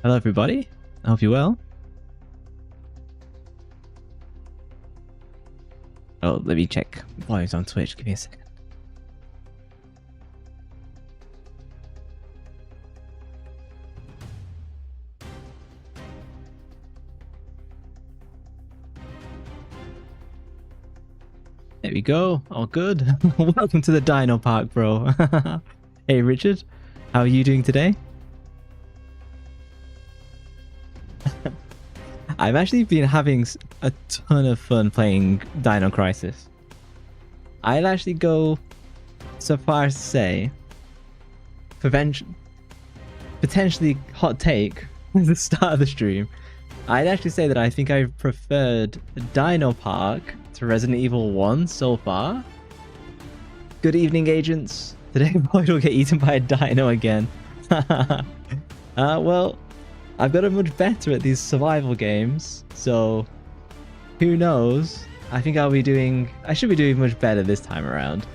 Hello everybody, I hope you're well. Oh, let me check why it's on Twitch, give me a second. There we go, all good. Welcome to the Dino Park, bro. Hey Richard, how are you doing today? I've actually been having a ton of fun playing Dino Crisis. I'll actually go so far as to say potentially hot take at the start of the stream, I'd actually say that I think I've preferred Dino Park to Resident Evil 1 so far. Good evening, agents. Today Boyd will get eaten by a dino again. Well, I've gotten much better at these survival games, so who knows? I think I should be doing much better this time around.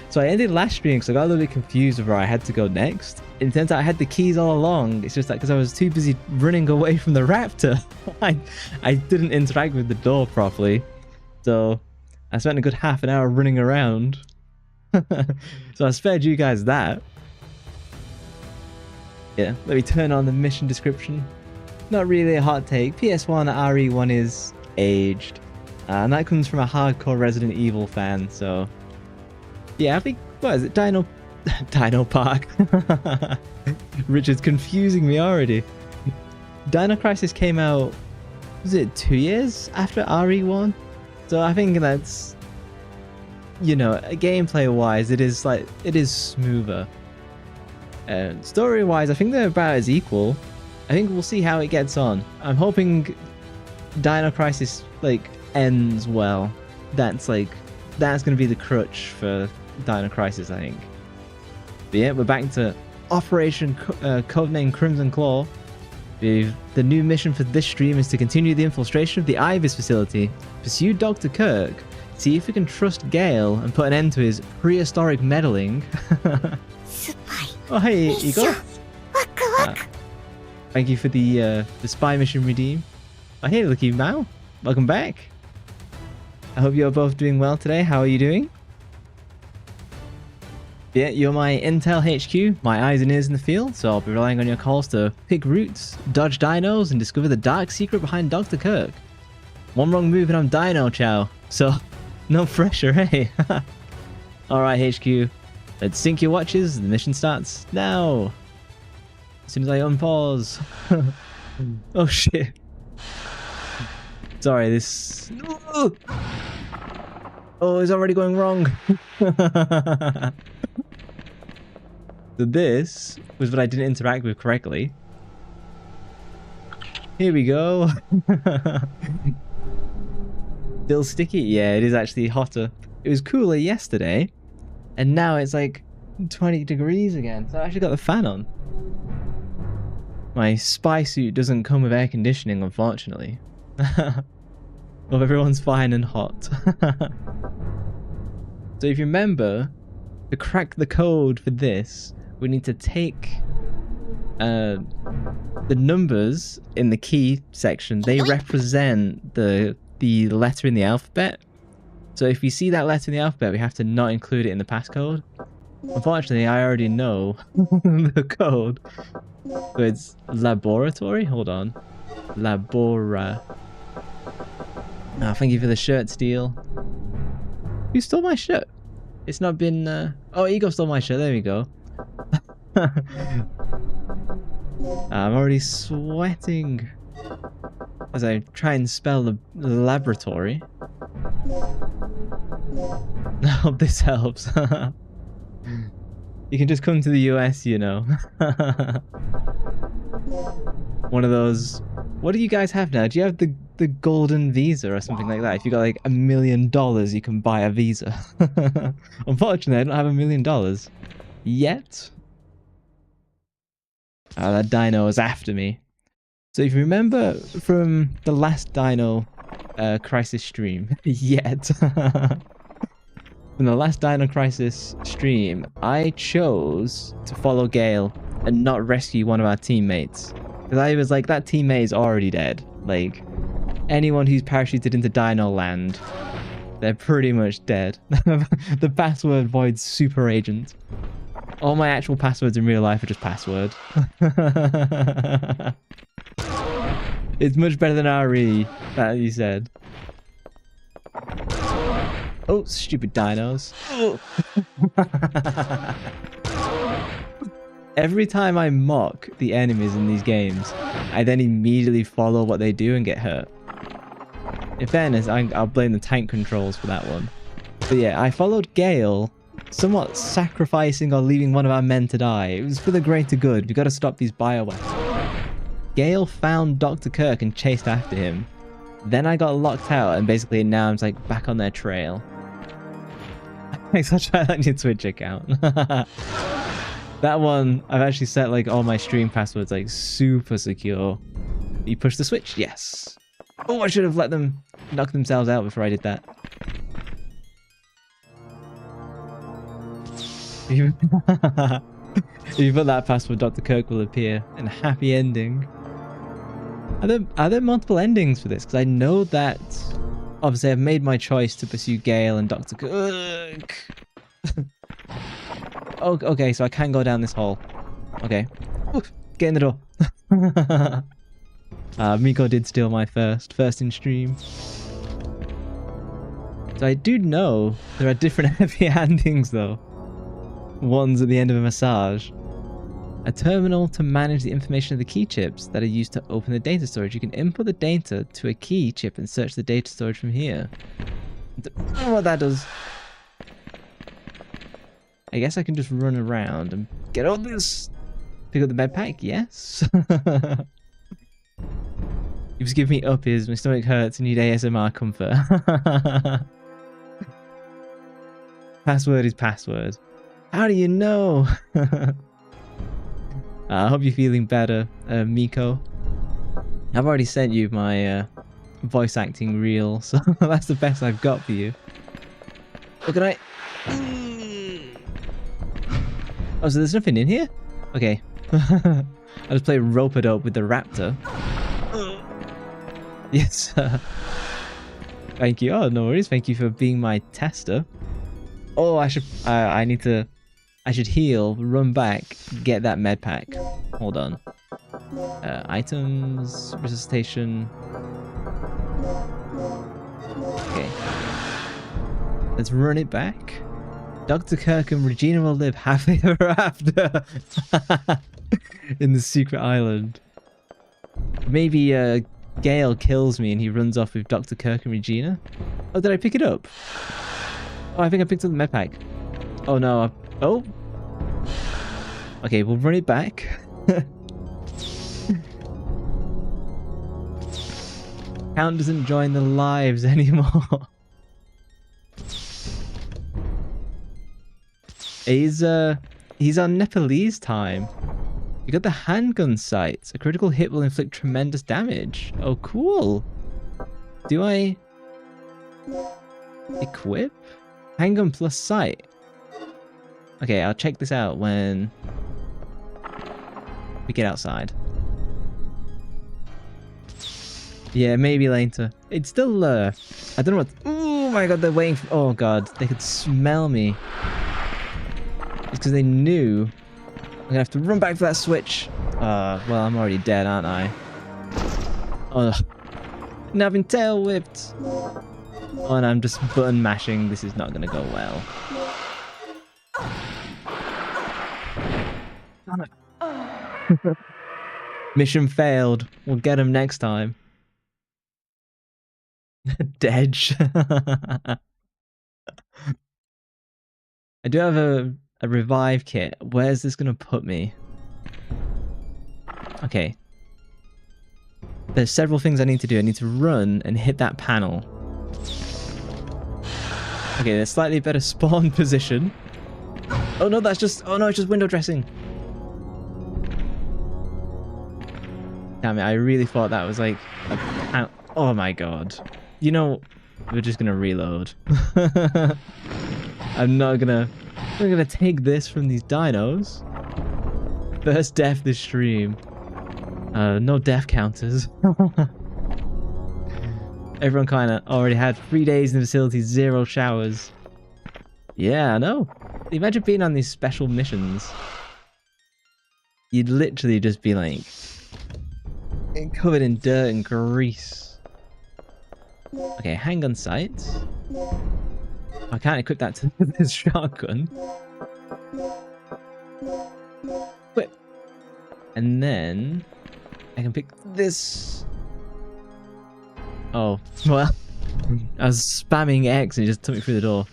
So I ended last stream because I got a little bit confused of where I had to go next. It turns out I had the keys all along. It's just that because I was too busy running away from the raptor, I didn't interact with the door properly. So I spent a good half an hour running around. So I spared you guys that. Yeah, let me turn on the mission description. Not really a hot take. PS1 RE1 is aged. And that comes from a hardcore Resident Evil fan, so... Yeah, I think... What is it? Dino Park. Richard's confusing me already. Dino Crisis came out... Was it 2 years after RE1? So I think that's... You know, gameplay-wise, it is smoother. Story-wise, I think they're about as equal. I think we'll see how it gets on. I'm hoping Dino Crisis, like, ends well. That's gonna be the crutch for Dino Crisis, I think. But yeah, we're back to Operation Codename Crimson Claw. The new mission for this stream is to continue the infiltration of the Ibis facility, pursue Dr. Kirk, see if we can trust Gale and put an end to his prehistoric meddling. Oh hey, Igor. Thank you for the spy mission redeem. Oh hey, Lucky Mao. Welcome back. I hope you're both doing well today. How are you doing? Yeah, you're my Intel HQ, my eyes and ears in the field, so I'll be relying on your calls to pick routes, dodge dinos, and discover the dark secret behind Dr. Kirk. One wrong move and I'm Dino Chow, so no pressure, hey? Alright, HQ, let's sync your watches. The mission starts now. As soon as I unpause. Oh shit. Sorry, this... Oh, it's already going wrong. So this was what I didn't interact with correctly. Here we go. Still sticky? Yeah, it is actually hotter. It was cooler yesterday, and now it's like 20 degrees again. So I actually got the fan on. My spy suit doesn't come with air conditioning, unfortunately. Well, everyone's fine and hot. So if you remember, to crack the code for this, we need to take the numbers in the key section. They represent the letter in the alphabet. So if we see that letter in the alphabet, we have to not include it in the passcode. Unfortunately, I already know the code. So it's laboratory. Hold on. Labora. Oh, thank you for the shirt steal. Who stole my shirt? It's not been... Oh, Ego stole my shirt. There we go. I'm already sweating as I try and spell the laboratory. I hope this helps. You can just come to the US, you know. One of those... What do you guys have now? Do you have the golden visa or something like that? If you got like $1 million, you can buy a visa. Unfortunately, I don't have $1 million yet. Oh, that dino is after me. So if you remember from the last Dino Crisis stream, yet. From the last Dino Crisis stream, I chose to follow Gale and not rescue one of our teammates. Because I was like, that teammate is already dead. Like, anyone who's parachuted into Dino Land, they're pretty much dead. The password voids super agent. All my actual passwords in real life are just password. It's much better than RE, that you said. Oh, stupid dinos. Oh. Every time I mock the enemies in these games, I then immediately follow what they do and get hurt. In fairness, I'll blame the tank controls for that one. But yeah, I followed Gale somewhat sacrificing or leaving one of our men to die. It was for the greater good. We've got to stop these bioweapons. Gale found Dr. Kirk and chased after him. Then I got locked out, and basically now I'm like back on their trail. So I'll try that new Twitch account. That one, I've actually set like all my stream passwords like super secure. You push the switch? Yes. Oh, I should have let them knock themselves out before I did that. If you put that password, Dr. Kirk will appear in a happy ending. Are there multiple endings for this? Because I know that obviously I've made my choice to pursue Gale and Dr. Kirk. Oh, okay, so I can go down this hole. Okay. Ooh, get in the door. Miko did steal my first in stream. So I do know there are different heavy handings though. One's at the end of a massage. A terminal to manage the information of the key chips that are used to open the data storage. You can input the data to a key chip and search the data storage from here. I don't know what that does. I guess I can just run around and get all this. Pick up the med pack, yes. You just give me uppies, my stomach hurts, I need ASMR comfort. Password is password. How do you know? I hope you're feeling better, Miko. I've already sent you my voice acting reel, so that's the best I've got for you. Oh, can I? Oh, so there's nothing in here? Okay. I'll just play rope-a-dope with the raptor. Yes. Thank you. Oh, no worries. Thank you for being my tester. Oh, I should heal, run back, get that med pack. Hold on. Items, resuscitation. Okay. Let's run it back. Dr. Kirk and Regina will live happily ever after in the secret island. Maybe Gale kills me and he runs off with Dr. Kirk and Regina. Oh, did I pick it up? Oh, I think I picked up the med pack. Oh no. Oh. Okay, we'll run it back. Count doesn't join the lives anymore. He's on Nepalese time. You got the handgun sights. A critical hit will inflict tremendous damage. Oh, cool. Do I equip? Handgun plus sight. Okay, I'll check this out when we get outside. Yeah, maybe later. It's still, I don't know what... Oh my god, they're waiting for... Oh god, they could smell me. It's because they knew I'm gonna have to run back for that switch. Well, I'm already dead, aren't I? Oh, now I've been tail whipped. Oh, and I'm just button mashing. This is not gonna go well. Mission failed. We'll get him next time. Dedge. I do have a revive kit. Where's this gonna put me? Okay. There's several things I need to do. I need to run and hit that panel. Okay, there's slightly better spawn position. Oh no, that's just... Oh no, it's just window dressing. Damn it, I really thought that was like a panel. Oh my god. You know, we're just gonna reload. I'm not gonna take this from these dinos. First death this stream. No death counters. Everyone kind of already had 3 days in the facility, 0 showers. Yeah, I know. Imagine being on these special missions. You'd literally just be like covered in dirt and grease. Okay, handgun sights. I can't equip that to this shotgun. Whip. And then I can pick this. Oh, well, I was spamming X and it just took me through the door.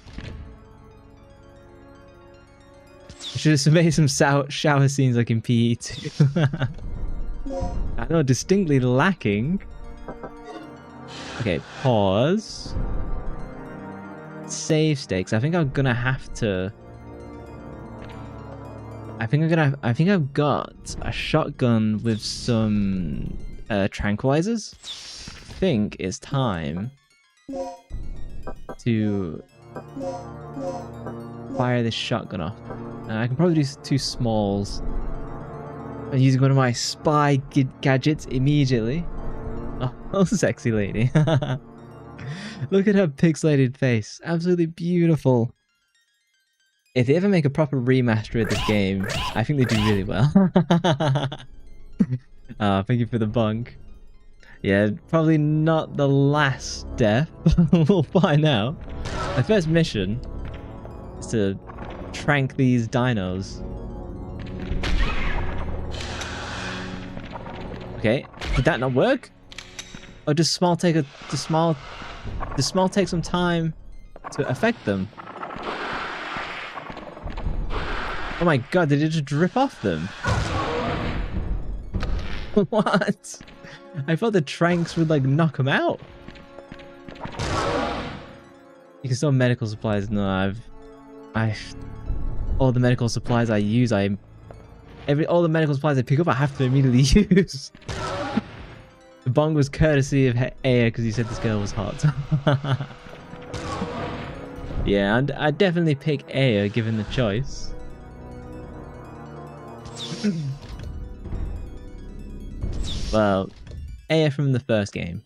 should have made some shower scenes like in PE2. I know, distinctly lacking. Okay, pause. Save stakes. I think I'm gonna have to. I think I've got a shotgun with some tranquilizers. I think it's time to fire this shotgun off. I can probably do 2 smalls. I'm using one of my spy gadgets immediately. Oh, sexy lady. Look at her pixelated face. Absolutely beautiful. If they ever make a proper remaster of this game, I think they do really well. Thank you for the bunk. Yeah, probably not the last death. We'll find out. My first mission is to trank these dinos. Okay, did that not work? Or does small take some time to affect them? Oh my god, did it just drip off them? What? I thought the tranks would like knock them out. You can sell medical supplies. No, I've all the medical supplies I use, all the medical supplies I pick up, I have to immediately use. The bong was courtesy of Aya because he said this girl was hot. Yeah, and I'd definitely pick Aya given the choice. Well, Aya from the first game.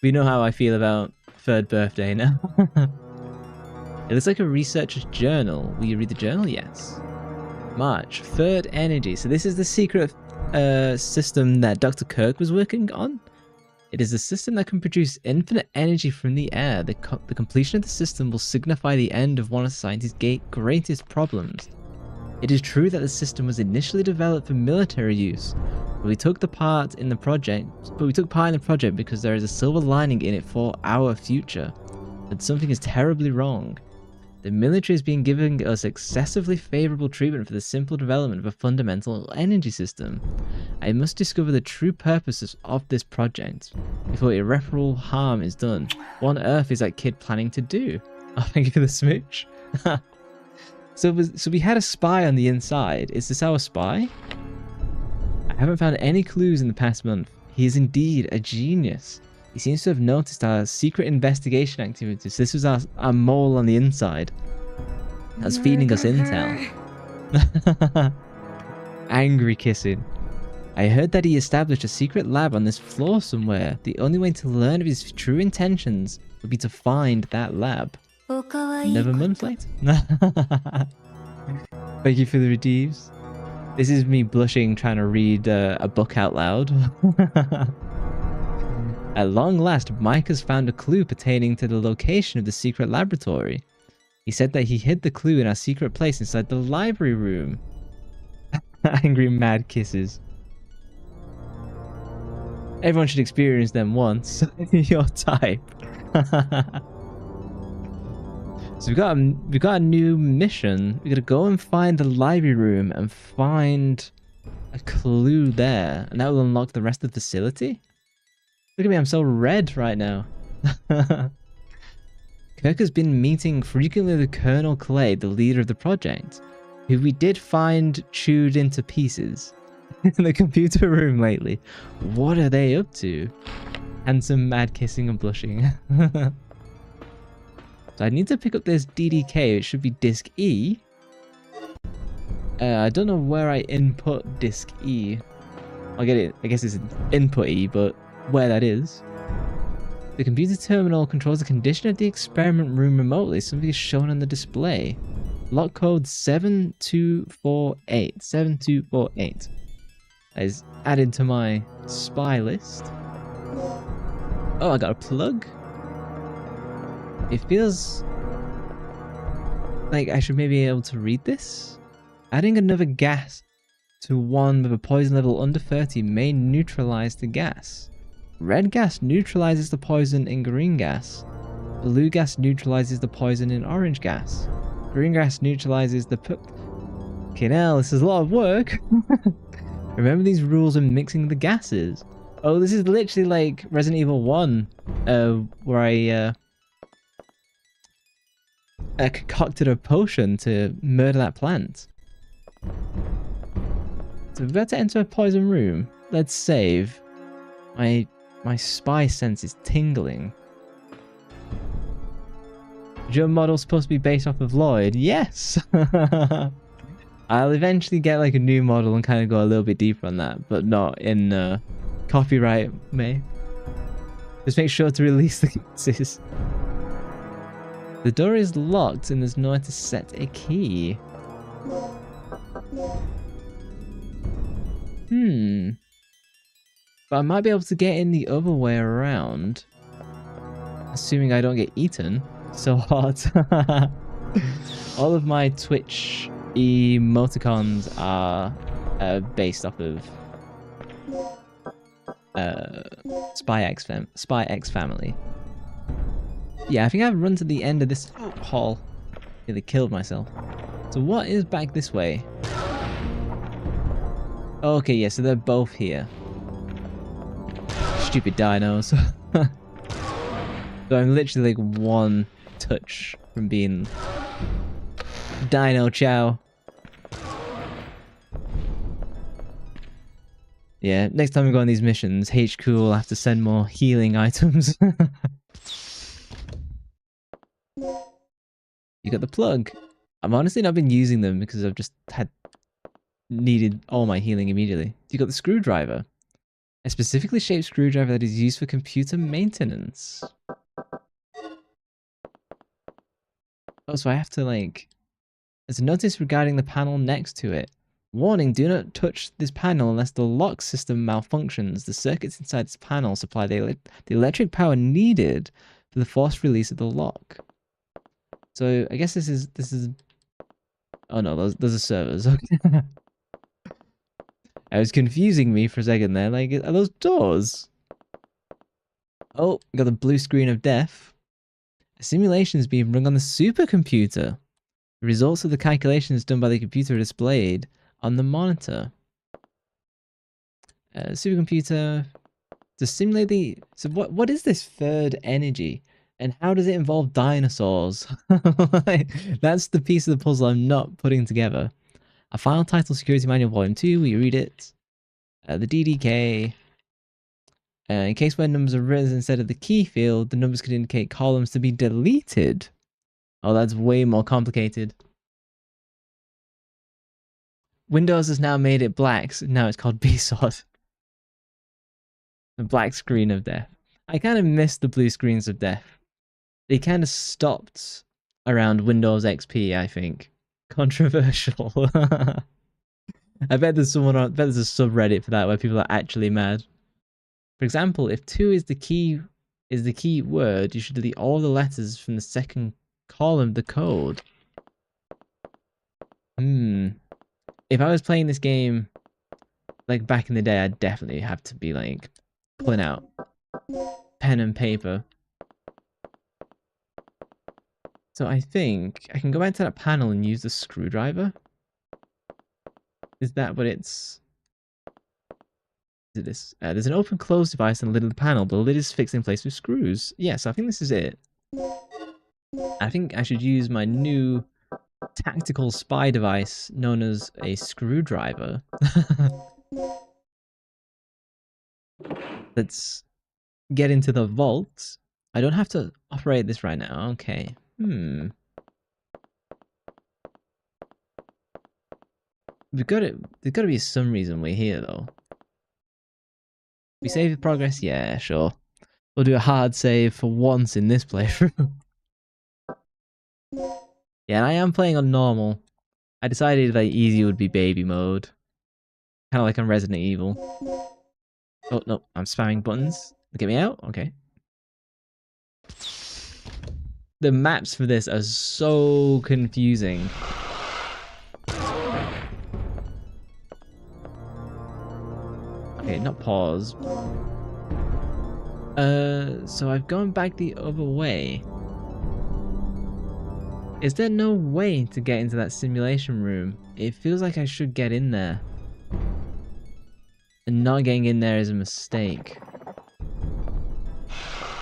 We know how I feel about third birthday now. It looks like a researcher's journal. Will you read the journal? Yes. March. Third energy. So this is the secret system that DR.KIRK was working on. It is a system that can produce infinite energy from the air. The completion of the system will signify the end of one of society's greatest problems. It is true that the system was initially developed for military use, but we took part in the project because there is a silver lining in it for our future. But something is terribly wrong. The military has been giving us excessively favorable treatment for the simple development of a fundamental energy system. I must discover the true purposes of this project before irreparable harm is done. What on earth is that kid planning to do? Oh, thank you for the smooch. So we had a spy on the inside. Is this our spy? I haven't found any clues in the past month. He is indeed a genius. He seems to have noticed our secret investigation activities. This was our mole on the inside. That's feeding us intel. Angry kissing. I heard that he established a secret lab on this floor somewhere. The only way to learn of his true intentions would be to find that lab. Another month later? Thank you for the redeems. This is me blushing trying to read a book out loud. At long last, Mike has found a clue pertaining to the location of the secret laboratory. He said that he hid the clue in our secret place inside the library room. Angry mad kisses. Everyone should experience them once. Your type. So we've got a new mission. We gotta go and find the library room and find a clue there, and that will unlock the rest of the facility. Look at me, I'm so red right now. Kirk has been meeting frequently with Colonel Clay, the leader of the project, who we did find chewed into pieces in the computer room lately. What are they up to? And some mad kissing and blushing. So I need to pick up this DDK. It should be disk E. I don't know where I input disk E. I'll get it. I guess it's input E, but where that is. The computer terminal controls the condition of the experiment room remotely. Something is shown on the display. Lock code 7248. 7248. That is added to my spy list. Oh, I got a plug. It feels like I should maybe be able to read this. Adding another gas to one with a poison level under 30 may neutralize the gas. Red gas neutralizes the poison in green gas. Blue gas neutralizes the poison in orange gas. Green gas neutralizes the Fucking hell, this is a lot of work. Remember these rules of mixing the gases. Oh, this is literally like Resident Evil 1, where I concocted a potion to murder that plant. So we're about to enter a poison room. Let's save. My spy sense is tingling. Is your model supposed to be based off of Lloyd? Yes! I'll eventually get like a new model and kind of go a little bit deeper on that, but not in copyright, May. Just make sure to release the cases. The door is locked and there's nowhere to set a key. But I might be able to get in the other way around. Assuming I don't get eaten. So hard. All of my Twitch emoticons are based off of Spy X Family. Yeah, I think I've run to the end of this hall. Nearly killed myself. So what is back this way? Okay, yeah, so they're both here. Stupid dinos. So I'm literally like one touch from being Dino Chow. Yeah, next time we go on these missions, HQ will have to send more healing items. You got the plug. I've honestly not been using them because I've just needed all my healing immediately. You got the screwdriver. A specifically shaped screwdriver that is used for computer maintenance. Oh, so I have to like... There's a notice regarding the panel next to it. Warning, do not touch this panel unless the lock system malfunctions. The circuits inside this panel supply the electric power needed for the forced release of the lock. So I guess this is... Oh no, those are servers. Okay. It was confusing me for a second there. Like, are those doors? Oh, got the blue screen of death. A simulation is being run on the supercomputer. The results of the calculations done by the computer are displayed on the monitor. Supercomputer to simulate the... So what is this third energy? And how does it involve dinosaurs? Like, that's the piece of the puzzle I'm not putting together. A file titled Security Manual Volume 2, we read it. The DDK. In case where numbers are written instead of the key field, the numbers could indicate columns to be deleted. Oh, that's way more complicated. Windows has now made it black, so now it's called BSOD. The black screen of death. I kind of missed the blue screens of death. They kind of stopped around Windows XP, I think. Controversial. I bet there's a subreddit for that where people are actually mad. For example, if 2 is the key word, you should delete all the letters from the second column of the code. If I was playing this game like back in the day, I'd definitely have to be like pulling out pen and paper. So I think I can go back to that panel and use the screwdriver. Is that what it's... Is it this? There's an open close device on the lid of the panel, but the lid is fixed in place with screws. Yes, I think this is it. I think I should use my new tactical spy device known as a screwdriver. Let's get into the vault. I don't have to operate this right now. Okay. There's got to be some reason we're here, though. We save progress? Yeah, sure. We'll do a hard save for once in this playthrough. Yeah, and I am playing on normal. I decided like easy would be baby mode. Kind of like on Resident Evil. Oh, no, I'm spamming buttons. Get me out? Okay. The maps for this are so confusing. Okay, not pause. So I've gone back the other way. Is there no way to get into that simulation room? It feels like I should get in there. And not getting in there is a mistake.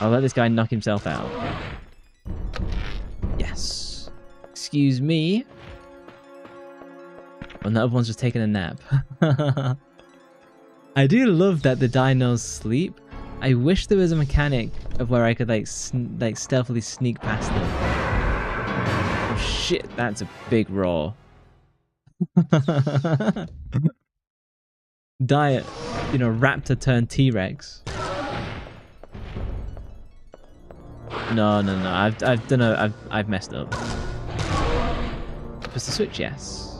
I'll let this guy knock himself out. Yes. Excuse me. Well, the other one's just taking a nap. I do love that the dinos sleep. I wish there was a mechanic of where I could like stealthily sneak past them. Oh shit, that's a big roar. Diet, you know, raptor turned T-Rex. No. I've messed up. Press the switch, yes.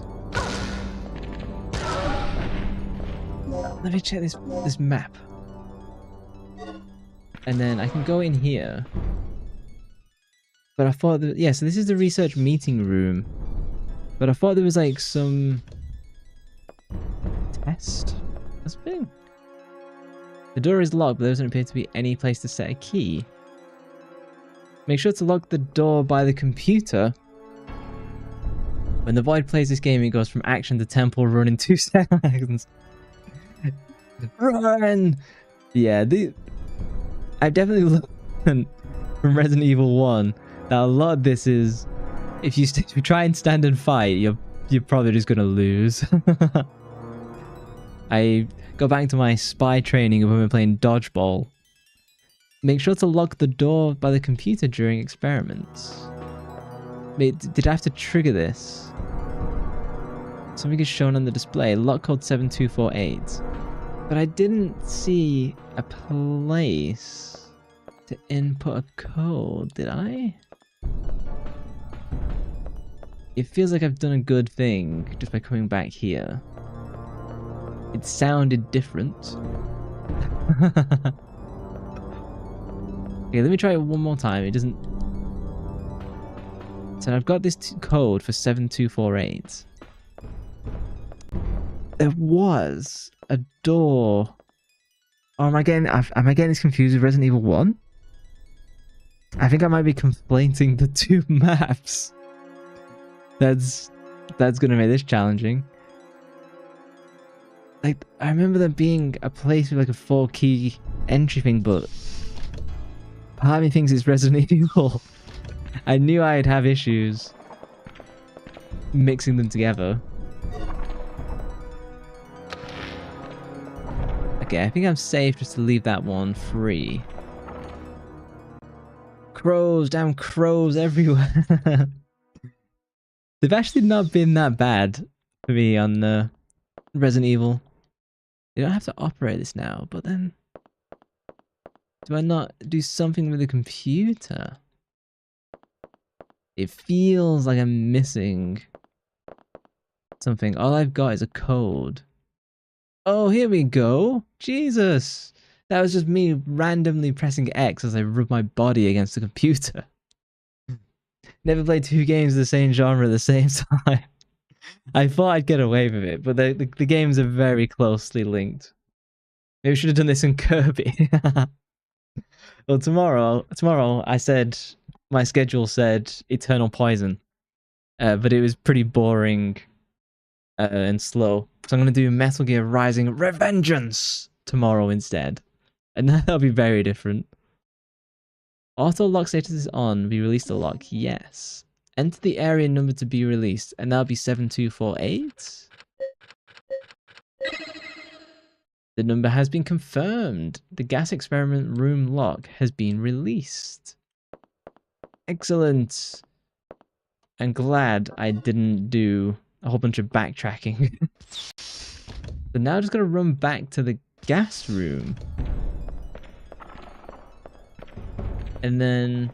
Let me check this map. And then I can go in here. But I thought that, yeah, so this is the research meeting room. But I thought there was like some test or something. The door is locked, but there doesn't appear to be any place to set a key. Make sure to lock the door by the computer. When the Void plays this game, it goes from action to temple run in 2 seconds. Run! Yeah, I've definitely learned from Resident Evil 1 that a lot of this is, if you try and stand and fight, you're probably just gonna lose. I go back to my spy training of when we were playing dodgeball. Make sure to lock the door by the computer during experiments. Wait, did I have to trigger this? Something is shown on the display, lock code 7248. But I didn't see a place to input a code, did I? It feels like I've done a good thing just by coming back here. It sounded different. Okay, let me try it one more time. It doesn't... So I've got this code for 7248. There was a door. Oh, am I getting this confused with Resident Evil 1? I think I might be conflating the two maps. That's gonna make this challenging. Like, I remember there being a place with like a 4-key entry thing, but part of me thinks it's Resident Evil. I knew I'd have issues mixing them together. Okay, I think I'm safe just to leave that one free. Crows, damn crows everywhere. They've actually not been that bad for me on Resident Evil. You don't have to operate this now, but then... Do I not do something with the computer? It feels like I'm missing something. All I've got is a code. Oh, here we go. Jesus. That was just me randomly pressing X as I rub my body against the computer. Never played 2 games of the same genre at the same time. I thought I'd get away with it, but the games are very closely linked. Maybe we should have done this in Kirby. Well, tomorrow I said, my schedule said Eternal Poison. But it was pretty boring and slow. So I'm going to do Metal Gear Rising Revengeance tomorrow instead. And that'll be very different. Auto lock status is on. We released a lock. Yes. Enter the area number to be released. And that'll be 7248. The number has been confirmed. The gas experiment room lock has been released. Excellent. I'm glad I didn't do a whole bunch of backtracking. So now I'm just going to run back to the gas room. And then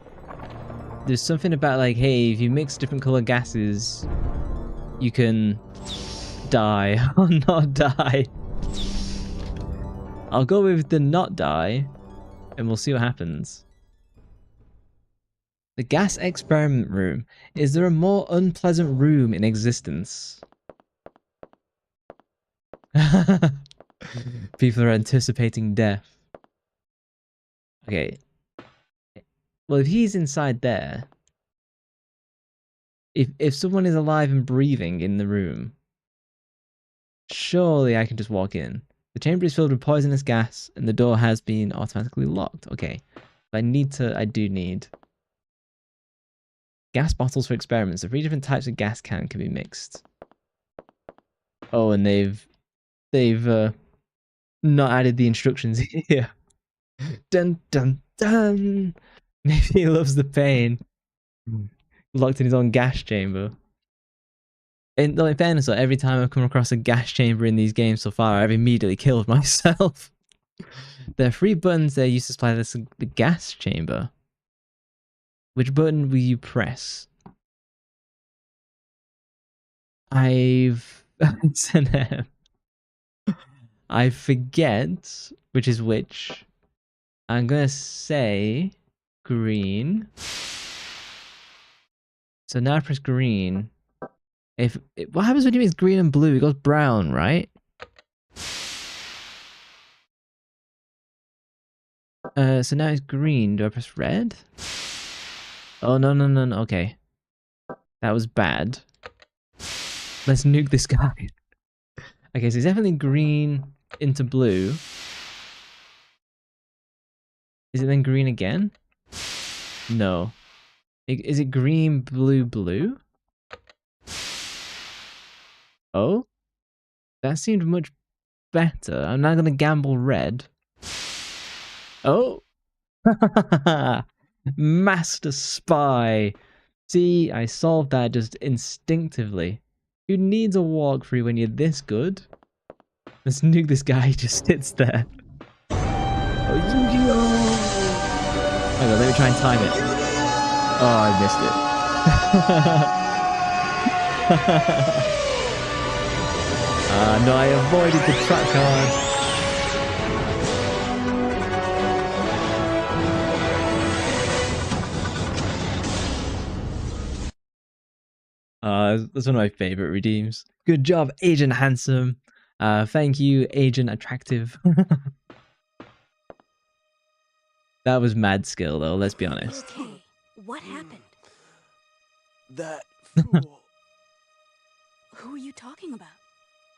there's something about like, hey, if you mix different color gases, you can die or not die. I'll go with the not die, and we'll see what happens. The gas experiment room. Is there a more unpleasant room in existence? People are anticipating death. Okay. Well, if he's inside there, If someone is alive and breathing in the room, surely I can just walk in. The chamber is filled with poisonous gas, and the door has been automatically locked. Okay, but I do need gas bottles for experiments. The 3 different types of gas can be mixed. Oh, and they've not added the instructions here. Dun dun dun. Maybe he loves the pain. Locked in his own gas chamber. In fairness, though, every time I've come across a gas chamber in these games so far, I've immediately killed myself. There are 3 buttons there used to supply the gas chamber. Which button will you press? It's an M. I forget which is which. I'm gonna say green. So now I press green. What happens when you mix green and blue? It goes brown, right? So now it's green. Do I press red? Oh, no. Okay. That was bad. Let's nuke this guy. Okay, so it's definitely green into blue. Is it then green again? No. Is it green, blue, blue? Oh? That seemed much better. I'm now going to gamble red. Oh! Master spy! See, I solved that just instinctively. Who needs a walkthrough when you're this good? Let's nuke this guy, he just sits there. Oh, Yu-Gi-Oh! Hang on, let me try and time it. Oh, I missed it. No, I avoided the trap card. That's one of my favorite redeems. Good job, Agent Handsome. Thank you, Agent Attractive. That was mad skill, though, let's be honest. Okay, what happened? That fool. Who are you talking about?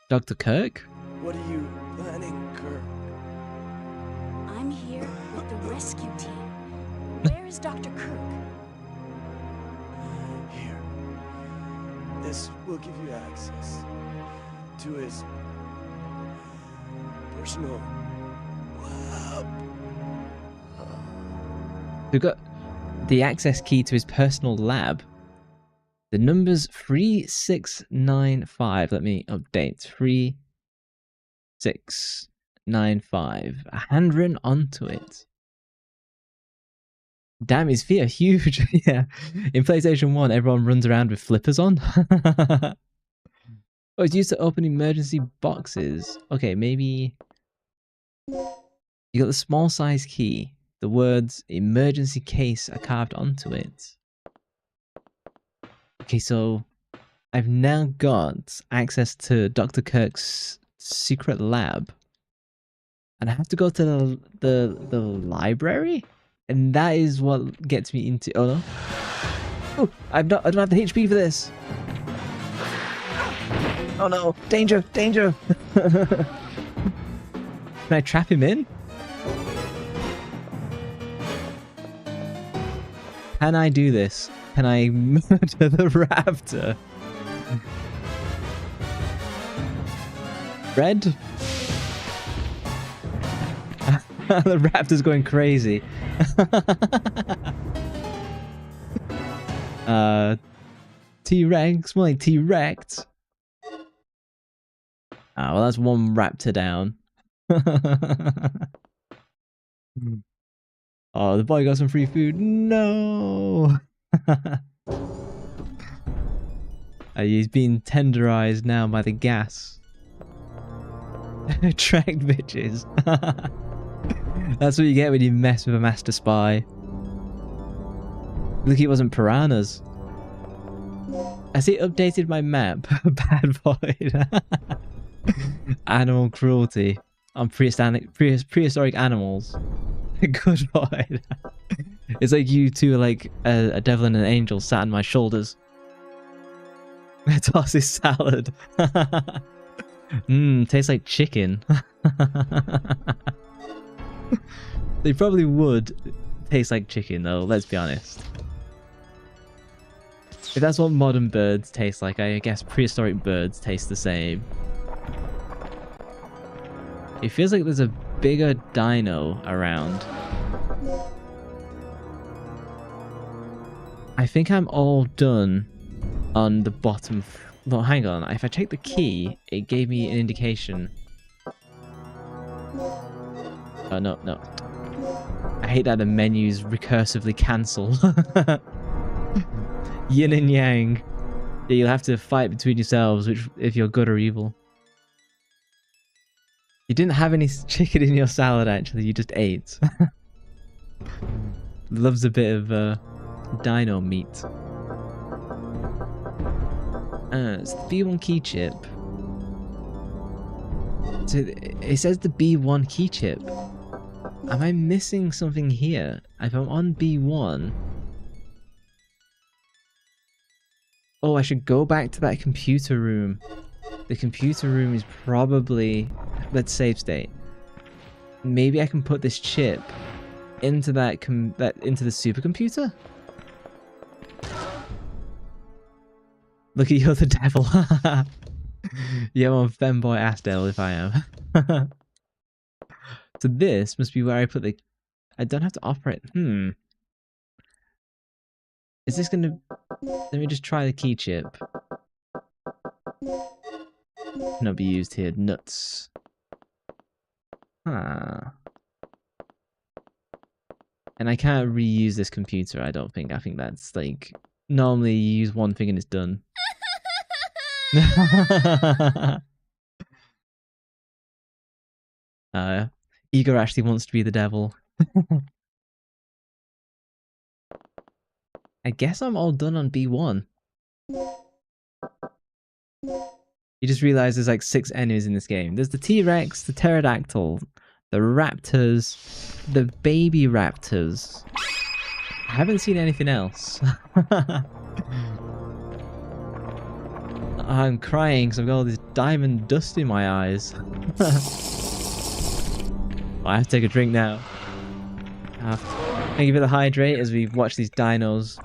DR.KIRK? What are you planning, Kirk? I'm here with the rescue team. Where is Dr. Kirk? Here. This will give you access to his personal lab. We've got the access key to his personal lab. The number's 3695. Let me update. 3695. A hand written onto it. Damn, his feet are huge. Yeah. In PlayStation 1, everyone runs around with flippers on. Oh, it's used to open emergency boxes. Okay, maybe... You got the small size key. The words emergency case are carved onto it. Okay, so I've now got access to DR.KIRK's secret lab. And I have to go to the library? And that is what gets me into... Oh no. Oh, I don't have the HP for this. Oh no, danger, danger. Can I trap him in? Can I do this? Can I murder the raptor? Red? The raptor's going crazy. T-Rex, more like T-Rex. Ah, well, that's one raptor down. Oh, the boy got some free food. No! He's being tenderized now by the gas. Tracked bitches. That's what you get when you mess with a master spy. Look, it wasn't piranhas. I see it updated my map. Bad void. Animal cruelty on prehistoric animals. Good void. It's like you two are like a devil and an angel sat on my shoulders. Toss his salad. Mmm, tastes like chicken. They probably would taste like chicken though, let's be honest. If that's what modern birds taste like, I guess prehistoric birds taste the same. It feels like there's a bigger dino around. I think I'm all done on the bottom. Well, hang on. If I take the key, it gave me an indication. Oh, no, no. I hate that the menus recursively cancel. Yin and yang. Yeah, you'll have to fight between yourselves, which if you're good or evil. You didn't have any chicken in your salad, actually. You just ate. Loves a bit of dino meat. It's the B1 key chip. So it says the B1 key chip. Am I missing something here? If I'm on B1... Oh, I should go back to that computer room. The computer room is probably... Let's save state. Maybe I can put this chip into into the supercomputer? Look at you, the devil. Yeah, I'm a femboy Asdale if I am. So this must be where I put the... I don't have to operate... Is this gonna... Let me just try the key chip. Cannot be used here. Nuts. Ah. And I can't reuse this computer, I don't think. I think that's like... Normally you use one thing and it's done. Igor actually wants to be the devil. I guess I'm all done on B1. You just realize there's like 6 enemies in this game. There's the T-Rex, the pterodactyl, the raptors, the baby raptors. I haven't seen anything else. I'm crying because I've got all this diamond dust in my eyes. I have to take a drink now. Thank you for the hydrate as we watch these dinos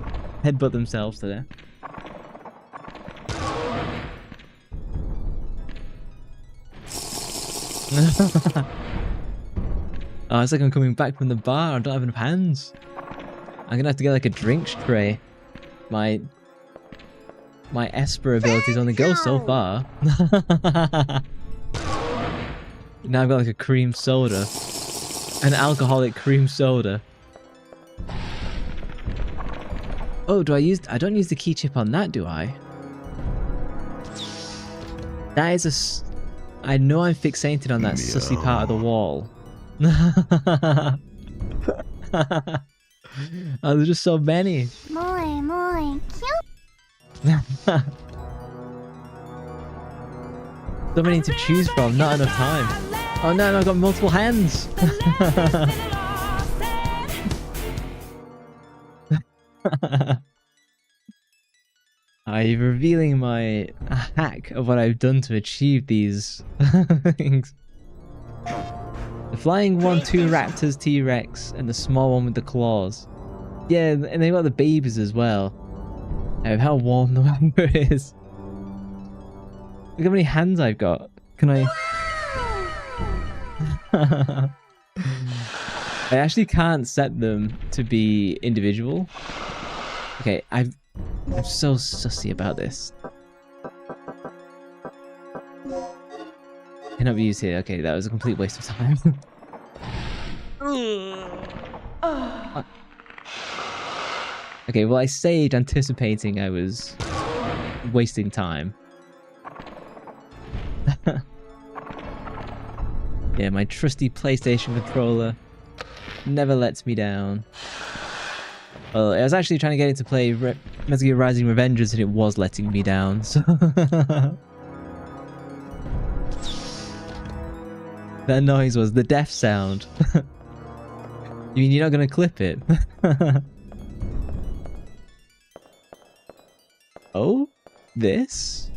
headbutt themselves to death. Oh, it's like I'm coming back from the bar. I don't have enough hands. I'm gonna have to get like a drink tray. My Esper abilities only go so far. Now I've got like a cream soda. An alcoholic cream soda. Oh, I don't use the key chip on that, do I? That is I know I'm fixated on that sussy part of the wall. Oh, there's just so many. So many to choose from, not enough time. Oh no, I've got multiple hands. I'm revealing my hack of what I've done to achieve these things. The flying one, 2 raptors, T-Rex, and the small one with the claws. Yeah, and they've got the babies as well. Oh, how warm the weather is. Look how many hands I've got. Can I... I actually can't set them to be individual. Okay, I'm so sussy about this. Cannot be used here. Okay, that was a complete waste of time. Okay, well I saved anticipating I was wasting time. Yeah, my trusty PlayStation controller never lets me down. Well, I was actually trying to get it to play Metal Gear Rising Revengeance and it was letting me down, so... That noise was the death sound. You mean you're not going to clip it? Oh? this?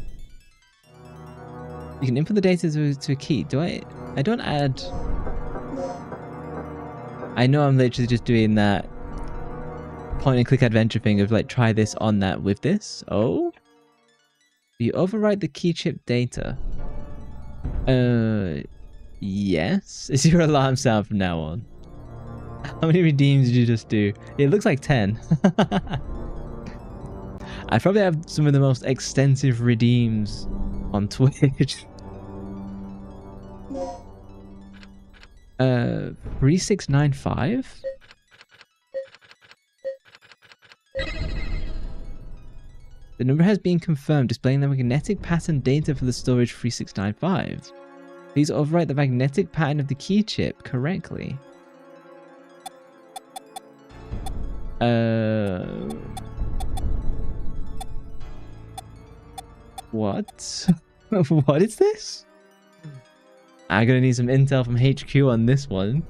You can input the data to a key. I don't add... I know I'm literally just doing that point and click adventure thing of like try this on that with this. Oh? You overwrite the key chip data. Yes. Is your alarm sound from now on? How many redeems did you just do? It looks like 10. I probably have some of the most extensive redeems on Twitch. 3695? The number has been confirmed, displaying the magnetic pattern data for the storage 3695. Please overwrite the magnetic pattern of the key chip correctly. What? What is this? I'm gonna need some intel from HQ on this one.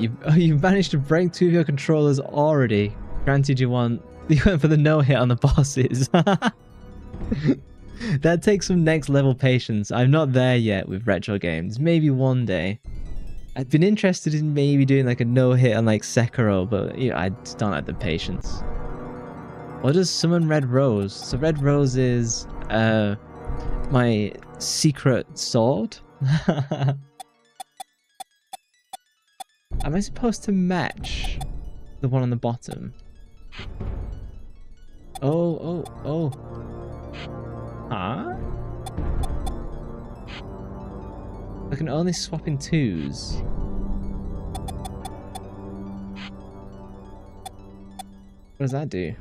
You've managed to break 2 of your controllers already. Granted, you went for the no hit on the bosses. That takes some next level patience. I'm not there yet with retro games. Maybe one day. I've been interested in maybe doing like a no hit on like Sekiro, but you know, I just don't have the patience. Or just summon Red Rose. So Red Rose is my secret sword. Am I supposed to match the one on the bottom? Oh. Huh? I can only swap in 2s. What does that do?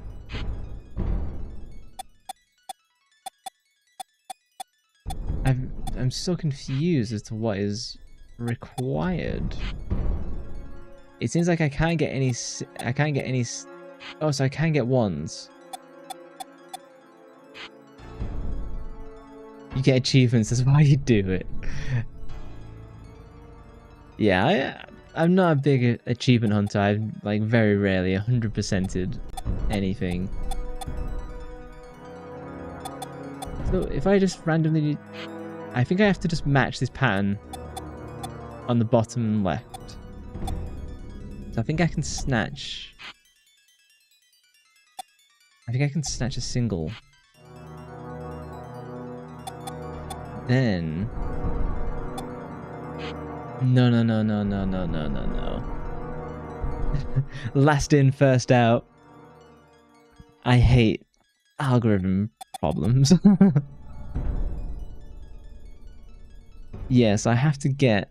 I'm so confused as to what is required. It seems like I can't get any. Oh, so I can get 1s. You get achievements. That's why you do it. Yeah, I'm not a big achievement hunter. I've like very rarely 100%ed anything. So if I just randomly, I think I have to just match this pattern on the bottom left. So I think I can snatch. I think I can snatch a single. Then. No. Last in, first out. I hate algorithm problems. Yes, I have to get...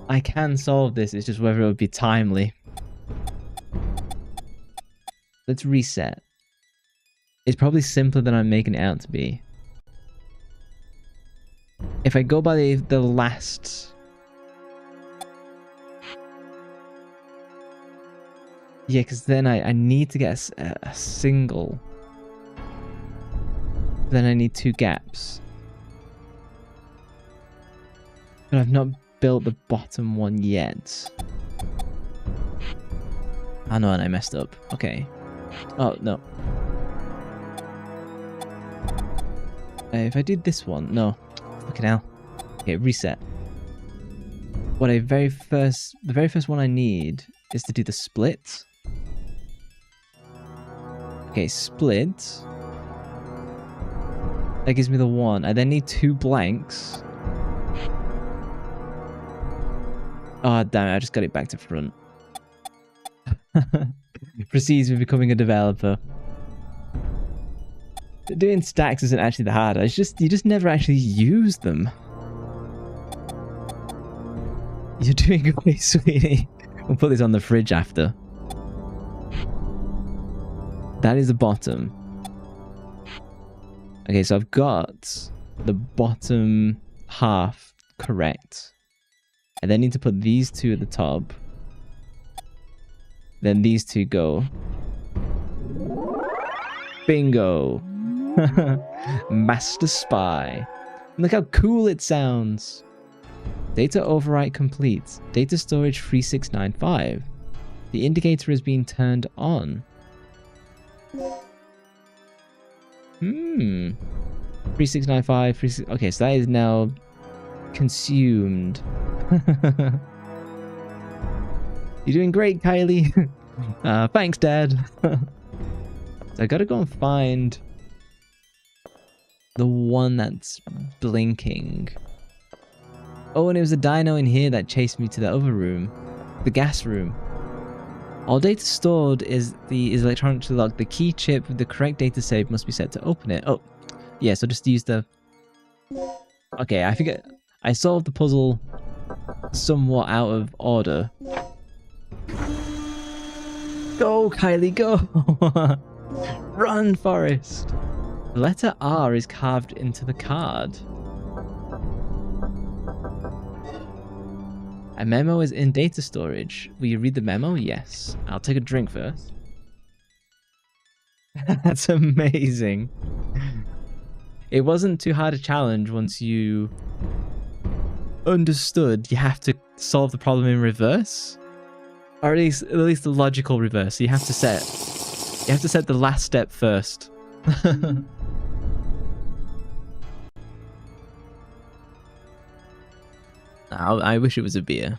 I can solve this, it's just whether it would be timely. Let's reset. It's probably simpler than I'm making it out to be. If I go by the last... Yeah, because then I need to get a single. Then I need 2 gaps. But I've not built the bottom one yet. I know, and I messed up. Okay. Oh, no. If I did this one... No. Fucking hell. Okay, reset. What the very first one I need is to do the split. Okay, split. That gives me the 1. I then need 2 blanks. Oh, damn it, I just got it back to front. Proceeds with becoming a developer. Doing stacks isn't actually the hard. It's just you just never actually use them. You're doing great, sweetie. We'll put this on the fridge after. That is the bottom. Okay, so I've got the bottom half correct. I then need to put these 2 at the top. Then these 2 go. Bingo! Master Spy. Look how cool it sounds. Data overwrite complete. Data storage 3695. The indicator is being turned on. 3695. Okay, so that is now consumed. You're doing great, Kylie. Thanks, Dad. So I gotta go and find the one that's blinking. Oh, and it was a dino in here that chased me to the other room. The gas room. All data stored is electronically locked. The key chip with the correct data save must be set to open it. Oh, yeah, so just use the... Okay, I think I solved the puzzle somewhat out of order. Go, Kylie, go! Run, Forrest! The letter R is carved into the card. A memo is in data storage. Will you read the memo? Yes. I'll take a drink first. That's amazing. It wasn't too hard a challenge once you understood you have to solve the problem in reverse. Or at least the logical reverse. You have to set the last step first. I wish it was a beer.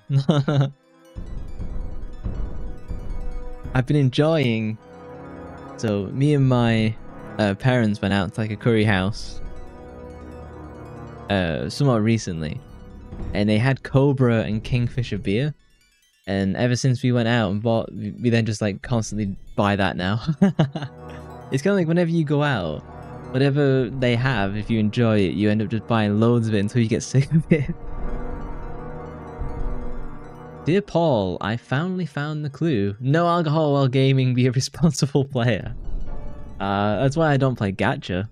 I've been enjoying... So, me and my parents went out to like a curry house somewhat recently. And they had Cobra and Kingfisher beer. And ever since we went out and bought... We then just like constantly buy that now. It's kind of like whenever you go out, whatever they have, if you enjoy it, you end up just buying loads of it until you get sick of it. Dear Paul, I finally found the clue. No alcohol while gaming, be a responsible player. That's why I don't play gacha.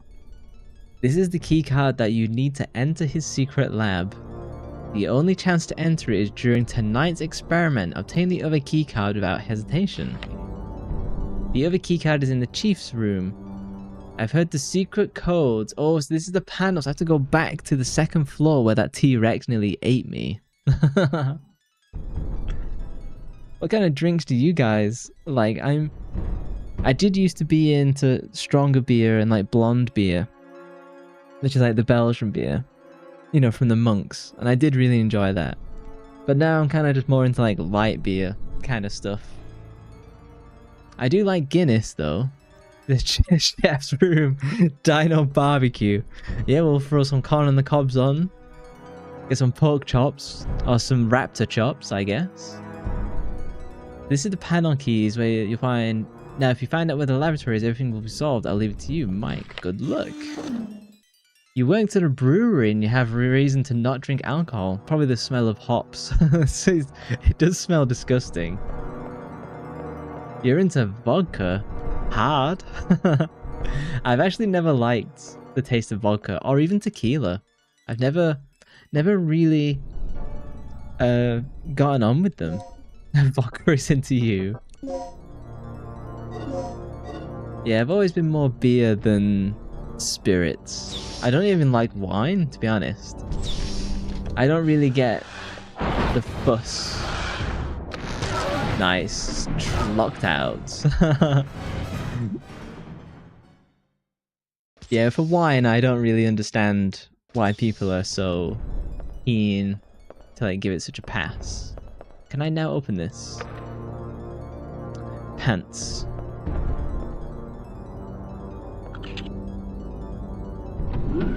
This is the key card that you need to enter his secret lab. The only chance to enter it is during tonight's experiment. Obtain the other key card without hesitation. The other key card is in the chief's room. I've heard the secret codes. Oh, so this is the panel, so I have to go back to the second floor where that T-Rex nearly ate me. What kind of drinks do you guys like? I did used to be into stronger beer and like blonde beer, which is like the Belgian beer, you know, from the monks, and I did really enjoy that. But now I'm kind of just more into like light beer kind of stuff. I do like Guinness though. The chef's room, Dino barbecue. Yeah, we'll throw some corn on the cobs on. Get some pork chops or some raptor chops, I guess. This is the panel keys where you find... Now, if you find out where the laboratory is, everything will be solved. I'll leave it to you, Mike. Good luck. You worked at a brewery and you have a reason to not drink alcohol. Probably the smell of hops. It does smell disgusting. You're into vodka. Hard. I've actually never liked the taste of vodka or even tequila. I've never really gotten on with them. Vodka is into you. Yeah, I've always been more beer than spirits. I don't even like wine, to be honest. I don't really get the fuss. Nice. Locked out. Yeah, for wine, I don't really understand why people are so keen to like give it such a pass. Can I now open this? Pants.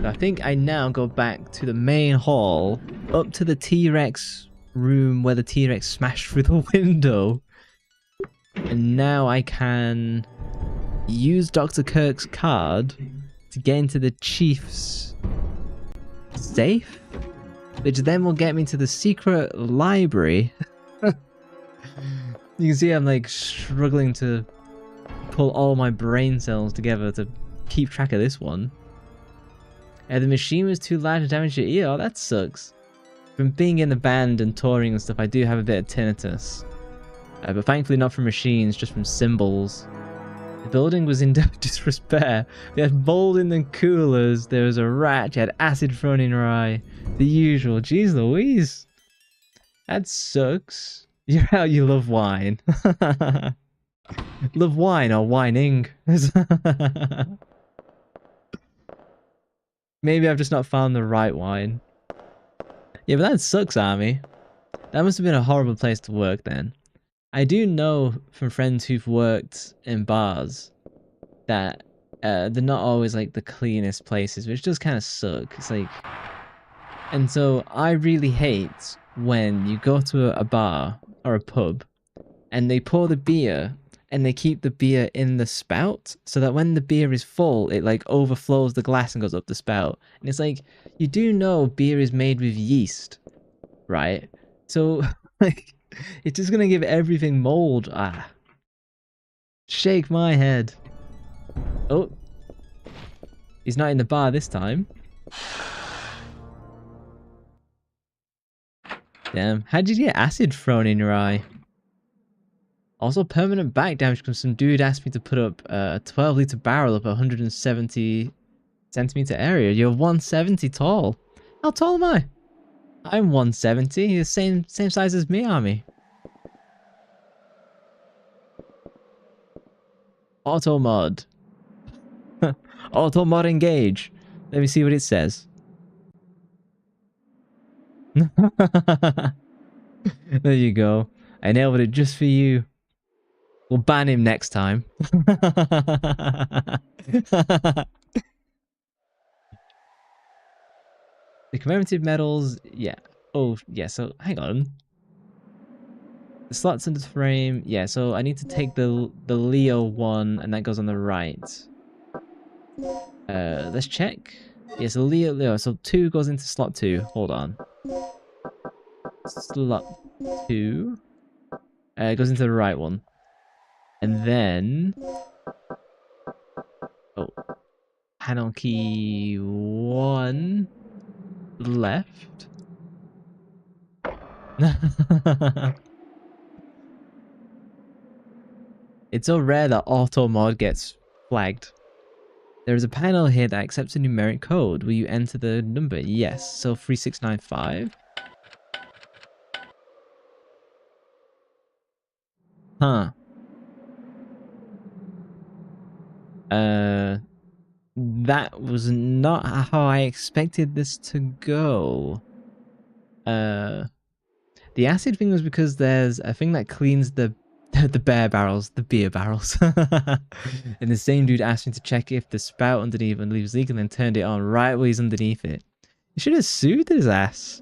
I think I now go back to the main hall, up to the T-Rex room where the T-Rex smashed through the window. And now I can use DR.KIRK's card to get into the chief's safe, which then will get me to the secret library. You can see I'm like struggling to pull all my brain cells together to keep track of this one. The machine was too loud to damage your ear. Oh, that sucks. From being in the band and touring and stuff, I do have a bit of tinnitus. But thankfully not from machines, just from cymbals. The building was in disrepair. We had mold in the coolers. There was a rat. You had acid thrown in your eye. The usual. Jeez Louise. That sucks. You're how you love wine. Love wine or whining. Maybe I've just not found the right wine. Yeah, but that sucks, Army. That must have been a horrible place to work then. I do know from friends who've worked in bars that they're not always like the cleanest places, which does kind of suck. It's like, and so I really hate when you go to a bar or a pub and they pour the beer and they keep the beer in the spout so that when the beer is full, it like overflows the glass and goes up the spout. And it's like, you do know beer is made with yeast, right? So like, it's just gonna give everything mold. Ah. Shake my head. Oh. He's not in the bar this time. Damn. How'd you get acid thrown in your eye? Also, permanent back damage because some dude asked me to put up a 12-litre barrel up a 170 centimeter area. You're 170 tall. How tall am I? I'm 170. You're the same size as me, Army. Auto mod. Auto mod engage. Let me see what it says. There you go. I nailed it just for you. We'll ban him next time. The commemorative medals, yeah. Oh, yeah, so hang on. The slots in the frame, yeah, so I need to take the Leo one, and that goes on the right. Let's check. Yeah, so Leo, so 2 goes into slot 2. Hold on. Slot 2. It goes into the right one. And then... Oh. Panel key 1... left. It's so rare that auto mod gets flagged. There is a panel here that accepts a numeric code. Will you enter the number? Yes. So 3695. Huh. That was not how I expected this to go. The acid thing was because there's a thing that cleans the beer barrels. And the same dude asked me to check if the spout underneath was leaking, and then turned it on right where he's underneath it. You should have sued his ass.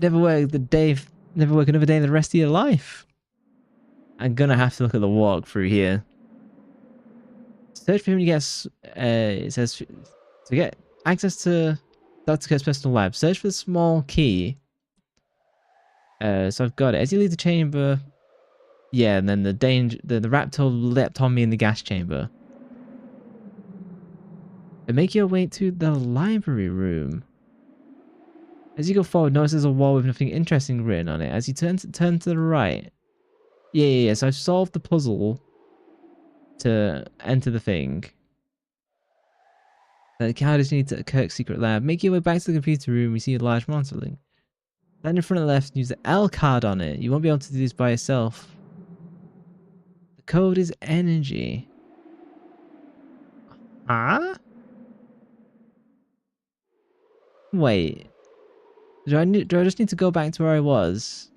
Never work another day the rest of your life. I'm gonna have to look at the walkthrough here. Search for him to get, it says, to get access to Dr. Kirk's personal lab. Search for the small key. So I've got it. As you leave the chamber, yeah, and then the raptor leapt on me in the gas chamber. And make your way to the library room. As you go forward, notice there's a wall with nothing interesting written on it. As you turn to the right. Yeah. So I've solved the puzzle to enter the thing. The card is needed to Kirk's secret lab. Make your way back to the computer room. You see a large monitor link. Stand in front of the left and use the L card on it. You won't be able to do this by yourself. The code is energy. Huh? Wait. Do I just need to go back to where I was?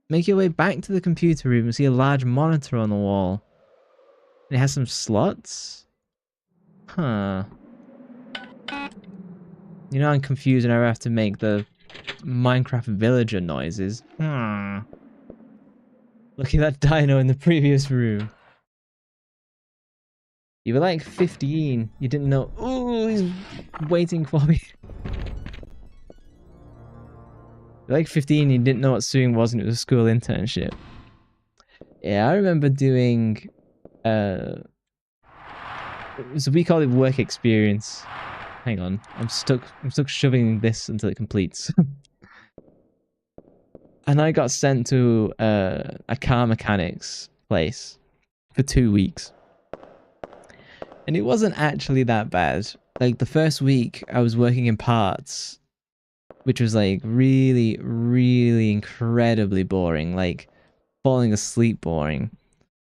Make your way back to the computer room and see a large monitor on the wall. It has some slots? Huh. You know I'm confused and I have to make the Minecraft villager noises. Hmm. Look at that dino in the previous room. You were like 15. You didn't know. Oh, he's waiting for me. You're like 15, you didn't know what suing was, and it was a school internship. Yeah, I remember doing... so we call it work experience. Hang on, I'm stuck shoving this until it completes. And I got sent to a car mechanic's place for 2 weeks. And it wasn't actually that bad. Like the first week I was working in parts, which was like really, really incredibly boring, like falling asleep boring.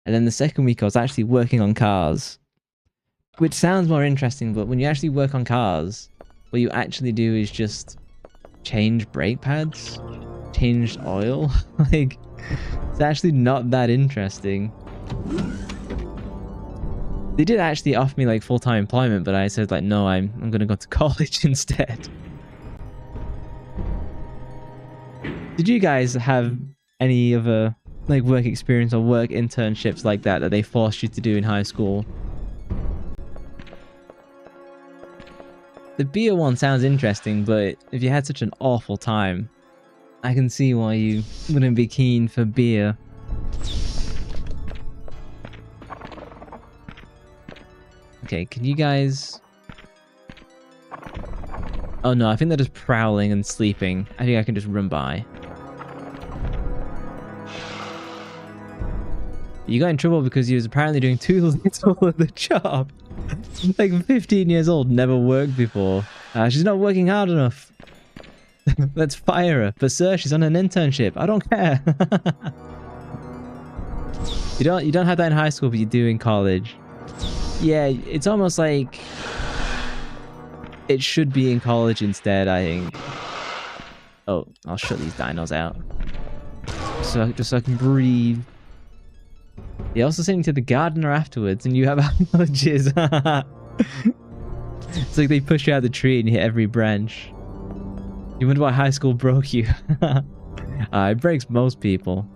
And then the second week I was actually working on cars, which sounds more interesting, but when you actually work on cars, what you actually do is just change brake pads, change oil. Like, it's actually not that interesting. They did actually offer me like full-time employment, but I said like, no, I'm gonna go to college instead. Did you guys have any other like work experience or work internships like that they forced you to do in high school? The beer one sounds interesting, but if you had such an awful time, I can see why you wouldn't be keen for beer. Okay, can you guys... Oh no, I think they're just prowling and sleeping. I think I can just run by. You got in trouble because you was apparently doing too little of the job. Like 15 years old, never worked before. She's not working hard enough. Let's fire her. But sir, she's on an internship. I don't care. You don't have that in high school, but you do in college. Yeah, it's almost like it should be in college instead, I think. Oh, I'll shut these dinos out. Just so I can breathe. They also sent you to the gardener afterwards, and you have allergies. It's like they push you out of the tree and you hit every branch. You wonder why high school broke you. It breaks most people.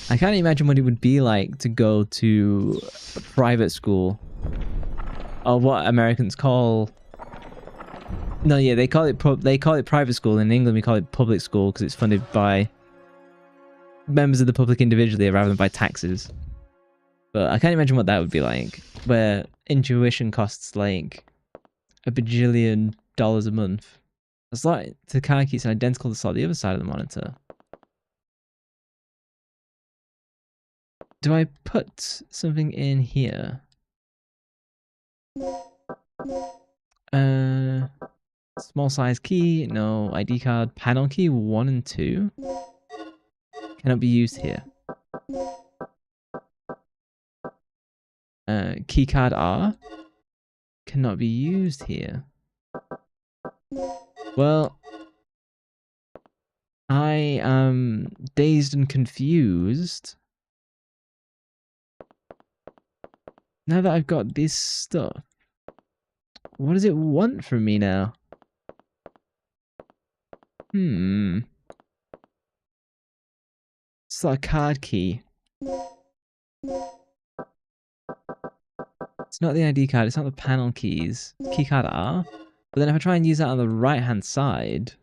I can't imagine what it would be like to go to a private school. Or what Americans call... No, yeah, they call it private school. In England, we call it public school because it's funded by members of the public individually rather than by taxes. But I can't imagine what that would be like, where intuition costs like $1 bajillion a month. It's like the car keys are identical to the other side of the monitor. Do I put something in here? Small size key, no. ID card, panel key 1 and 2. Cannot be used here. Keycard R cannot be used here. Well, I am dazed and confused. Now that I've got this stuff, what does it want from me now? It's like a card key. It's not the ID card, it's not the panel keys. Keycard R. But then if I try and use that on the right hand side...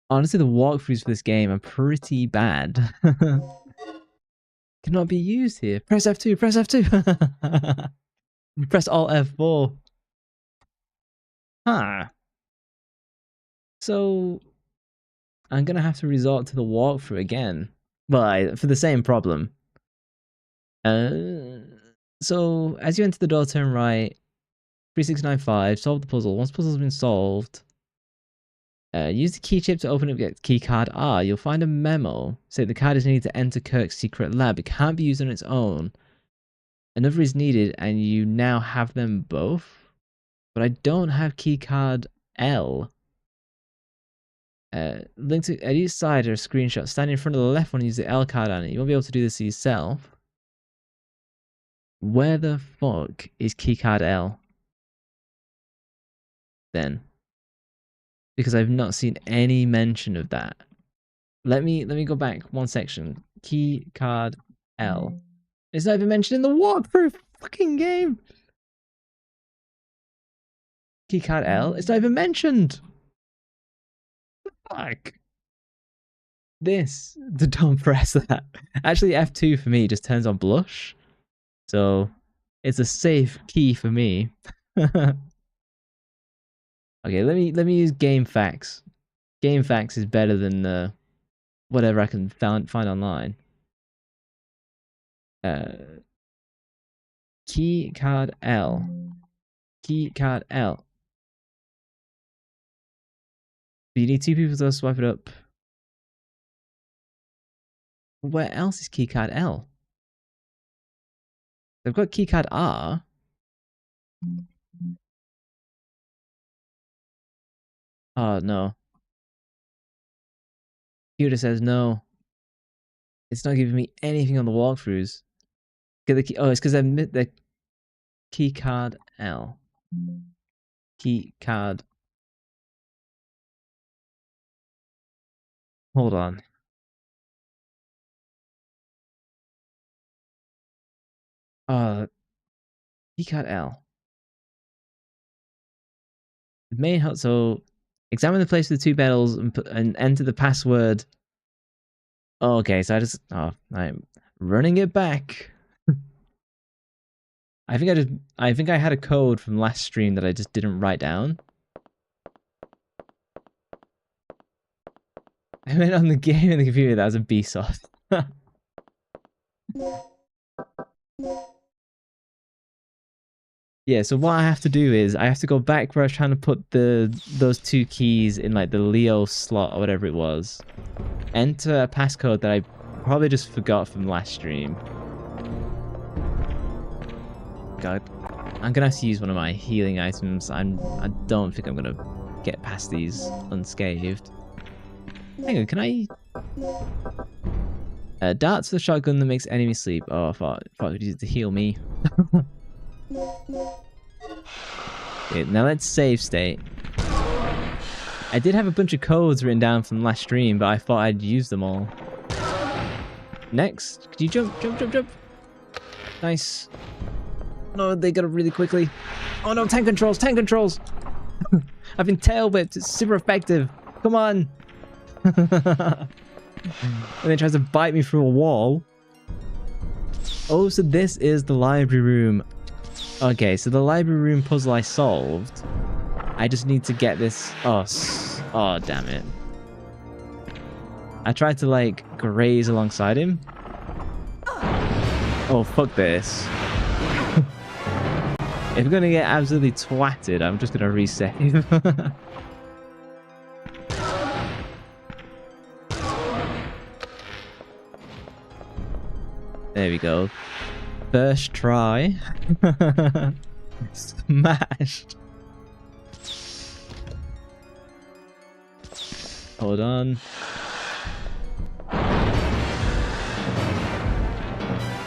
Honestly, the walkthroughs for this game are pretty bad. Cannot be used here. Press F2, press F2! Press Alt F4. Huh. So... I'm gonna have to resort to the walkthrough again. Well, for the same problem. So, as you enter the door, turn right. 3695, solve the puzzle. Once the puzzle's been solved, use the key chip to open up the key card R. You'll find a memo. Say the card is needed to enter Kirk's secret lab. It can't be used on its own. Another is needed, and you now have them both. But I don't have key card L. Linked to at each side are a screenshot. Stand in front of the left one and use the L card on it. You won't be able to do this yourself. Where the fuck is keycard L? Then. Because I've not seen any mention of that. Let me go back one section. Keycard L. It's not even mentioned in the walkthrough fucking game. Keycard L? It's not even mentioned. Fuck. Don't press that. Actually, F2 for me just turns on blush. So, it's a safe key for me. Okay, let me use game facts. Game facts is better than whatever I can find online. Key card L. Key card L. But you need 2 people to swipe it up. Where else is keycard L? They've got keycard R. Oh no. Computer says no. It's not giving me anything on the walkthroughs. Get the key. Oh, it's because the keycard L. Keycard. Hold on. Keycard L. The main hut. So, examine the place of the 2 medals and enter the password. Oh, okay, so I'm running it back. I think I had a code from last stream that I just didn't write down. I went on the game in the computer. That was a B-soft. Yeah, so what I have to do is I have to go back where I was trying to put those 2 keys in like the Leo slot or whatever it was. Enter a passcode that I probably just forgot from last stream. God, I'm gonna have to use one of my healing items. I don't think I'm gonna get past these unscathed. Hang on, can I? Darts for the shotgun that makes enemies sleep. Oh, I thought it would use it to heal me. Okay, now let's save state. I did have a bunch of codes written down from last stream, but I thought I'd use them all. Next, could you jump, jump, jump, jump? Nice. No, they got up really quickly. Oh no, tank controls, tank controls! I've been tail whipped, it's super effective. Come on! And then it tries to bite me through a wall. Oh, so this is the library room. Okay, so the library room puzzle I solved. I just need to get this. Oh, damn it. I tried to, like, graze alongside him. Oh, fuck this. If we're gonna get absolutely twatted, I'm just gonna resave. There we go. First try. Smashed. Hold on.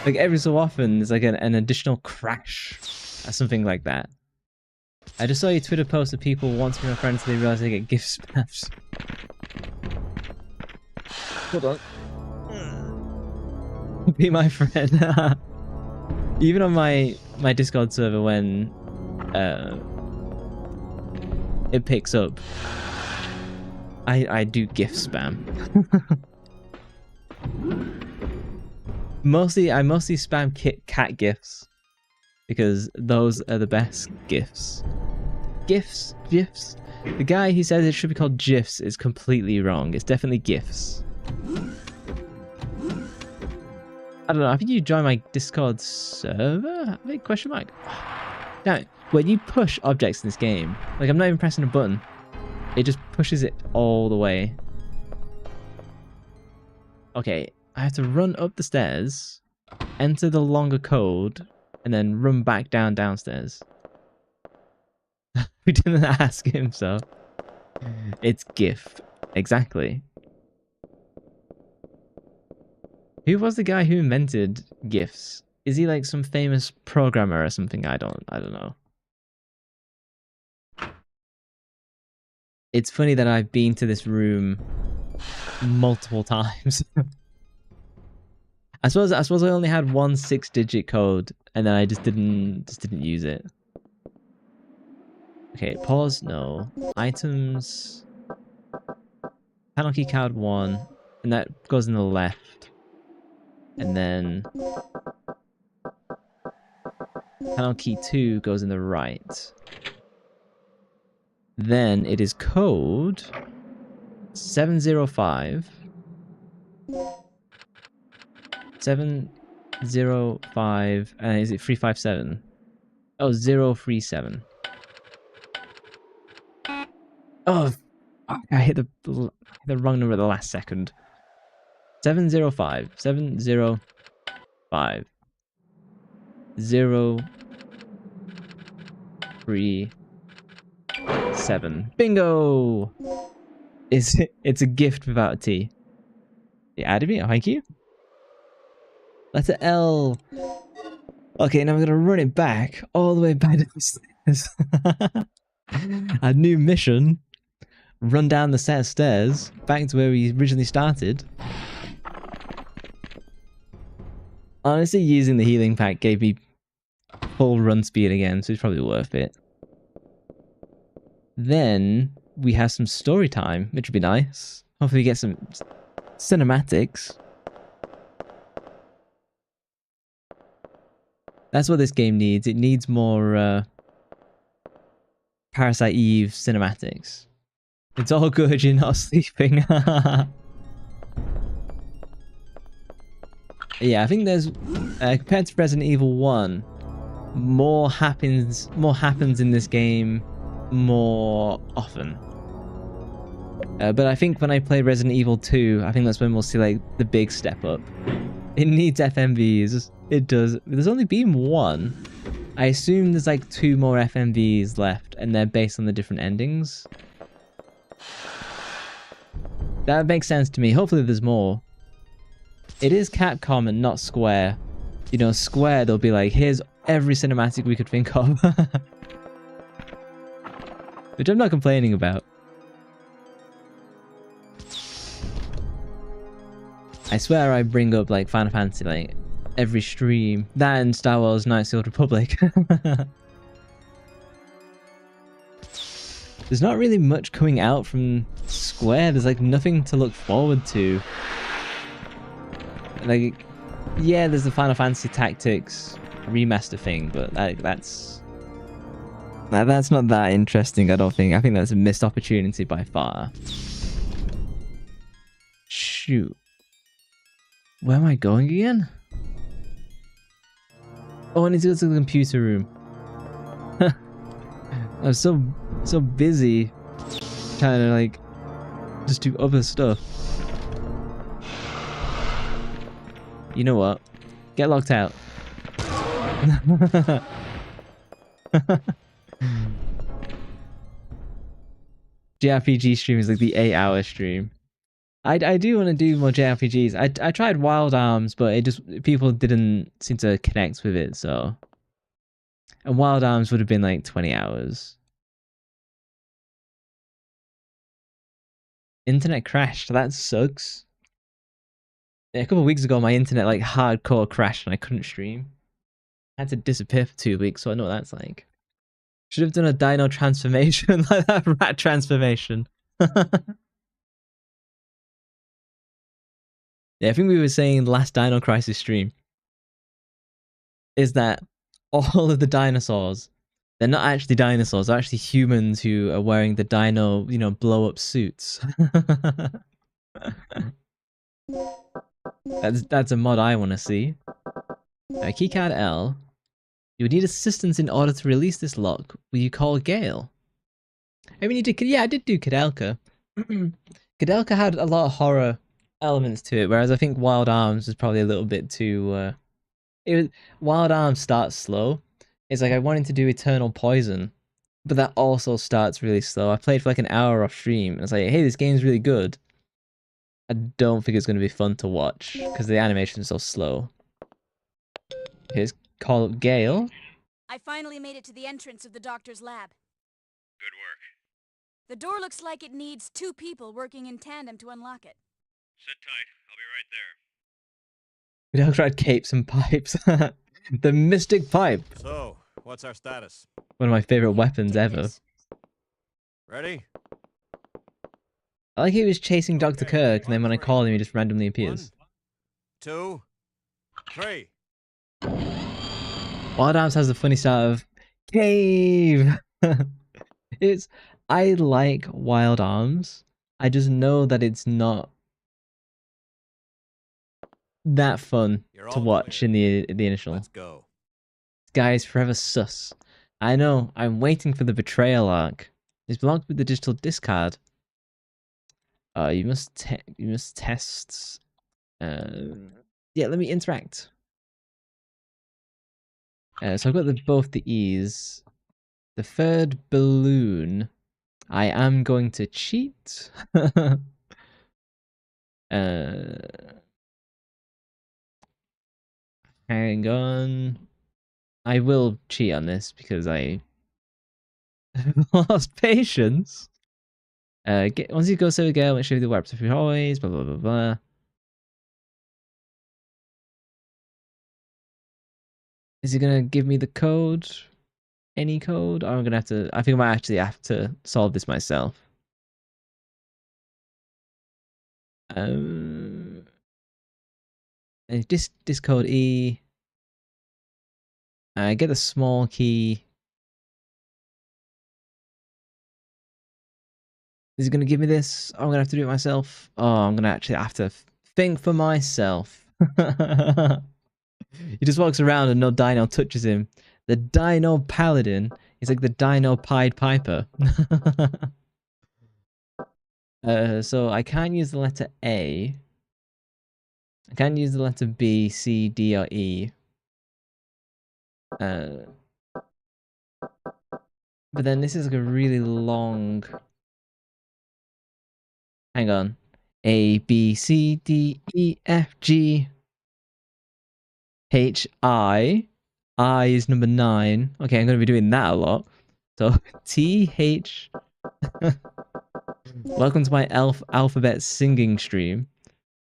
Like every so often, there's like an additional crash or something like that. I just saw your Twitter post that people want to be my friends so they realize they get gift spams. Hold on. Be my friend. Even on my Discord server when it picks up, I do gift spam. I mostly spam cat gifts because those are the best gifts. GIFs. The guy who says it should be called GIFs is completely wrong. It's definitely GIFs. I don't know. I think you join my Discord server? Question mark. Now, when you push objects in this game, like I'm not even pressing a button, it just pushes it all the way. Okay, I have to run up the stairs, enter the longer code, and then run back downstairs. We didn't ask him, so it's GIF. Exactly. Who was the guy who invented GIFs? Is he like some famous programmer or something? I don't know. It's funny that I've been to this room multiple times. I suppose I only had one 6-digit code and then I just didn't use it. Okay, pause, no. Items. Panel key card 1, and that goes in the left. And then panel key 2 goes in the right. Then it is code 705 705. Is it 357? Oh, 037. Oh, fuck, I hit the wrong number at the last second. 705. 705. 037. Bingo! It's a gift without a T. It added me. Oh, thank you. Letter L. Okay, now I'm gonna run it back all the way back downstairs. A new mission. Run down the set of stairs back to where we originally started. Honestly, using the healing pack gave me full run speed again, so it's probably worth it. Then we have some story time, which would be nice. Hopefully we get some cinematics. That's what this game needs. It needs more Parasite Eve cinematics. It's all good, you're not sleeping. Yeah, I think there's compared to Resident Evil 1, more happens in this game more often. But I think when I play Resident Evil 2, I think that's when we'll see like the big step up. It needs FMVs. It does. There's only been one. I assume there's like 2 more FMVs left, and they're based on the different endings. That makes sense to me. Hopefully there's more. It is Capcom and not Square. You know, Square, they'll be like, here's every cinematic we could think of. Which I'm not complaining about. I swear I bring up like Final Fantasy like every stream. That and Star Wars Knights of the Old Republic. There's not really much coming out from Square. There's like nothing to look forward to. Like, yeah, there's the Final Fantasy Tactics remaster thing, but that's not that interesting, I don't think. I think that's a missed opportunity by far. Shoot. Where am I going again? Oh, I need to go to the computer room. I'm so busy trying to like just do other stuff. You know what? Get locked out. JRPG stream is like the 8-hour stream. I do want to do more JRPGs. I tried Wild Arms, but it just people didn't seem to connect with it, so. And Wild Arms would have been like 20 hours. Internet crashed. That sucks. Yeah, a couple of weeks ago, my internet like hardcore crashed and I couldn't stream. I had to disappear for 2 weeks, so I know what that's like. Should have done a Dino transformation, like that rat transformation. Yeah, I think we were saying last Dino Crisis stream is that all of the dinosaurs, they're not actually dinosaurs, they're actually humans who are wearing the dino, you know, blow up suits. That's a mod I want to see. Keycard L. You would need assistance in order to release this lock. Will you call Gale? I mean, you did. Yeah, I did do Kadelka. Kadelka had a lot of horror elements to it, whereas I think Wild Arms was probably a little bit too. Wild Arms starts slow. It's like I wanted to do Eternal Poison, but that also starts really slow. I played for like an hour off stream, and it's like, hey, this game's really good. I don't think it's going to be fun to watch because the animation is so slow. Here's call up Gale. I finally made it to the entrance of the doctor's lab. Good work. The door looks like it needs 2 people working in tandem to unlock it. Sit tight. I'll be right there. We don't tried capes and pipes. The mystic pipe. So, what's our status? One of my favorite weapons ever. Ready? I like he was chasing Dr. Okay, Kirk, and then when I three. call him, he just randomly appears. 1, 2, 3. Wild Arms has the funny start of cave. I like Wild Arms. I just know that it's not that fun You're to all watch clear. in the initial. Let's go. This guy is forever sus. I know. I'm waiting for the betrayal arc. It's blocked with the digital discard. You must test. Yeah, let me interact. So I've got both the E's. The third balloon, I am going to cheat. Hang on. I will cheat on this because I lost patience. Once you go so again, make sure the webs if you always, blah blah blah blah. Is he gonna give me the code? Any code? Or I'm gonna have to. I think I might actually have to solve this myself. This code E. I get the small key. Is he gonna give me this? Oh, I'm gonna have to do it myself. Oh, I'm gonna actually have to think for myself. He just walks around and no Dino touches him. The Dino Paladin is like the Dino Pied Piper. So I can't use the letter A. I can't use the letter B, C, D, or E. But then this is like a really long... Hang on. A, B, C, D, E, F, G, H, I. I is number 9. Okay, I'm going to be doing that a lot. So, T, H... Welcome to my alphabet singing stream.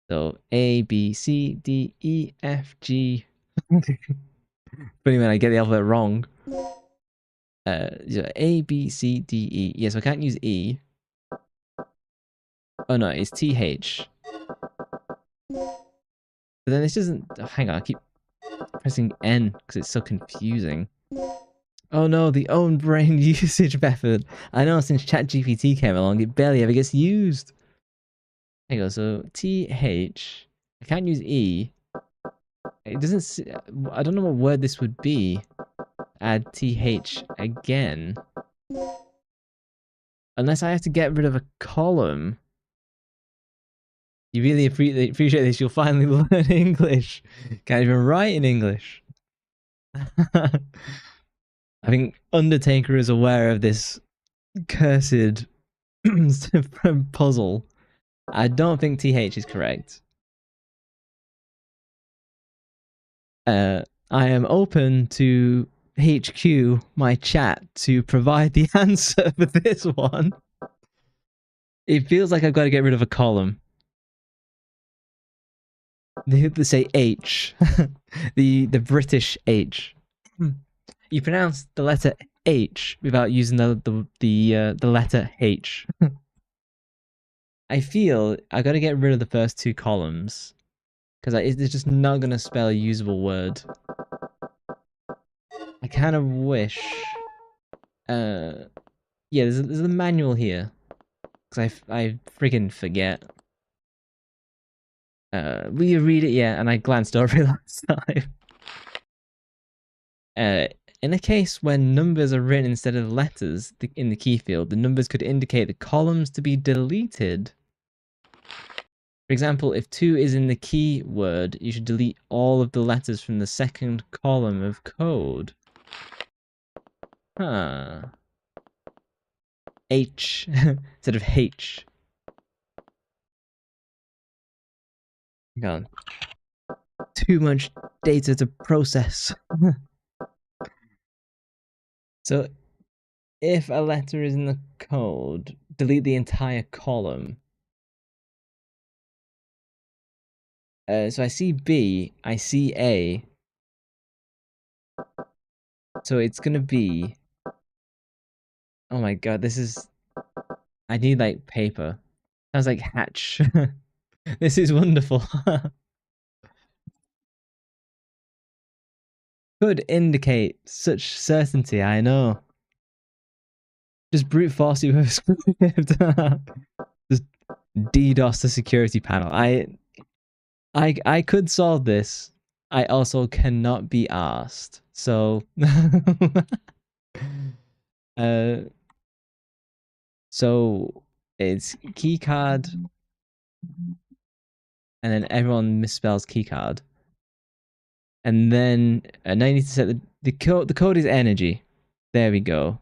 So, A, B, C, D, E, F, G... Funny when I get the alphabet wrong. A, B, C, D, E. Yes, I can't use E. Oh no, it's T, H. But then this doesn't... Oh, hang on, I keep pressing N because it's so confusing. Oh no, the own brain usage method. I know, since ChatGPT came along, it barely ever gets used. There you go, so TH. I can't use E. It doesn't... I don't know what word this would be. Add TH again. Unless I have to get rid of a column. You really appreciate this. You'll finally learn English. Can't even write in English. I think Undertaker is aware of this cursed puzzle. I don't think TH is correct. I am open to HQ, my chat, to provide the answer for this one. It feels like I've got to get rid of a column. They have to say H. the British H. You pronounce the letter H without using the letter H. I feel I got to get rid of the first 2 columns because it's just not gonna spell a usable word. I kind of wish. Yeah, there's a manual here because I friggin' forget. Will you read it? Yeah, and I glanced over it last time. In a case when numbers are written instead of letters in the key field, the numbers could indicate the columns to be deleted. For example, if 2 is in the keyword, you should delete all of the letters from the second column of code. Huh. H instead of H. Hang on. Too much data to process. So, if a letter is in the code, delete the entire column. So I see B, I see A. So it's gonna be... Oh my god, this is... I need like paper. Sounds like hatch. This is wonderful. Could indicate such certainty, I know. Just brute force you with a script. Just DDoS the security panel. I could solve this. I also cannot be asked. So uh so it's keycard and then everyone misspells keycard. And then now you need to set the code. The code is energy. There we go.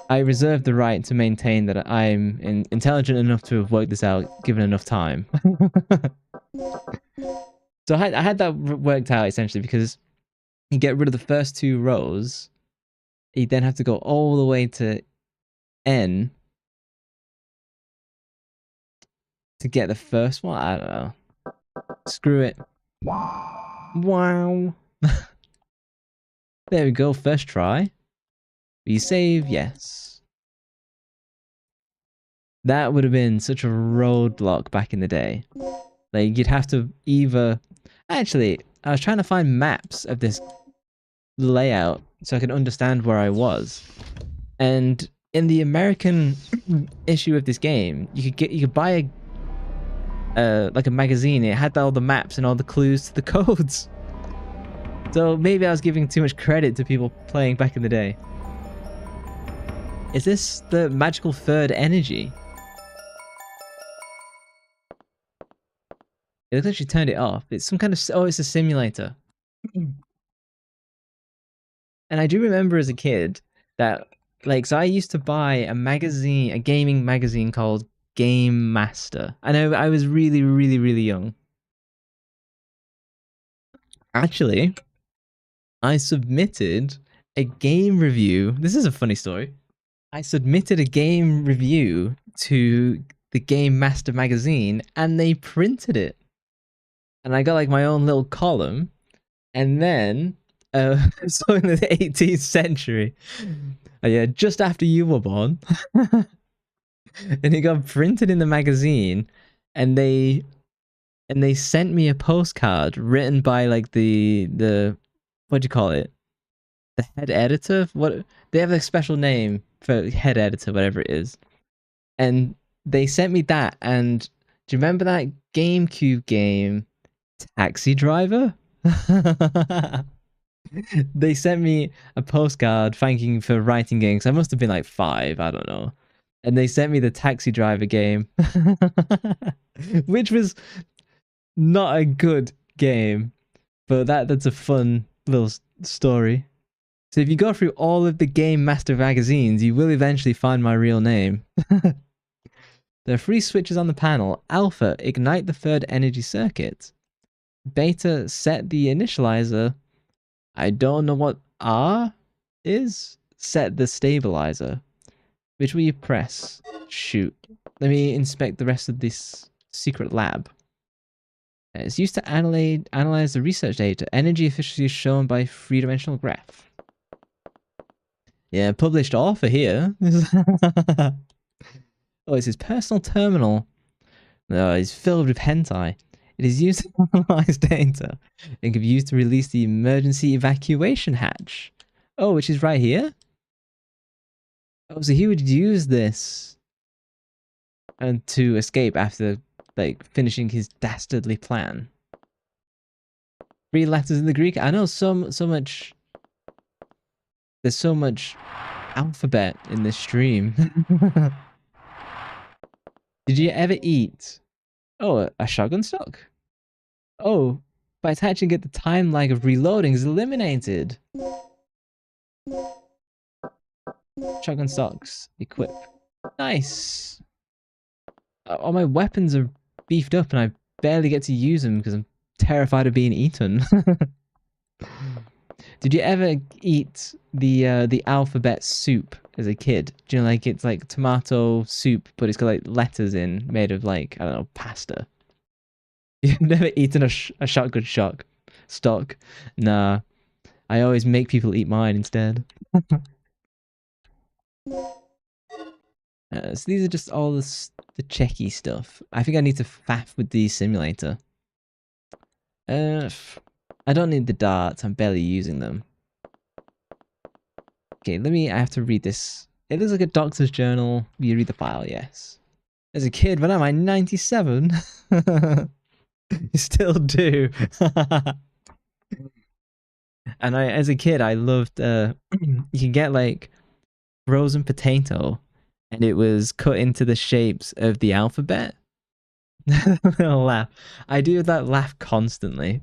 I reserve the right to maintain that I'm intelligent enough to have worked this out given enough time. So I had that worked out essentially because you get rid of the first two rows. You then have to go all the way to N to get the first one. I don't know. Screw it. Wow. There we go. First try. You save, yes. That would have been such a roadblock back in the day. Like, you'd have to either... Actually, I was trying to find maps of this layout so I could understand where I was. And in the American issue of this game, you could buy like a magazine. It had all the maps and all the clues to the codes. So maybe I was giving too much credit to people playing back in the day. Is this the magical third energy? It looks like she turned it off. It's some kind of... Oh, it's a simulator. And I do remember as a kid that... Like, so I used to buy a magazine, a gaming magazine called Game Master. I know I was really, really, really young. Actually, I submitted a game review. This is a funny story. I submitted a game review to the Game Master magazine and they printed it. And I got like my own little column. And then, so in the 18th century, yeah, just after you were born, and it got printed in the magazine, and they sent me a postcard written by like the what do you call it? The head editor? What, they have a special name for head editor, whatever it is. And they sent me that, and do you remember that GameCube game, Taxi Driver? They sent me a postcard thanking for writing games. I must have been like 5, I don't know. And they sent me the Taxi Driver game, which was not a good game, but that's a fun little story. So if you go through all of the Game Master magazines, you will eventually find my real name. There are 3 switches on the panel. Alpha, ignite the third energy circuit. Beta, set the initializer. I don't know what R is. Set the stabilizer. Which will you press? Shoot. Let me inspect the rest of this secret lab. It's used to analyze the research data. Energy efficiency is shown by 3-dimensional graph. Yeah, published author here. Oh, it's his personal terminal. No, it's filled with hentai. It is used to analyze data and can be used to release the emergency evacuation hatch. Oh, which is right here? Oh, so he would use this and to escape after, like, finishing his dastardly plan. 3 letters in the Greek. I know so much. There's so much alphabet in this stream. Did you ever eat? Oh, a shotgun stock. Oh, by attaching it, the time lag of reloading is eliminated. Shotgun stocks. Equip. Nice. All my weapons are beefed up and I barely get to use them because I'm terrified of being eaten. Did you ever eat the alphabet soup as a kid? Do you know, like, it's like tomato soup, but it's got like letters in, made of like, I don't know, pasta. You've never eaten a shotgun stock? Nah, I always make people eat mine instead. So these are just all the checky stuff. I think I need to faff with the simulator. I don't need the darts, I'm barely using them. Okay, I have to read this. It looks like a doctor's journal. You read the file, yes. as a kid, but am I 97? You still do. And as a kid, I loved. You can get like frozen potato, and it was cut into the shapes of the alphabet. Laugh. I do that laugh constantly.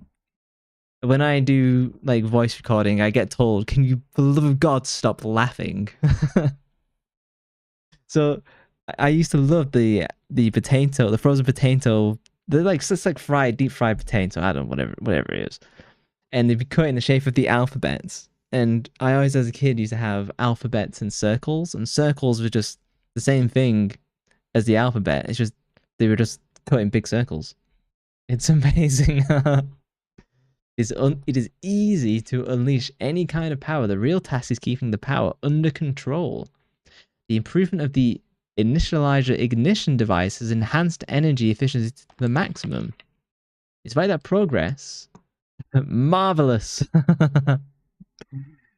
When I do like voice recording, I get told, "Can you, for the love of God, stop laughing?" So I used to love the potato, the frozen potato. They're like it's like fried, deep fried potato. I don't know, whatever it is, and they'd be cut in the shape of the alphabets. And I always, as a kid, used to have alphabets and circles were just the same thing as the alphabet. It's just they were just cut in big circles. It's amazing. It is easy to unleash any kind of power. The real task is keeping the power under control. The improvement of the initializer ignition device has enhanced energy efficiency to the maximum. Despite that progress, marvelous.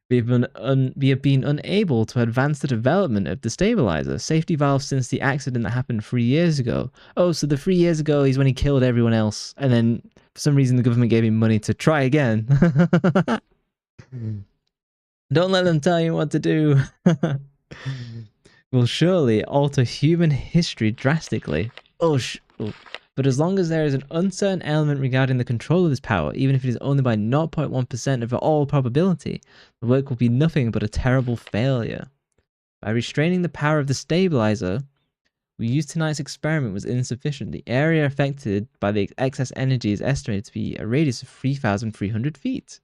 We have been unable to advance the development of the stabilizer safety valve since the accident that happened 3 years ago. Oh, so the 3 years ago is when he killed everyone else, and then for some reason the government gave him money to try again. Don't let them tell you what to do. Will surely alter human history drastically. Oh. But as long as there is an uncertain element regarding the control of this power, even if it is only by 0.1% of all probability, the work will be nothing but a terrible failure. By restraining the power of the stabilizer, we used tonight's experiment was insufficient. The area affected by the excess energy is estimated to be a radius of 3,300 feet.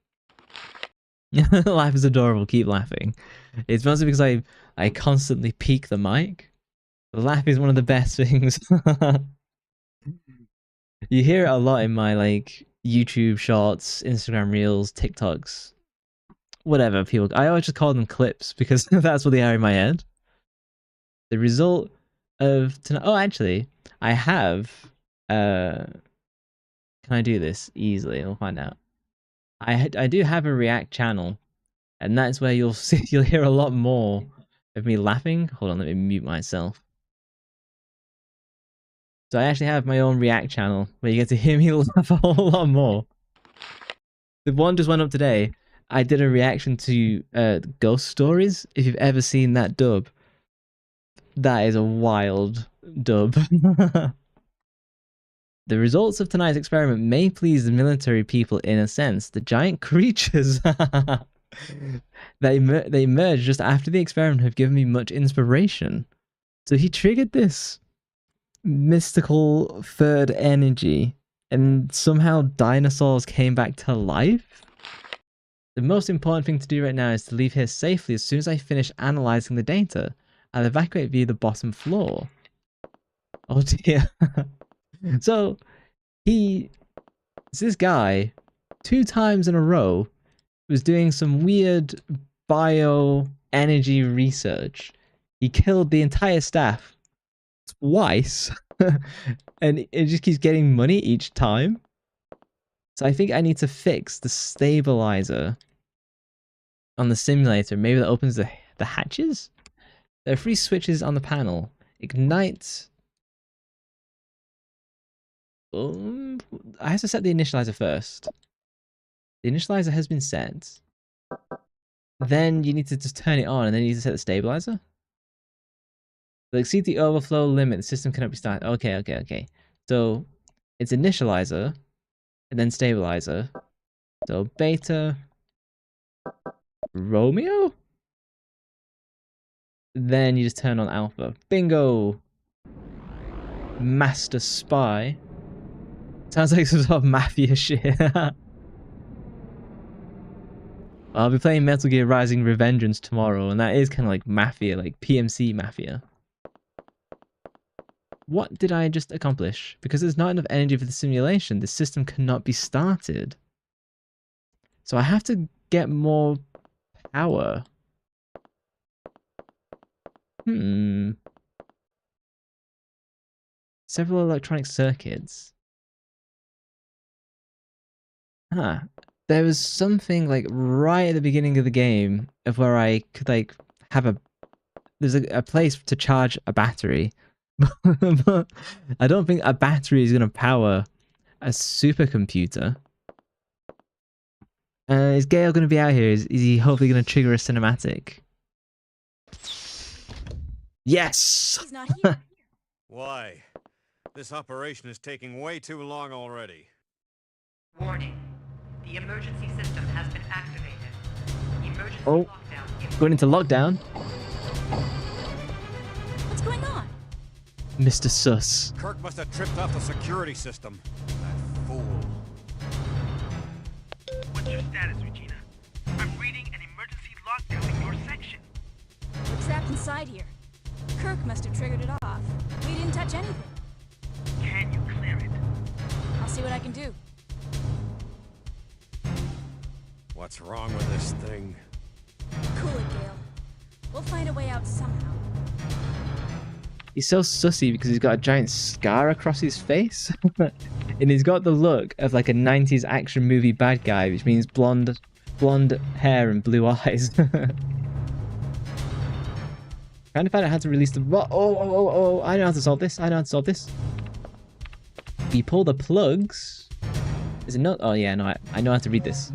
Life is adorable. Keep laughing. It's mostly because I constantly peek the mic. The laugh is one of the best things. You hear it a lot in my like YouTube shorts, Instagram reels, TikToks, whatever people. I always just call them clips because that's what they are in my head. The result of tonight. Oh, actually, I have. Can I do this easily? We'll find out. I do have a React channel, and that's where you'll hear a lot more of me laughing. Hold on, let me mute myself. So I actually have my own React channel where you get to hear me laugh a whole lot more. The one just went up today. I did a reaction to Ghost Stories. If you've ever seen that dub, that is a wild dub. The results of tonight's experiment may please the military people in a sense. The giant creatures they emerged just after the experiment have given me much inspiration. So he triggered this mystical third energy, and somehow dinosaurs came back to life. The most important thing to do right now is to leave here safely. As soon as I finish analyzing the data, I'll evacuate via the bottom floor. Oh dear. So this guy 2 times in a row was doing some weird bioenergy research. He killed the entire staff twice, and it just keeps getting money each time. So I think I need to fix the stabilizer on the simulator. Maybe that opens the hatches. There are 3 switches on the panel. Ignite. I have to set the initializer first. The initializer has been set. Then you need to just turn it on, and then you need to set the stabilizer. Exceed the overflow limit. The system cannot be started. Okay. So it's initializer and then stabilizer. So beta Romeo. Then you just turn on alpha. Bingo. Master spy. Sounds like some sort of mafia shit. I'll be playing Metal Gear Rising Revengeance tomorrow, and that is kind of like mafia, like PMC mafia. What did I just accomplish? Because there's not enough energy for the simulation, the system cannot be started. So I have to get more power. Several electronic circuits. There was something like right at the beginning of the game of where I could like have there's a place to charge a battery. But I don't think a battery is going to power a supercomputer. Is Gale going to be out here? Is he hopefully going to trigger a cinematic? Yes! He's not here. Why? This operation is taking way too long already. Warning. The emergency system has been activated. Emergency Oh. lockdown. Going into lockdown. What's going on? Mr. Sus. Kirk must have tripped off the security system. That fool. What's your status, Regina? I'm reading an emergency lockdown in your section. We're trapped inside here. Kirk must have triggered it off. We didn't touch anything. Can you clear it? I'll see what I can do. What's wrong with this thing? Cool it, Gale. We'll find a way out somehow. He's so sussy because he's got a giant scar across his face. And he's got the look of like a 90s action movie bad guy, which means blonde hair and blue eyes. Trying to find out how to release the... Oh, I know how to solve this. You pull the plugs. Is it not? Oh yeah, no, I know how to read this.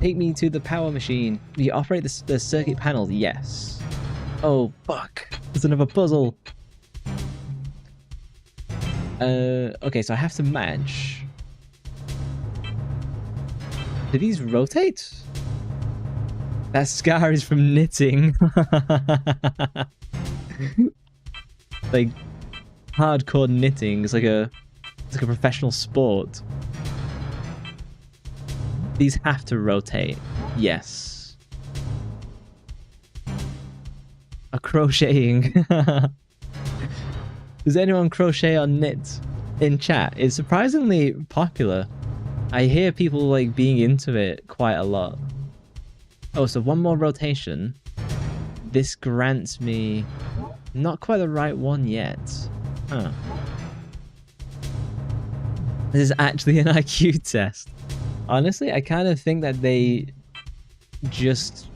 Take me to the power machine. You operate the circuit panels. Yes. Oh, fuck. There's another puzzle. Okay, so I have to match. Do these rotate? That scar is from knitting. Like hardcore knitting. It's like a professional sport. These have to rotate. Yes. A crocheting. Does anyone crochet or knit in chat? It's surprisingly popular. I hear people like being into it quite a lot. Oh, so one more rotation. This grants me not quite the right one yet. Huh. This is actually an IQ test. Honestly, I kind of think that they just...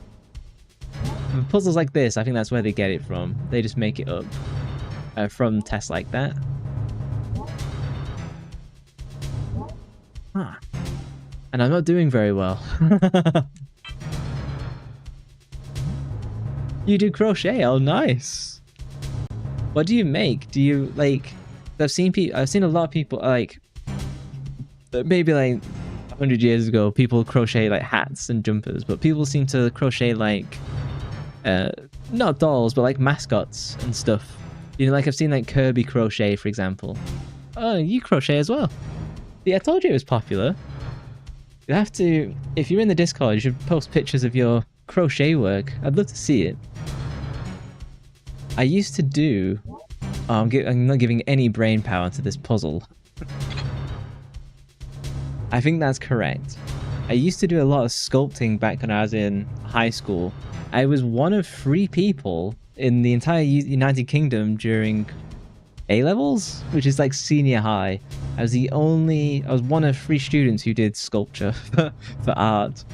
puzzles like this, I think that's where they get it from. They just make it up from tests like that. Huh. And I'm not doing very well. You do crochet? Oh, nice. What do you make? Do you like? I've seen a lot of people like maybe like 100 years ago. People crochet like hats and jumpers, but people seem to crochet like not dolls, but like mascots and stuff. You know, like I've seen like Kirby crochet, for example. Oh, you crochet as well? Yeah, I told you it was popular. You have to, if you're in the Discord, you should post pictures of your crochet work. I'd love to see it. I used to do... Oh, I'm not giving any brain power to this puzzle. I think that's correct. I used to do a lot of sculpting back when I was in high school. I was one of 3 people in the entire United Kingdom during A-levels, which is like senior high. I was one of 3 students who did sculpture for art.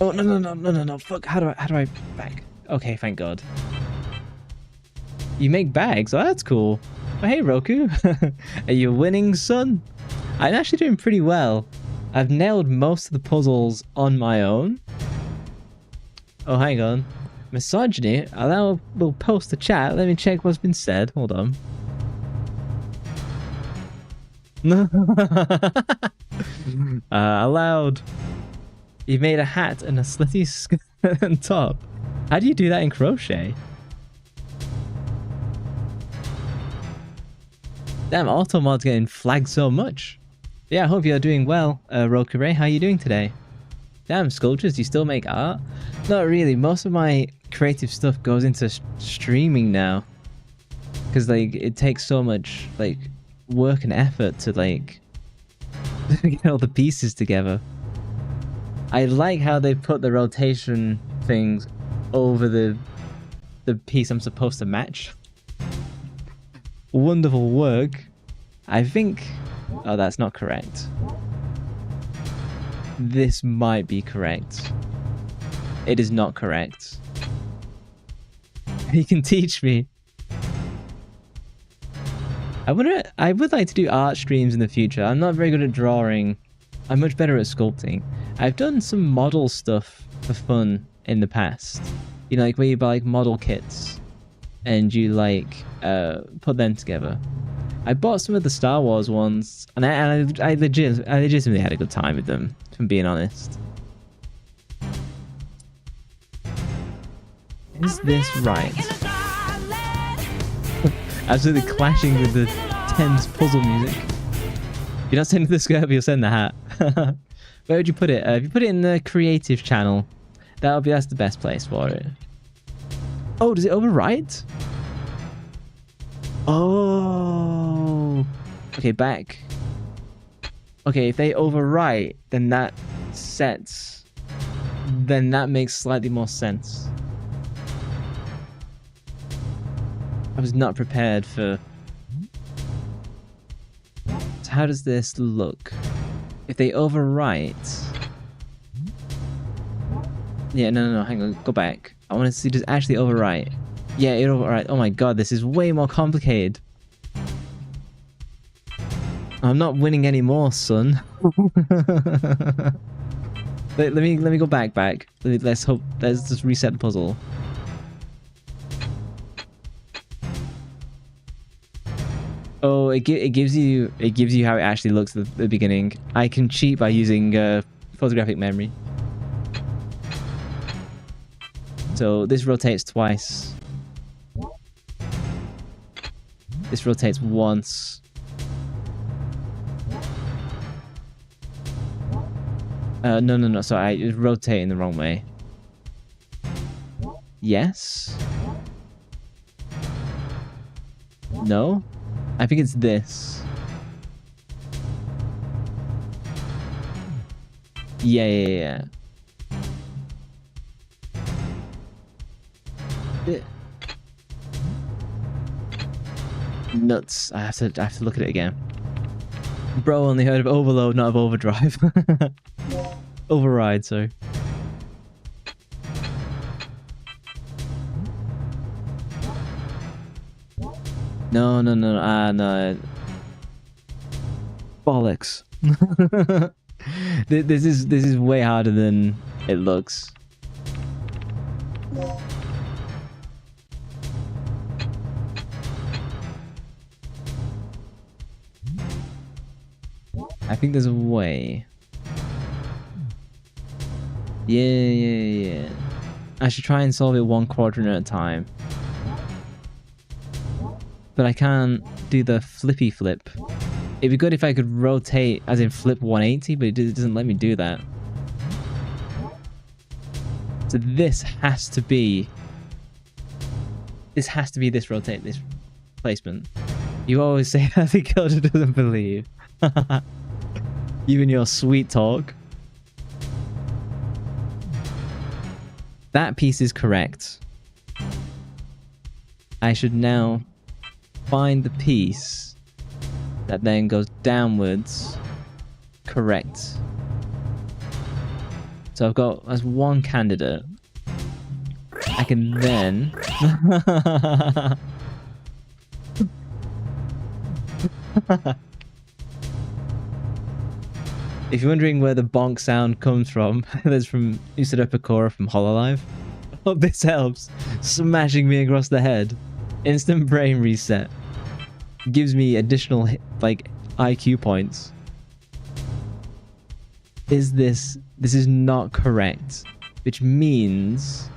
Oh, no, fuck, how do I back? Okay, thank God. You make bags? Oh, that's cool. Oh, hey, Roku. Are you winning, son? I'm actually doing pretty well. I've nailed most of the puzzles on my own. Oh, hang on. Misogyny? We'll post the chat. Let me check what's been said. Hold on. Allowed. You made a hat and a slitty skirt and top. How do you do that in crochet? Damn, Automod's getting flagged so much. Yeah, I hope you're doing well, Rokuray. How are you doing today? Damn, sculptures, do you still make art? Not really. Most of my creative stuff goes into streaming now. Because, like, it takes so much, like, work and effort to, like, get all the pieces together. I like how they put the rotation things over the piece I'm supposed to match. Wonderful work. I think... Oh, that's not correct. This might be correct. It is not correct. You can teach me. I would like to do art streams in the future. I'm not very good at drawing. I'm much better at sculpting. I've done some model stuff for fun in the past. You know, like where you buy like model kits and you like put them together. I bought some of the Star Wars ones and I legitimately had a good time with them, if I'm being honest. Is this right? Absolutely clashing with the tense puzzle music. You're not sending the skirt, but you'll send the hat. Where would you put it? If you put it in the creative channel, that's the best place for it. Oh, does it overwrite? Oh. Okay, back. Okay, if they overwrite, then that sets. Then that makes slightly more sense. I was not prepared for... So how does this look? If they overwrite... Yeah, no, hang on, go back. I want to see, does it actually overwrite? Yeah, it overwrite. Oh my god, this is way more complicated. I'm not winning anymore, son. let me go back. Let's just reset the puzzle. Oh, it gives you how it actually looks at the beginning. I can cheat by using photographic memory. So this rotates twice. This rotates once. No, sorry, I was rotating the wrong way. Yes? No? I think it's this. Yeah. Nuts. I have to look at it again. Bro only heard of overload, not of overdrive. Override, sorry. No. No. Bollocks. This is way harder than it looks. I think there's a way. Yeah. I should try and solve it one quadrant at a time. But I can't do the flippy flip. It'd be good if I could rotate, as in flip 180, but it doesn't let me do that. So this has to be this placement. You always say that the coder doesn't believe. You and your sweet talk. That piece is correct. I should now find the piece that then goes downwards. Correct. So I've got as one candidate. I can then... If you're wondering where the bonk sound comes from, that's from Usada Pecora from Hololive. Oh, this helps. Smashing me across the head. Instant brain reset. Gives me additional, like, IQ points. This is not correct. Which means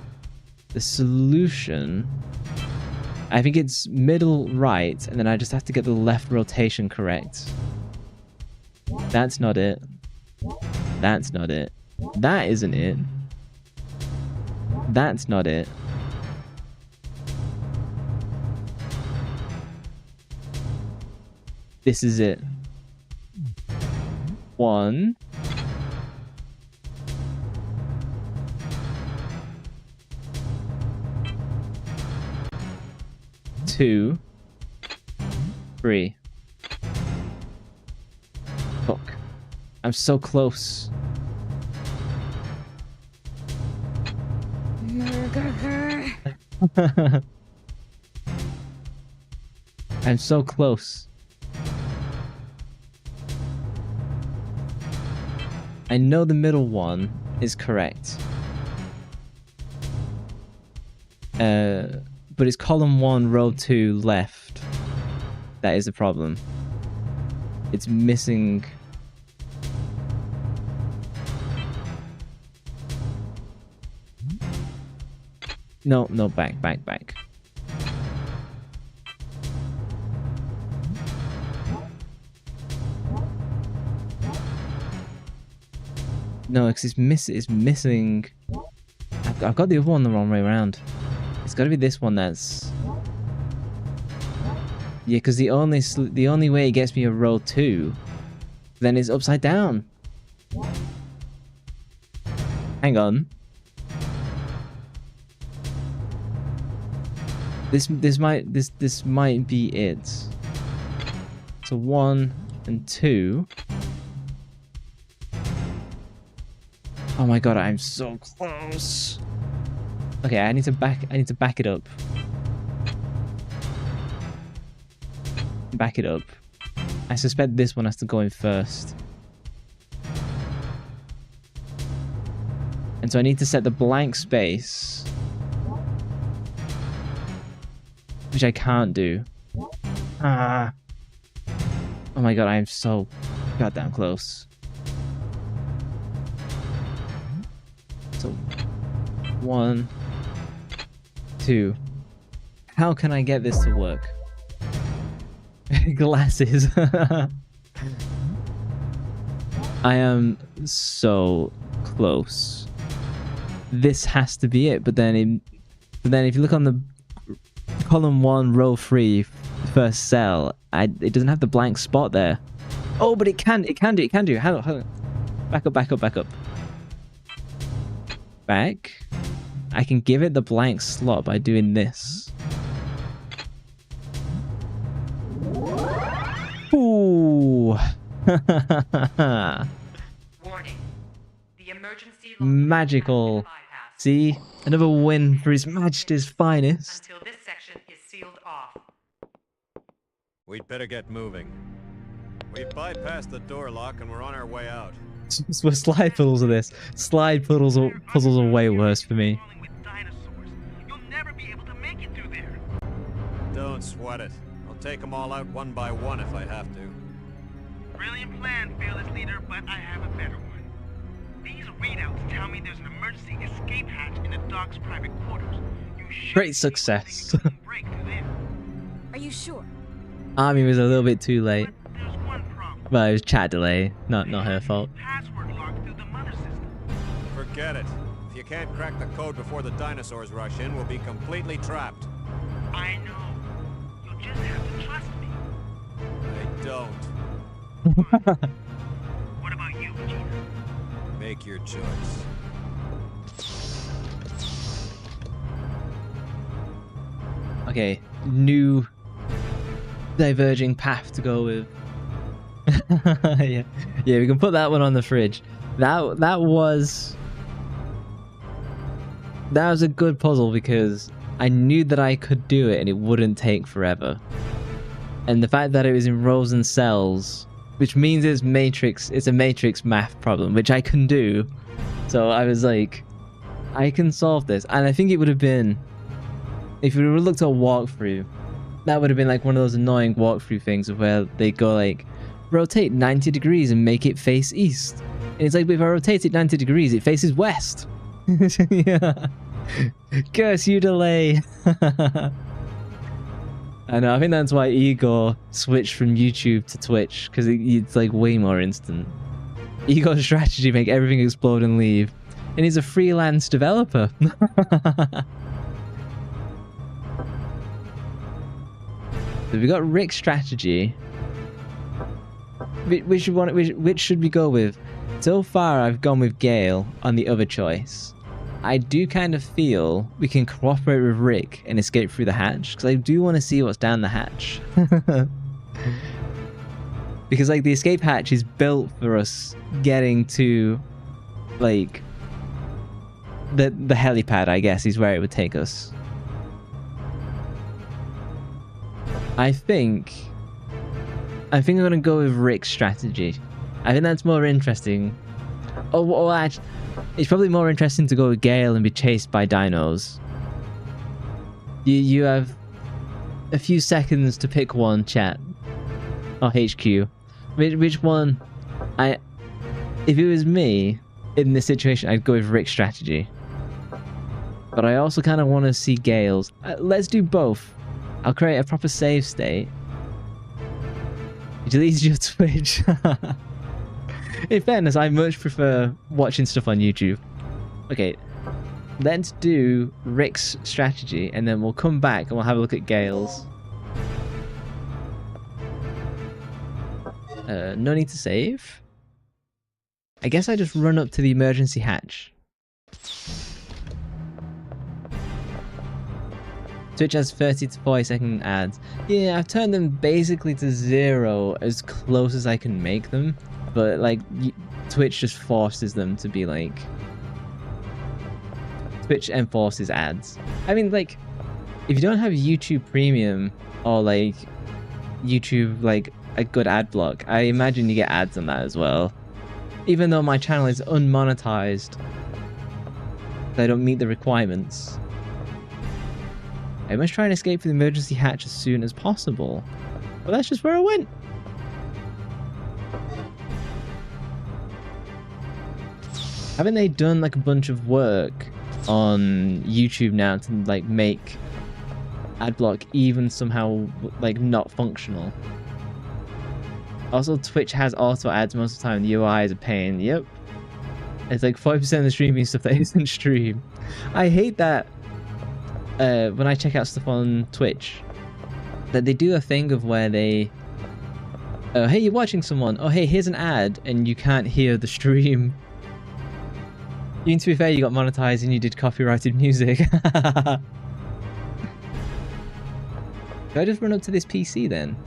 the solution... I think it's middle right, and then I just have to get the left rotation correct. That's not it. That's not it. That isn't it. That's not it. This is it. 1. 2. 3. Fuck. I'm so close. I'm so close. I know the middle one is correct. But it's column 1, row 2, left. That is the problem. It's missing... No, back. No, because it's missing... I've got the other one the wrong way around. It's got to be this one that's... Yeah, because the only way it gets me a row 2, then it's upside down. Hang on. This might be it. So 1 and 2. Oh my god, I'm so close. Okay, I need to back it up. Back it up. I suspect this one has to go in first. And so I need to set the blank space, which I can't do. Ah. Oh my god, I am so goddamn close. So 1, 2. How can I get this to work? Glasses. I am so close. This has to be it, but then if you look on the column 1, row 3, first cell, it doesn't have the blank spot there. Oh, but it can do. Hold on. Back up. Back. I can give it the blank slot by doing this. Ooh. Warning. The emergency Magical. See? Another win for His Majesty's finest. until this section is sealed off. We'd better get moving. We've bypassed the door lock and we're on our way out. We're slide puzzles of this. Slide puzzles are way worse for me. Crawling with dinosaurs. You'll never be able to make it through there. Don't sweat it. I'll take them all out one by one if I have to. Brilliant plan, fearless leader, but I have a better one. These readouts tell me there's an emergency escape hatch in the dock's private quarters. You should Great be able to success. make a clean break through there. Are you sure? Army was a little bit too late. But there's one problem. Well, it was chat delay, not her fault. Password locked through the mother system. Forget it. If you can't crack the code before the dinosaurs rush in, we'll be completely trapped. I know. You'll just have to trust me. I don't. What about you, Vegeta? Make your choice. Okay, new diverging path to go with. yeah, we can put that one on the fridge. That was a good puzzle because I knew that I could do it and it wouldn't take forever. And the fact that it was in rows and cells, which means it's a matrix math problem, which I can do. So I was like, I can solve this. And I think it would have been, if we would have looked at a walkthrough, that would have been like one of those annoying walkthrough things where they go like, rotate 90 degrees and make it face east. And it's like, if I rotate it 90 degrees, it faces west. Yeah. Curse you, delay. I know, I think that's why Igor switched from YouTube to Twitch, because it's like way more instant. Igor's strategy, make everything explode and leave. And he's a freelance developer. So we got Rick's strategy. Which should we go with? So far I've gone with Gale on the other choice. I do kind of feel we can cooperate with Rick and escape through the hatch, because I do want to see what's down the hatch. Because like the escape hatch is built for us getting to like the helipad, I guess, is where it would take us. I think I'm gonna go with Rick's strategy. I think that's more interesting. Oh, well, actually, it's probably more interesting to go with Gale and be chased by dinos. You have a few seconds to pick one, chat. Or HQ. Which one? If it was me in this situation, I'd go with Rick's strategy. But I also kind of want to see Gale's. Let's do both. I'll create a proper save state. It deletes your Twitch. In fairness, I much prefer watching stuff on YouTube. Okay, let's do Rick's strategy, and then we'll come back and we'll have a look at Gale's. No need to save. I guess I just run up to the emergency hatch. Twitch has 30 to 40 second ads. Yeah, I've turned them basically to 0 as close as I can make them. But like, Twitch just forces them to be like... Twitch enforces ads. I mean, like, if you don't have YouTube Premium or like YouTube, like a good ad block, I imagine you get ads on that as well. Even though my channel is unmonetized, I don't meet the requirements. I must try and escape from the emergency hatch as soon as possible. Well, that's just where I went. Haven't they done like a bunch of work on YouTube now to like make adblock even somehow like not functional? Also, Twitch has auto ads most of the time. The UI is a pain. Yep. It's like 40% of the streaming stuff that isn't stream. I hate that when I check out stuff on Twitch, that they do a thing of where they... Oh, hey, you're watching someone. Oh, hey, here's an ad, and you can't hear the stream. You, to be fair, you got monetized and you did copyrighted music. Do I just run up to this PC then?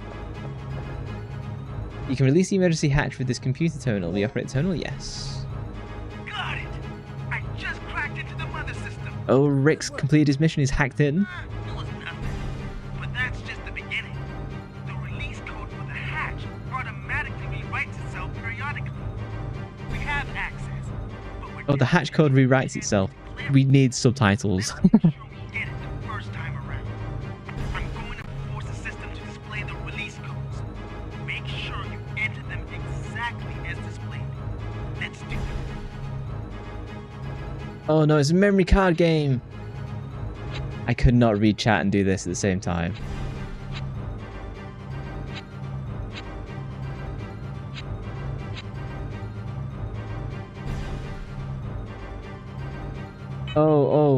You can release the emergency hatch with this computer terminal. The operator terminal? Yes. Got it! I just cracked into the mother system. Oh, Rick's completed his mission. He's hacked in. It was nothing. But that's just the beginning. The release code for the hatch automatically rewrites itself periodically. We have access. But we're Oh, the hatch code rewrites itself. We need subtitles. Let's make sure we get it the first time around. I'm going to force the system to display the release codes. Make sure you enter them exactly as displayed. Let's do it. Oh no, it's a memory card game. I could not read chat and do this at the same time.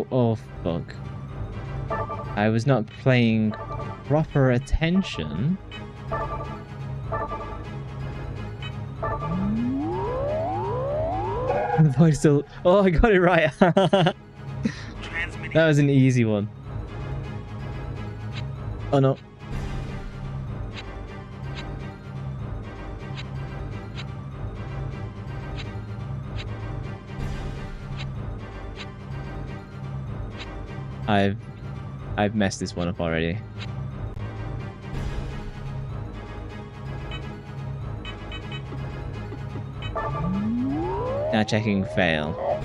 Oh, fuck. I was not paying proper attention. The voice still... Oh, I got it right. That was an easy one. Oh no. I've messed this one up already. Now checking fail.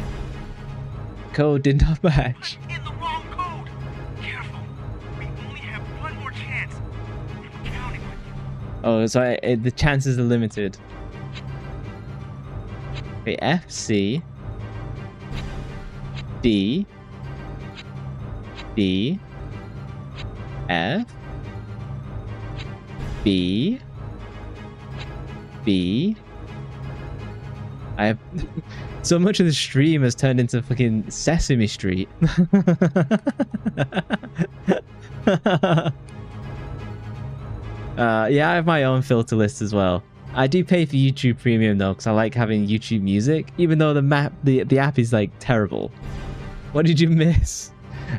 Code did not match. In the wrong code. Careful. We only have one more chance. I'm counting on you. Oh, so the chances are limited. Okay, F, C, D, D, F, B, B. I have so much of the stream has turned into fucking Sesame Street. Yeah, I have my own filter list as well. I do pay for YouTube Premium though, because I like having YouTube Music, even though the app is like terrible. What did you miss?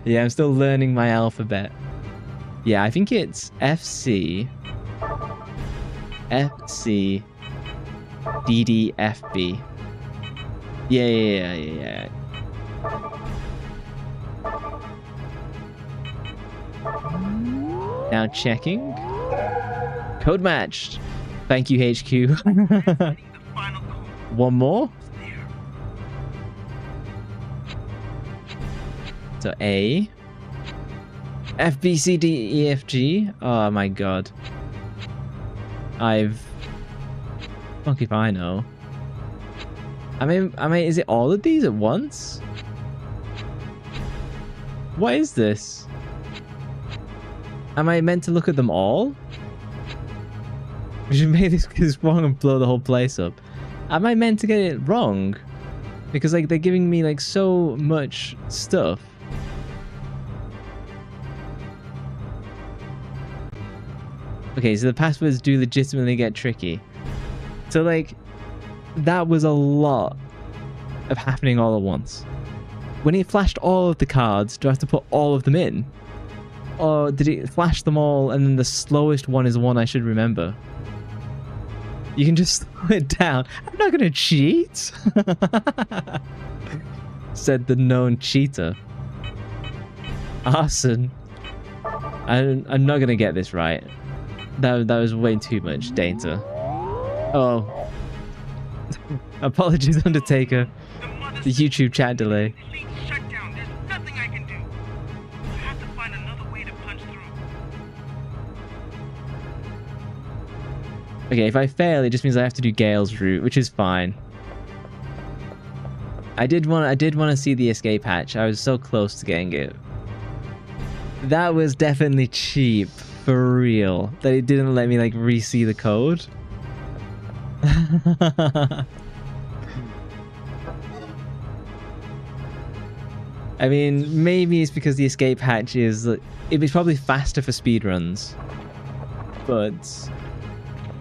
Yeah, I'm still learning my alphabet. Yeah, I think it's FC, FC, DD, FB. Yeah. Now checking. Code matched. Thank you, HQ. The final code One more. is there. So A. F, B, C, D, E, F, G. Oh my god. Fuck if I know. I mean, is it all of these at once? What is this? Am I meant to look at them all? We should make this wrong and blow the whole place up. Am I meant to get it wrong? Because like they're giving me like so much stuff. Okay, so the passwords do legitimately get tricky. So like, that was a lot of happening all at once. When it flashed all of the cards, do I have to put all of them in? Or did it flash them all and then the slowest one is the one I should remember? You can just slow it down. I'm not gonna cheat! Said the known cheater. Arson. I'm not gonna get this right. That was way too much data. Oh. Apologies, Undertaker. The YouTube chat delay. Elite shutdown. There's nothing I can do. I have to find another way to punch through. Okay, if I fail, it just means I have to do Gale's route, which is fine. I did want to see the escape hatch. I was so close to getting it. That was definitely cheap, for real. That it didn't let me like re-see the code. I mean, maybe it's because the escape hatch is... It's probably faster for speedruns. But...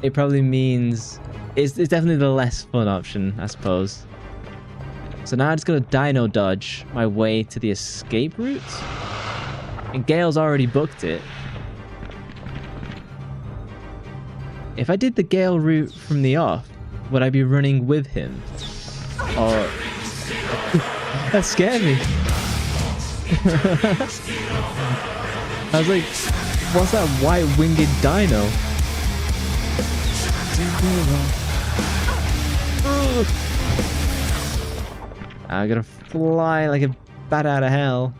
It probably means... It's definitely the less fun option, I suppose. So now I just gotta Dino dodge my way to the escape route. And Gale's already booked it. If I did the Gale route from the off, would I be running with him? Or... That scared me. I was like, what's that white winged dino? I'm gonna fly like a bat out of hell.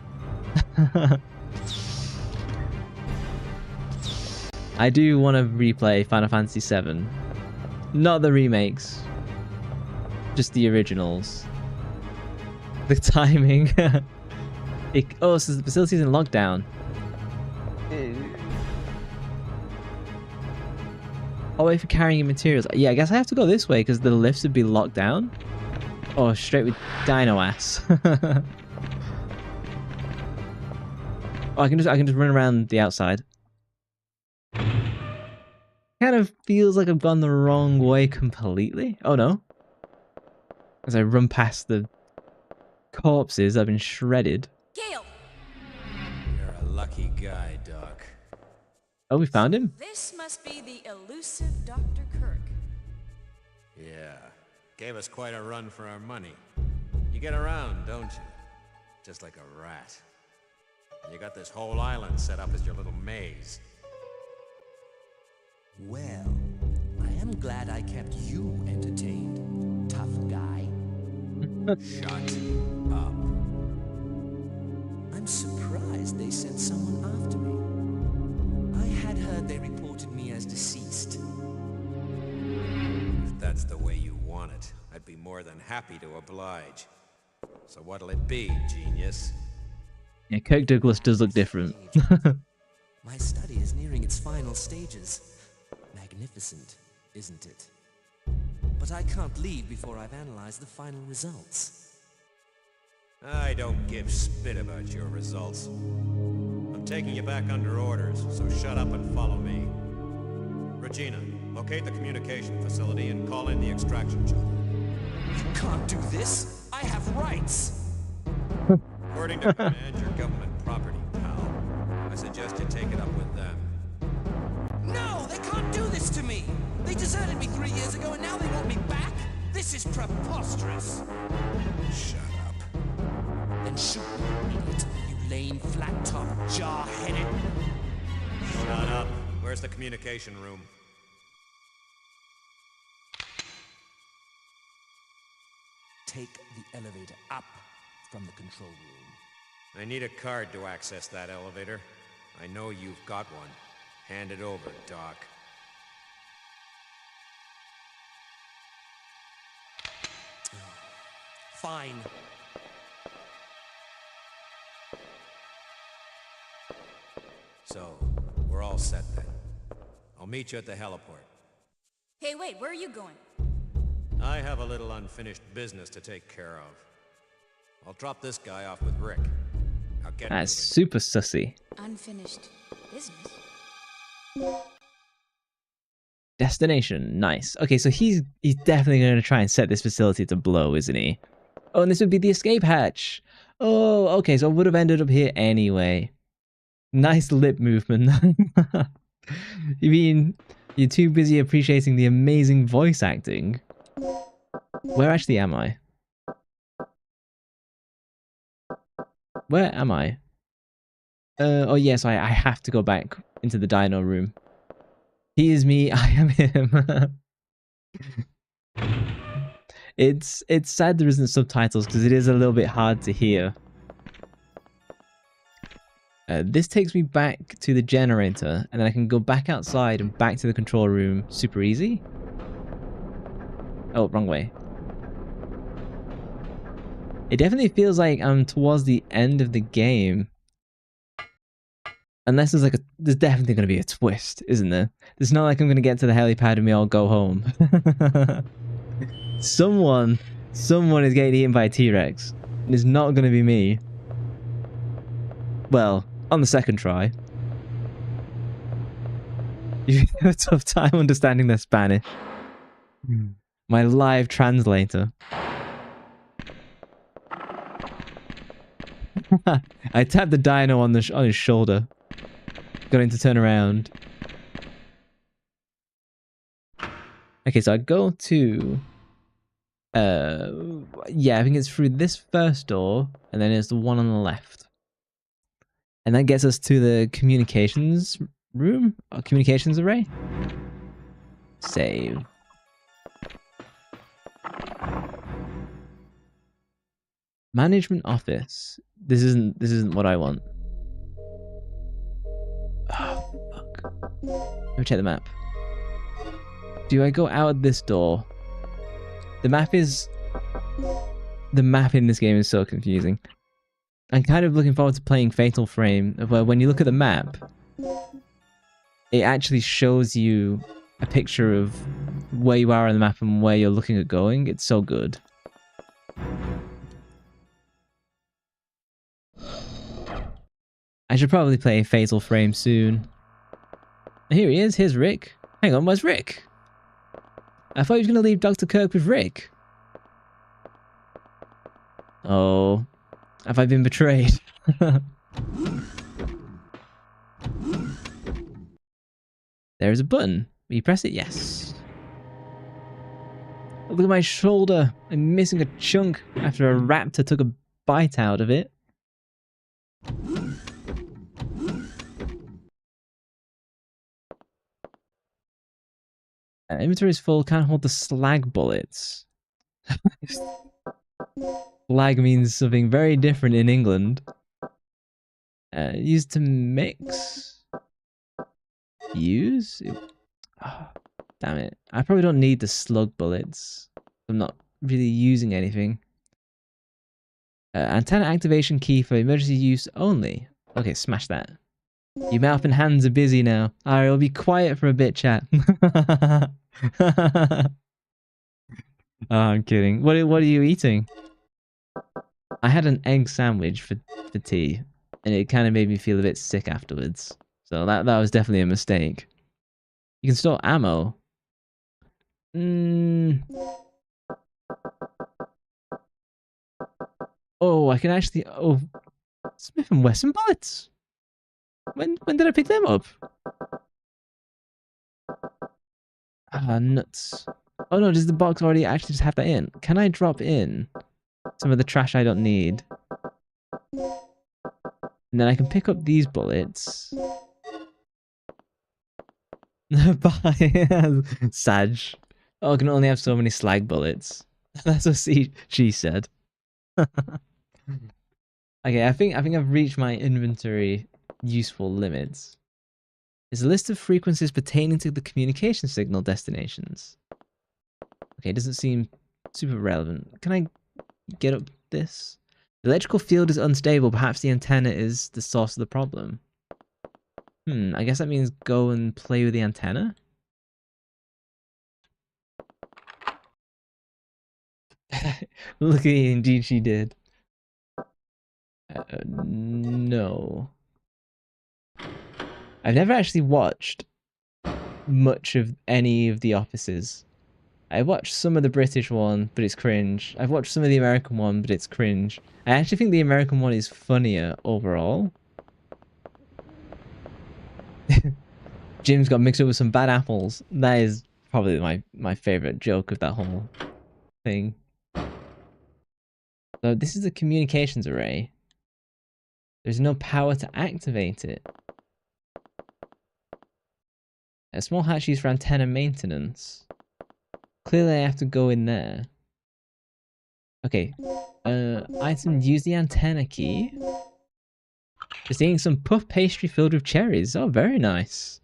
I do want to replay Final Fantasy VII. Not the remakes. Just the originals. The timing. Oh, so the facility's in lockdown. Oh, wait for carrying materials. Yeah, I guess I have to go this way because the lifts would be locked down. Oh, straight with Dino ass. Oh, I can just run around the outside. Kind of feels like I've gone the wrong way completely. Oh no. As I run past the corpses, I've been shredded. Gale! You're a lucky guy, Doc. Oh, we found him? This must be the elusive Dr. Kirk. Yeah. Gave us quite a run for our money. You get around, don't you? Just like a rat. You got this whole island set up as your little maze. Well, I am glad I kept you entertained, tough guy. Shut up. I'm surprised they sent someone after me. I had heard they reported me as deceased. If that's the way you want it, I'd be more than happy to oblige. So what'll it be, genius? Yeah, Kirk Douglas does look different. My study is nearing its final stages. Magnificent, isn't it? But I can't leave before I've analyzed the final results. I don't give spit about your results. I'm taking you back under orders, so shut up and follow me. Regina, locate the communication facility and call in the extraction chopper. You can't do this! I have rights! According to command, your government property, pal. I suggest you take it up with them. No! They can't do this to me! They deserted me 3 years ago and now they want me back? This is preposterous! Shut up. Then shoot me, idiot, you lame, flat-top, jar-headed... Shut up. where's the communication room? Take the elevator up from the control room. I need a card to access that elevator. I know you've got one. Hand it over, Doc. Fine. So, we're all set then. I'll meet you at the heliport. Hey, wait, where are you going? I have a little unfinished business to take care of. I'll drop this guy off with Rick. Now get That's moving. super sussy. Unfinished business? Destination, nice. Okay, so he's definitely going to try and set this facility to blow, isn't he? Oh, and this would be the escape hatch. Oh, okay, so I would have ended up here anyway. Nice lip movement. You mean you're too busy appreciating the amazing voice acting? Where actually am I? Where am I? Oh yes, I have to go back into the Dino room. He is me, I am him. It's sad there isn't subtitles because it is a little bit hard to hear. This takes me back to the generator, and then I can go back outside and back to the control room super easy. Oh, wrong way. It definitely feels like I'm towards the end of the game. Unless there's there's definitely going to be a twist, isn't there? It's not like I'm going to get to the helipad and we all go home. Someone is getting eaten by a T-Rex. And it's not going to be me. Well, on the second try. You have a tough time understanding their Spanish. My live translator. I tapped the Dino on his shoulder. Got him to turn around. Okay, so I go to... yeah, I think it's through this first door, and then it's the one on the left. And that gets us to the communications room? Or communications array? Save. Management office. This isn't what I want. Oh, fuck. Let me check the map. Do I go out this door? The map in this game is so confusing. I'm kind of looking forward to playing Fatal Frame, where when you look at the map, it actually shows you a picture of where you are on the map and where you're looking at going. It's so good. I should probably play Fatal Frame soon. Here he is. Here's Rick. Hang on, where's Rick? I thought he was going to leave Dr. Kirk with Rick. Oh. Have I been betrayed? There's a button. Will you press it? Yes. Oh, look at my shoulder. I'm missing a chunk after a raptor took a bite out of it. Inventory is full. Can't hold the slag bullets. Slag means something very different in England. Used to mix. Use? Oh, damn it. I probably don't need the slug bullets. I'm not really using anything. Antenna activation key for emergency use only. Okay, smash that. Your mouth and hands are busy now. Alright, I'll be quiet for a bit, chat. Oh, I'm kidding. What are you eating? I had an egg sandwich for tea, and it kind of made me feel a bit sick afterwards. So that was definitely a mistake. You can store ammo. Oh, I can actually... Oh, Smith & Wesson bullets. When did I pick them up? Ah, nuts. Oh no, does the box already actually just have that in? Can I drop in some of the trash I don't need? And then I can pick up these bullets. Bye. Sag. Oh, I can only have so many slag bullets. That's what she said. Okay, I think I've reached my inventory useful limits. There's a list of frequencies pertaining to the communication signal destinations. Okay, it doesn't seem super relevant. Can I get up this? The electrical field is unstable. Perhaps the antenna is the source of the problem. I guess that means go and play with the antenna? Look at it, indeed she did. No. I've never actually watched much of any of the offices. I watched some of the British one, but it's cringe. I've watched some of the American one, but it's cringe. I actually think the American one is funnier overall. Jim's got mixed up with some bad apples. That is probably my favorite joke of that whole thing. So this is the communications array. There's no power to activate it. A small hatch used for antenna maintenance. Clearly I have to go in there. Okay. Item, use the antenna key. Just eating some puff pastry filled with cherries. Oh, very nice.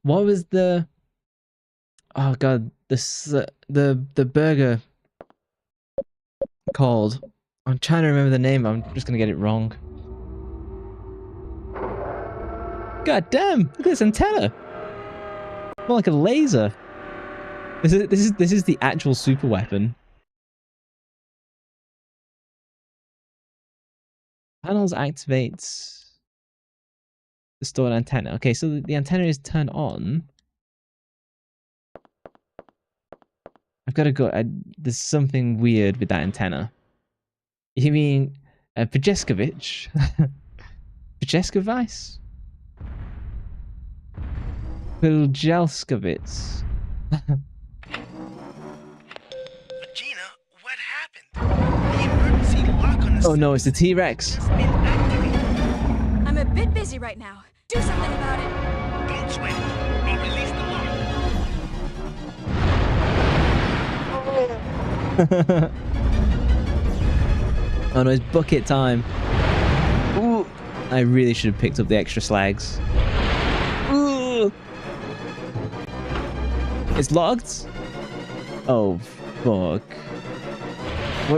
What was the... Oh god, the burger called? I'm trying to remember the name, I'm just gonna get it wrong. God damn, look at this antenna! More like a laser. This is the actual super weapon. Panels activates the stored antenna. Okay, so the antenna is turned on. I've got to go. There's something weird with that antenna. You mean Pajeskovich? Pajeskovich? Piljelskowitz. Regina, what happened? The emergency lock on the Oh no, it's the T-Rex. has been activated. I'm a bit busy right now. Do something about it. Don't sweat it. I'll release the lock. Oh no, it's bucket time. Ooh. I really should have picked up the extra slags. Ooh. It's locked? Oh, fuck.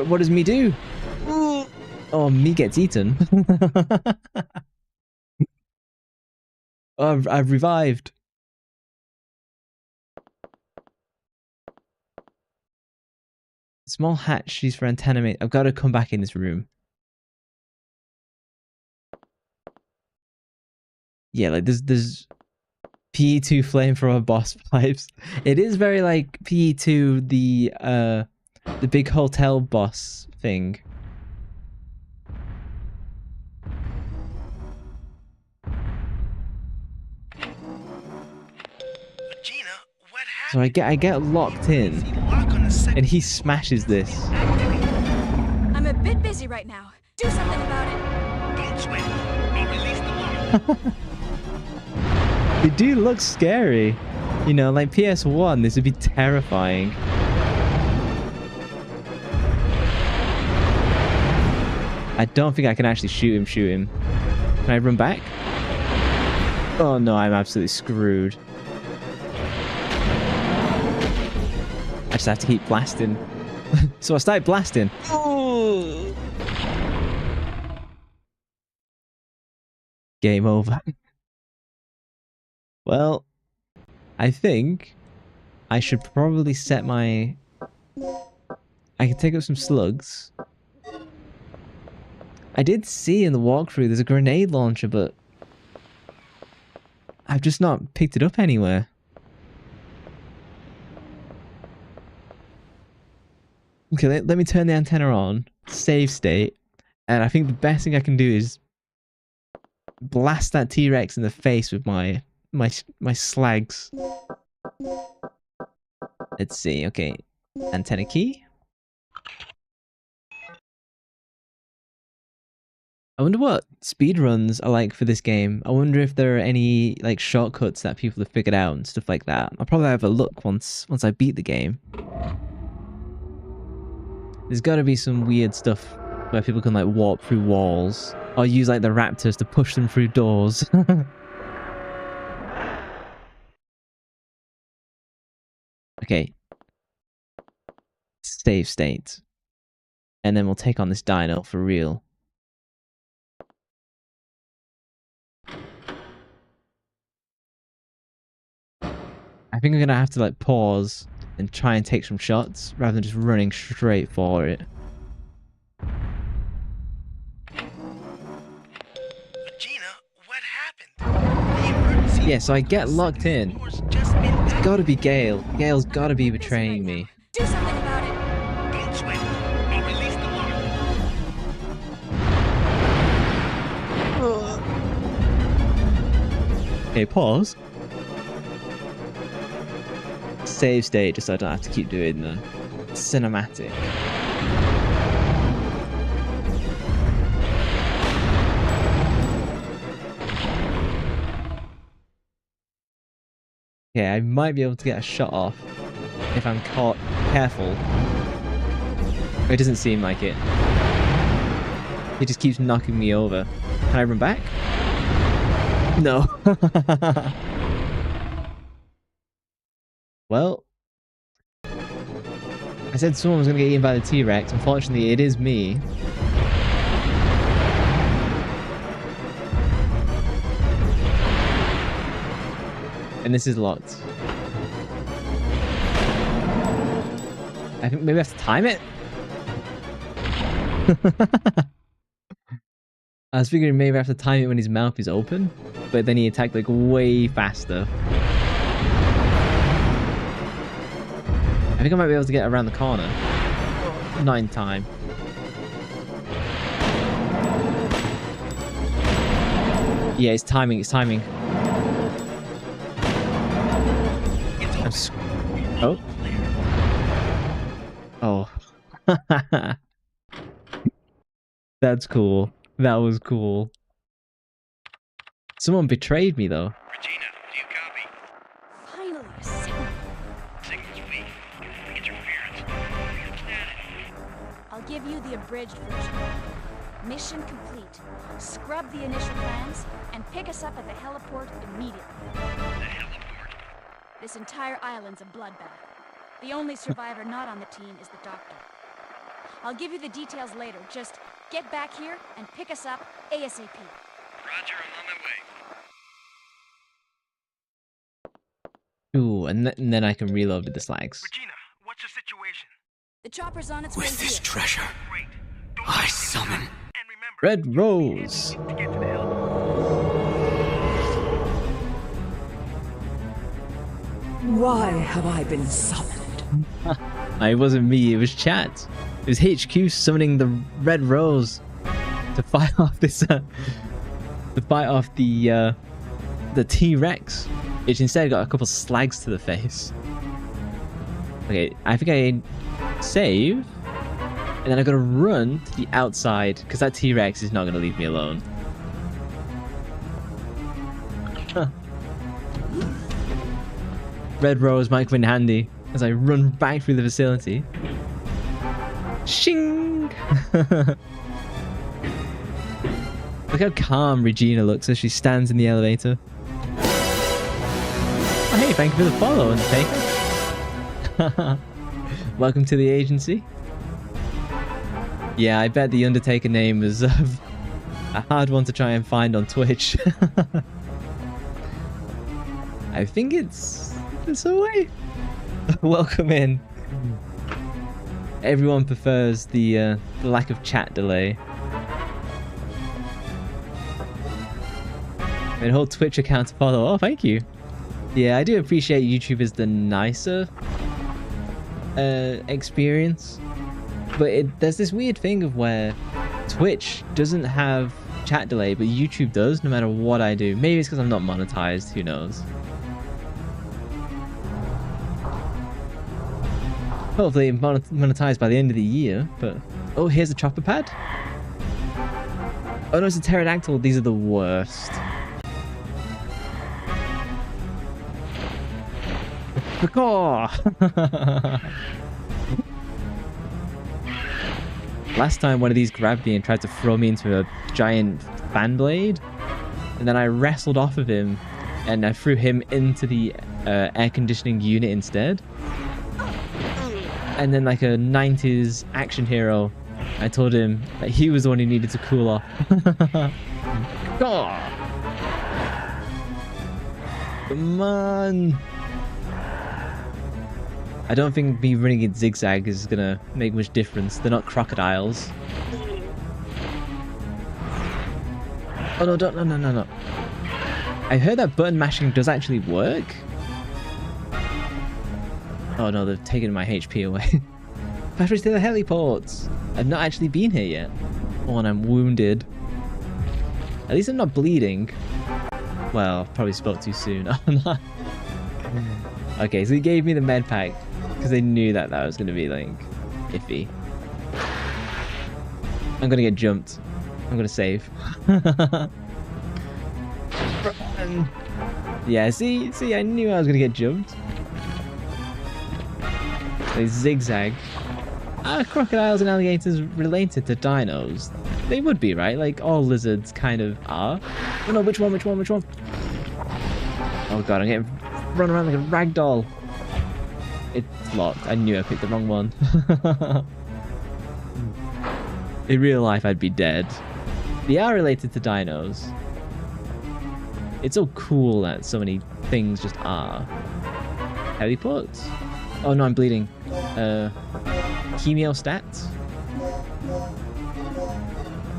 What does me do? Ooh. Oh, me gets eaten. Oh, I've revived. Small hatch used for antenna mate. I've got to come back in this room. Yeah, like there's PE2 flamethrower boss vibes. It is very like PE2 the big hotel boss thing. Regina, what happened? So I get locked in, The lock on the second and he smashes this. I'm a bit busy right now. Do something about it. Don't sweat it. I'll release the lock. They do look scary. You know, like PS1, this would be terrifying. I don't think I can actually shoot him. Can I run back? Oh no, I'm absolutely screwed. I just have to keep blasting. So I started blasting. Ooh. Game over. Well, I think I should probably set my... I can take up some slugs. I did see in the walkthrough there's a grenade launcher, but I've just not picked it up anywhere. Okay, let me turn the antenna on, save state, and I think the best thing I can do is blast that T-Rex in the face with my slags. Let's see, okay. Antenna key. I wonder what speedruns are like for this game. I wonder if there are any like shortcuts that people have figured out and stuff like that. I'll probably have a look once I beat the game. There's got to be some weird stuff where people can like warp through walls or use like the raptors to push them through doors. Okay. Save state. And then we'll take on this dino for real. I think I'm gonna have to like pause and try and take some shots rather than just running straight for it. Regina, what happened? Yeah, so I get locked in. It's gotta be Gale. Gale's gotta be betraying me. Do something about it. Don't sweat it. I'll release the lock. Okay, pause. Save state just so I don't have to keep doing the cinematic. Okay, I might be able to get a shot off if I'm caught careful. It doesn't seem like it. He just keeps knocking me over. Can I run back? No. Well, I said someone was going to get eaten by the T-Rex. Unfortunately, it is me. And this is locked. I think maybe I have to time it? I was figuring maybe I have to time it when his mouth is open, but then he attacked like way faster. I think I might be able to get around the corner. Not in time. Yeah, it's timing, it's timing. Oh. Oh. That's cool. That was cool. Someone betrayed me though. Regina, do you copy? Finally, a signal. Signal's weak. Interference. Static. I'll give you the abridged version. Mission complete. Scrub the initial plans and pick us up at the heliport immediately. The heliport. This entire island's a bloodbath. The only survivor not on the team is the doctor. I'll give you the details later. Just get back here and pick us up ASAP. Roger, I'm on my way. Ooh, and then I can reload with the slags. Regina, what's your situation? The chopper's on its way With this here. treasure, Great. Don't I waste any summon. time. And remember, Red you Rose. need to get to the heliport. Why have I been summoned? It wasn't me, it was chat. It was HQ summoning the Red Rose to fight off this to fight off the T-Rex, which instead got a couple slags to the face. Okay, I think I save, and then I gotta run to the outside because that T-Rex is not gonna leave me alone. Huh. Red Rose might come in handy as I run back through the facility. Shing! Look how calm Regina looks as she stands in the elevator. Oh, hey, thank you for the follow, Undertaker. Welcome to the agency. Yeah, I bet the Undertaker name was a hard one to try and find on Twitch. I think it's away. Welcome in. Everyone prefers the lack of chat delay. And whole Twitch account to follow. Oh, thank you. Yeah, I do appreciate YouTube is the nicer experience, but there's this weird thing of where Twitch doesn't have chat delay, but YouTube does no matter what I do. Maybe it's because I'm not monetized. Who knows? Hopefully monetized by the end of the year, but... Oh, here's a chopper pad. Oh no, it's a pterodactyl. These are the worst. Last time one of these grabbed me and tried to throw me into a giant fan blade, and then I wrestled off of him and I threw him into the air conditioning unit instead. And then like a 90s action hero, I told him that he was the one who needed to cool off. Come on. I don't think me running in zigzag is gonna make much difference. They're not crocodiles. Oh no, don't, no. I heard that button mashing does actually work. Oh no, they've taken my HP away. Batteries to the heliports. I've not actually been here yet. Oh, and I'm wounded. At least I'm not bleeding. Well, probably spoke too soon. Okay, so he gave me the med pack because they knew that that was going to be like iffy. I'm going to get jumped. I'm going to save. Yeah, see, I knew I was going to get jumped. They zigzag. Are crocodiles and alligators related to dinos? They would be, right? Like all lizards kind of are. Oh no, which one? Oh god, I'm getting run around like a rag doll. It's locked. I knew I picked the wrong one. In real life, I'd be dead. They are related to dinos. It's so cool that so many things just are. Heliports? Oh no, I'm bleeding. Chemiostats?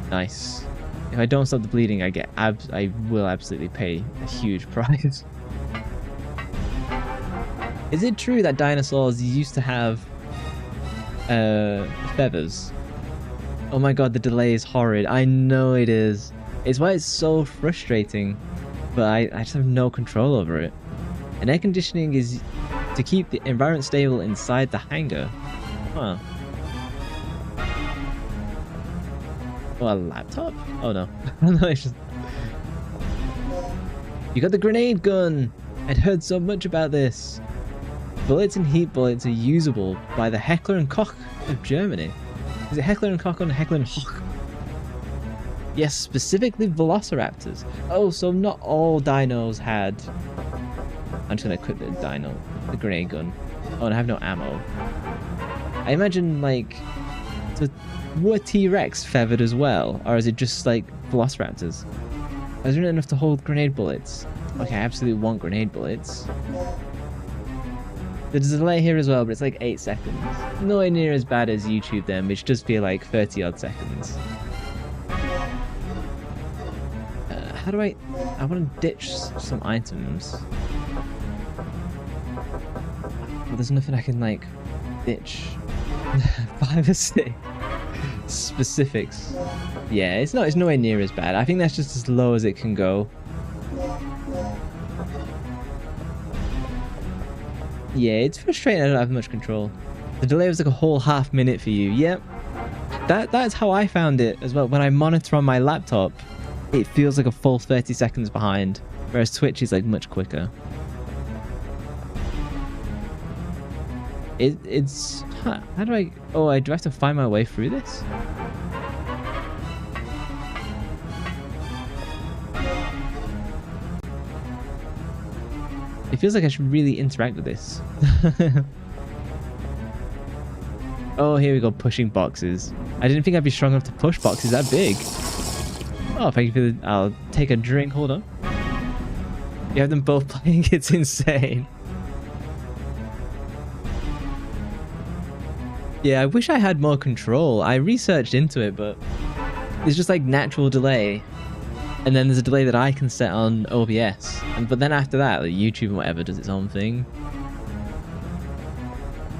Nice. If I don't stop the bleeding, I will absolutely pay a huge price. Is it true that dinosaurs used to have feathers? Oh my god, the delay is horrid. I know it is. It's why it's so frustrating, but I just have no control over it. And air conditioning is to keep the environment stable inside the hangar. Huh. Oh, a laptop? Oh no. No, it's just... You got the grenade gun! I'd heard so much about this. Bullets and heat bullets are usable by the Heckler and Koch of Germany. Is it Heckler and Koch or Heckler and Koch? Yes, specifically velociraptors. Oh, so not all dinos had... I'm just gonna equip the grenade gun. Oh, and I have no ammo. I imagine, like... So were T-Rex feathered as well? Or is it just, like, velociraptors? Is there enough to hold grenade bullets? Okay, I absolutely want grenade bullets. There's a delay here as well, but it's like 8 seconds. Nowhere near as bad as YouTube them, which does feel like 30 odd seconds. How do I want to ditch some items. Well, there's nothing I can like ditch. 5 or 6 specifics. Yeah, it's nowhere near as bad. I think that's just as low as it can go. Yeah, it's frustrating I don't have much control. The delay was like a whole half minute for you. Yep. That's how I found it as well. When I monitor on my laptop, it feels like a full 30 seconds behind, whereas Twitch is like much quicker. It's... How do I... Oh, do I have to find my way through this? It feels like I should really interact with this. Oh, here we go, pushing boxes. I didn't think I'd be strong enough to push boxes that big. Oh, thank you for the... I'll take a drink, hold on. You have them both playing, it's insane. Yeah, I wish I had more control. I researched into it, but there's just like natural delay. And then there's a delay that I can set on OBS. But then after that, like YouTube and whatever does its own thing.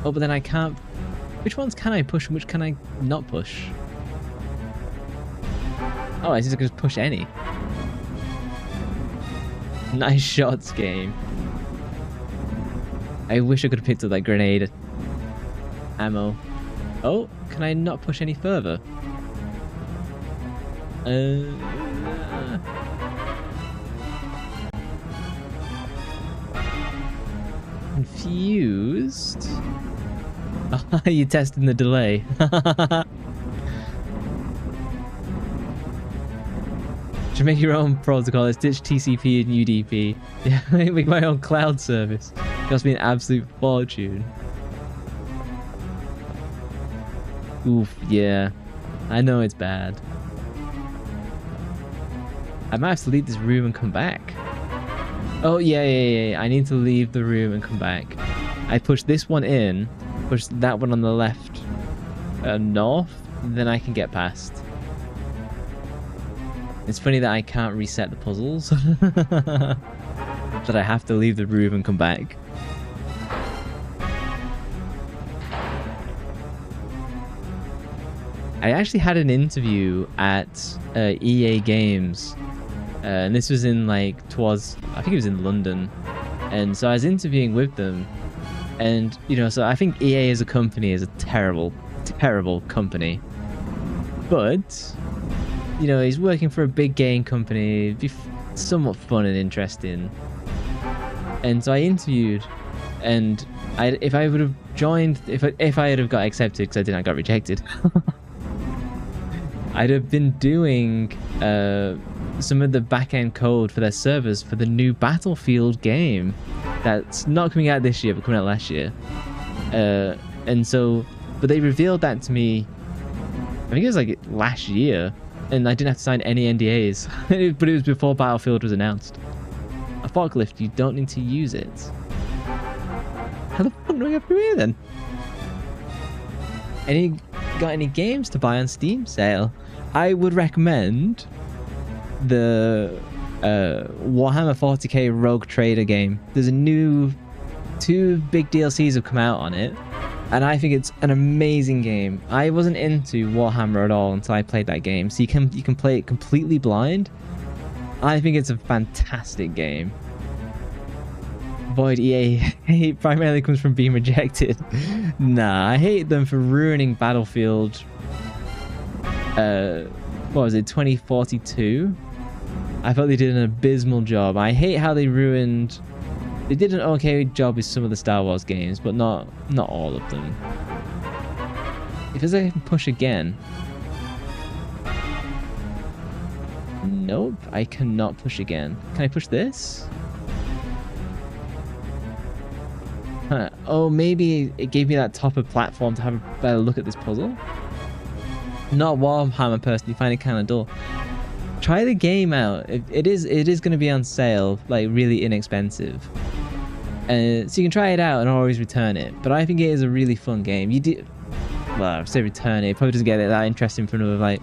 Oh, but then I can't... Which ones can I push and which can I not push? Oh, I just just push any. Nice shots, game. I wish I could have picked up that grenade ammo. Oh, can I not push any further? Confused. You're testing the delay. Should make your own protocol. Let's ditch TCP and UDP. Yeah, make my own cloud service. Cost me an absolute fortune. Oof, yeah. I know it's bad. I might have to leave this room and come back. Oh, yeah. I need to leave the room and come back. I push this one in, push that one on the left north, then I can get past. It's funny that I can't reset the puzzles. That I have to leave the room and come back. I actually had an interview at EA Games. And this was in I think it was in London. And so I was interviewing with them. And, you know, so I think EA as a company is a terrible, terrible company. But, you know, he's working for a big game company. It'd be somewhat fun and interesting. And so I interviewed. And if I would have joined, if I had have got accepted, because I didn't, I got rejected. I'd have been doing some of the back-end code for their servers for the new Battlefield game that's not coming out this year but coming out last year. And so, but they revealed that to me, I think it was like last year, and I didn't have to sign any NDAs. But it was before Battlefield was announced. A forklift, you don't need to use it. How the fuck do I get through here then? Got any games to buy on Steam sale? I would recommend the Warhammer 40k Rogue Trader game. There's a new 2 big DLCs have come out on it, and I think it's an amazing game. I wasn't into Warhammer at all until I played that game, so you can play it completely blind. I think it's a fantastic game. Void EA hate primarily comes from being rejected. Nah, I hate them for ruining Battlefield. What was it, 2042? I thought they did an abysmal job. I hate how they ruined. They did an okay job with some of the Star Wars games, but not all of them. If I can push again. Nope, I cannot push again. Can I push this? Huh. Oh, maybe it gave me that top of platform to have a better look at this puzzle. Not Warhammer personally, find it kind of dull. Try the game out. It is going to be on sale, like really inexpensive. So you can try it out and always return it. But I think it is a really fun game. Well, I say return it. It probably doesn't get it that interesting for another like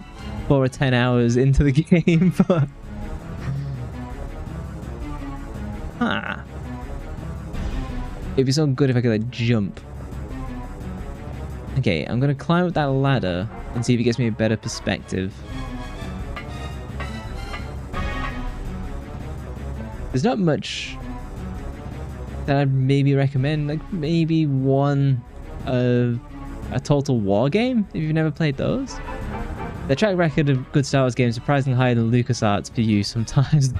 4 or 10 hours into the game. But it'd be so good if I could like jump. Okay, I'm gonna climb up that ladder and see if it gives me a better perspective. There's not much that I'd maybe recommend. Like maybe one a Total War game if you've never played those. The track record of good Star Wars games is surprisingly higher than LucasArts for you sometimes.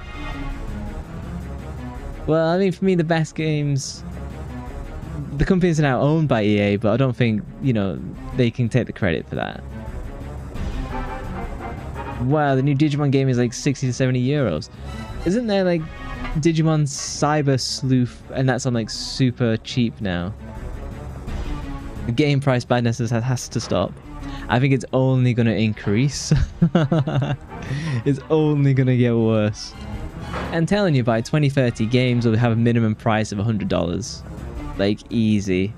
Well, I mean, for me, the best games. The companies are now owned by EA, but I don't think, you know, they can take the credit for that. Wow, the new Digimon game is like 60 to 70 euros. Isn't there like Digimon Cyber Sleuth, and that's on like super cheap now? The game price badness has to stop. I think it's only going to increase. It's only going to get worse. I'm telling you, by 2030, games will have a minimum price of $100. Like, easy.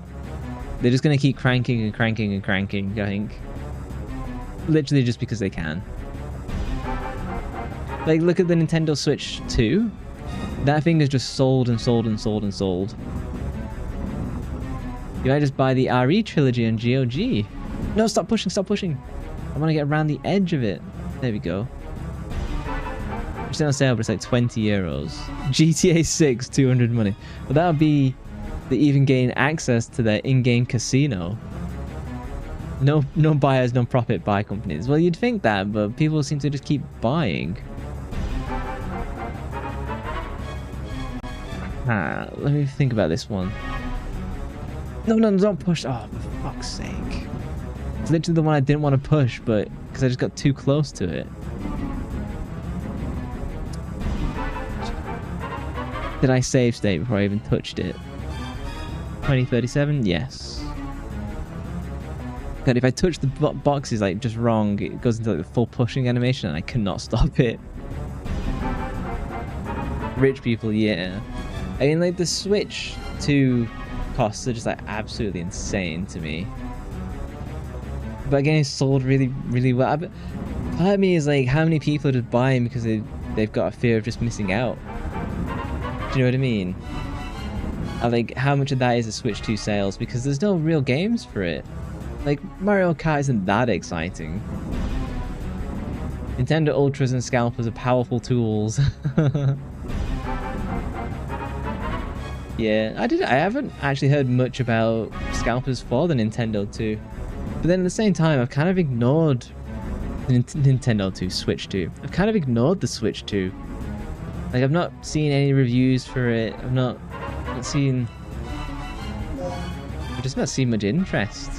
They're just going to keep cranking and cranking and cranking, I think. Literally just because they can. Like, look at the Nintendo Switch 2. That thing is just sold and sold and sold and sold. You might just buy the RE trilogy on GOG. No, stop pushing, stop pushing. I want to get around the edge of it. There we go. It's on sale, but it's like 20 euros. GTA 6, 200 money. But that would be... They even gain access to their in-game casino. No buyers, no profit buy companies. Well, you'd think that, but people seem to just keep buying. Let me think about this one. No, don't push. Oh, for fuck's sake. It's literally the one I didn't want to push, but because I just got too close to it. Did I save state before I even touched it? 2037? Yes. God, if I touch the boxes like just wrong, it goes into like the full pushing animation and I cannot stop it. Rich people, yeah. I mean, like the Switch 2 costs are just like absolutely insane to me. But again, it's sold really, really well. Part of me is like, how many people are just buying because they've got a fear of just missing out? Do you know what I mean? Like, how much of that is the Switch 2 sales? Because there's no real games for it. Like, Mario Kart isn't that exciting. Nintendo Ultras and Scalpers are powerful tools. Yeah, I haven't actually heard much about Scalpers for the Nintendo 2. But then at the same time, I've kind of ignored the Nintendo 2, Switch 2. I've kind of ignored the Switch 2. Like, I've not seen any reviews for it. I've not seen... I've just not seen much interest.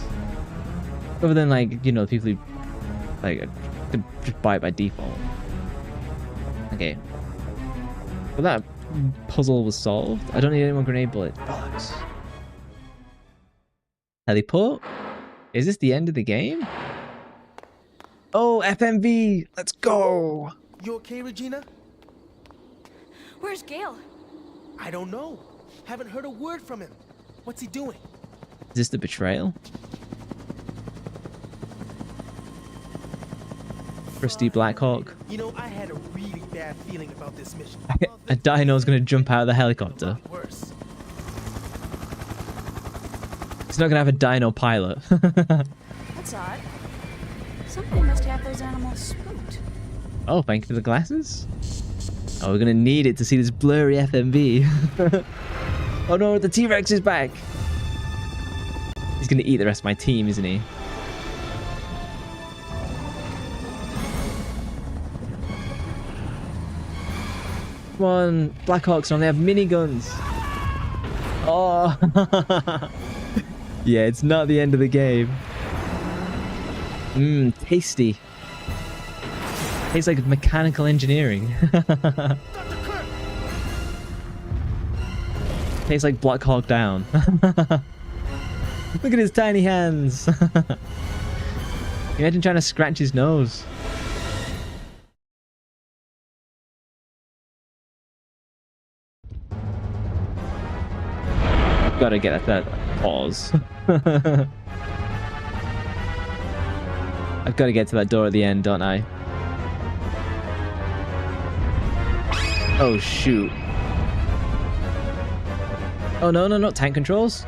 Other than, like, you know, people who, like, could just buy it by default. Okay. Well, that puzzle was solved. I don't need any more grenade bullets. Bollocks. Heliport? Is this the end of the game? Oh, FMV! Let's go! You okay, Regina? Where's Gale? I don't know. Haven't heard a word from him. What's he doing? Is this the betrayal? Rusty Blackhawk. You know, I had a really bad feeling about this mission. A Dino's gonna jump out of the helicopter. Worse. He's not gonna have a Dino pilot. That's odd. Somebody must have those animals spooked. Oh, thank you for the glasses. Oh, we're gonna need it to see this blurry FMV. Oh no, the T-Rex is back. He's gonna eat the rest of my team, isn't he? Come on, Blackhawks only have miniguns. Oh. Yeah, it's not the end of the game. Mmm, tasty. Tastes like mechanical engineering. Tastes like Black Hawk Down. Look at his tiny hands. Imagine trying to scratch his nose. Gotta get that pause. I've got to get to that door at the end, don't I? Oh shoot. Oh no, not tank controls.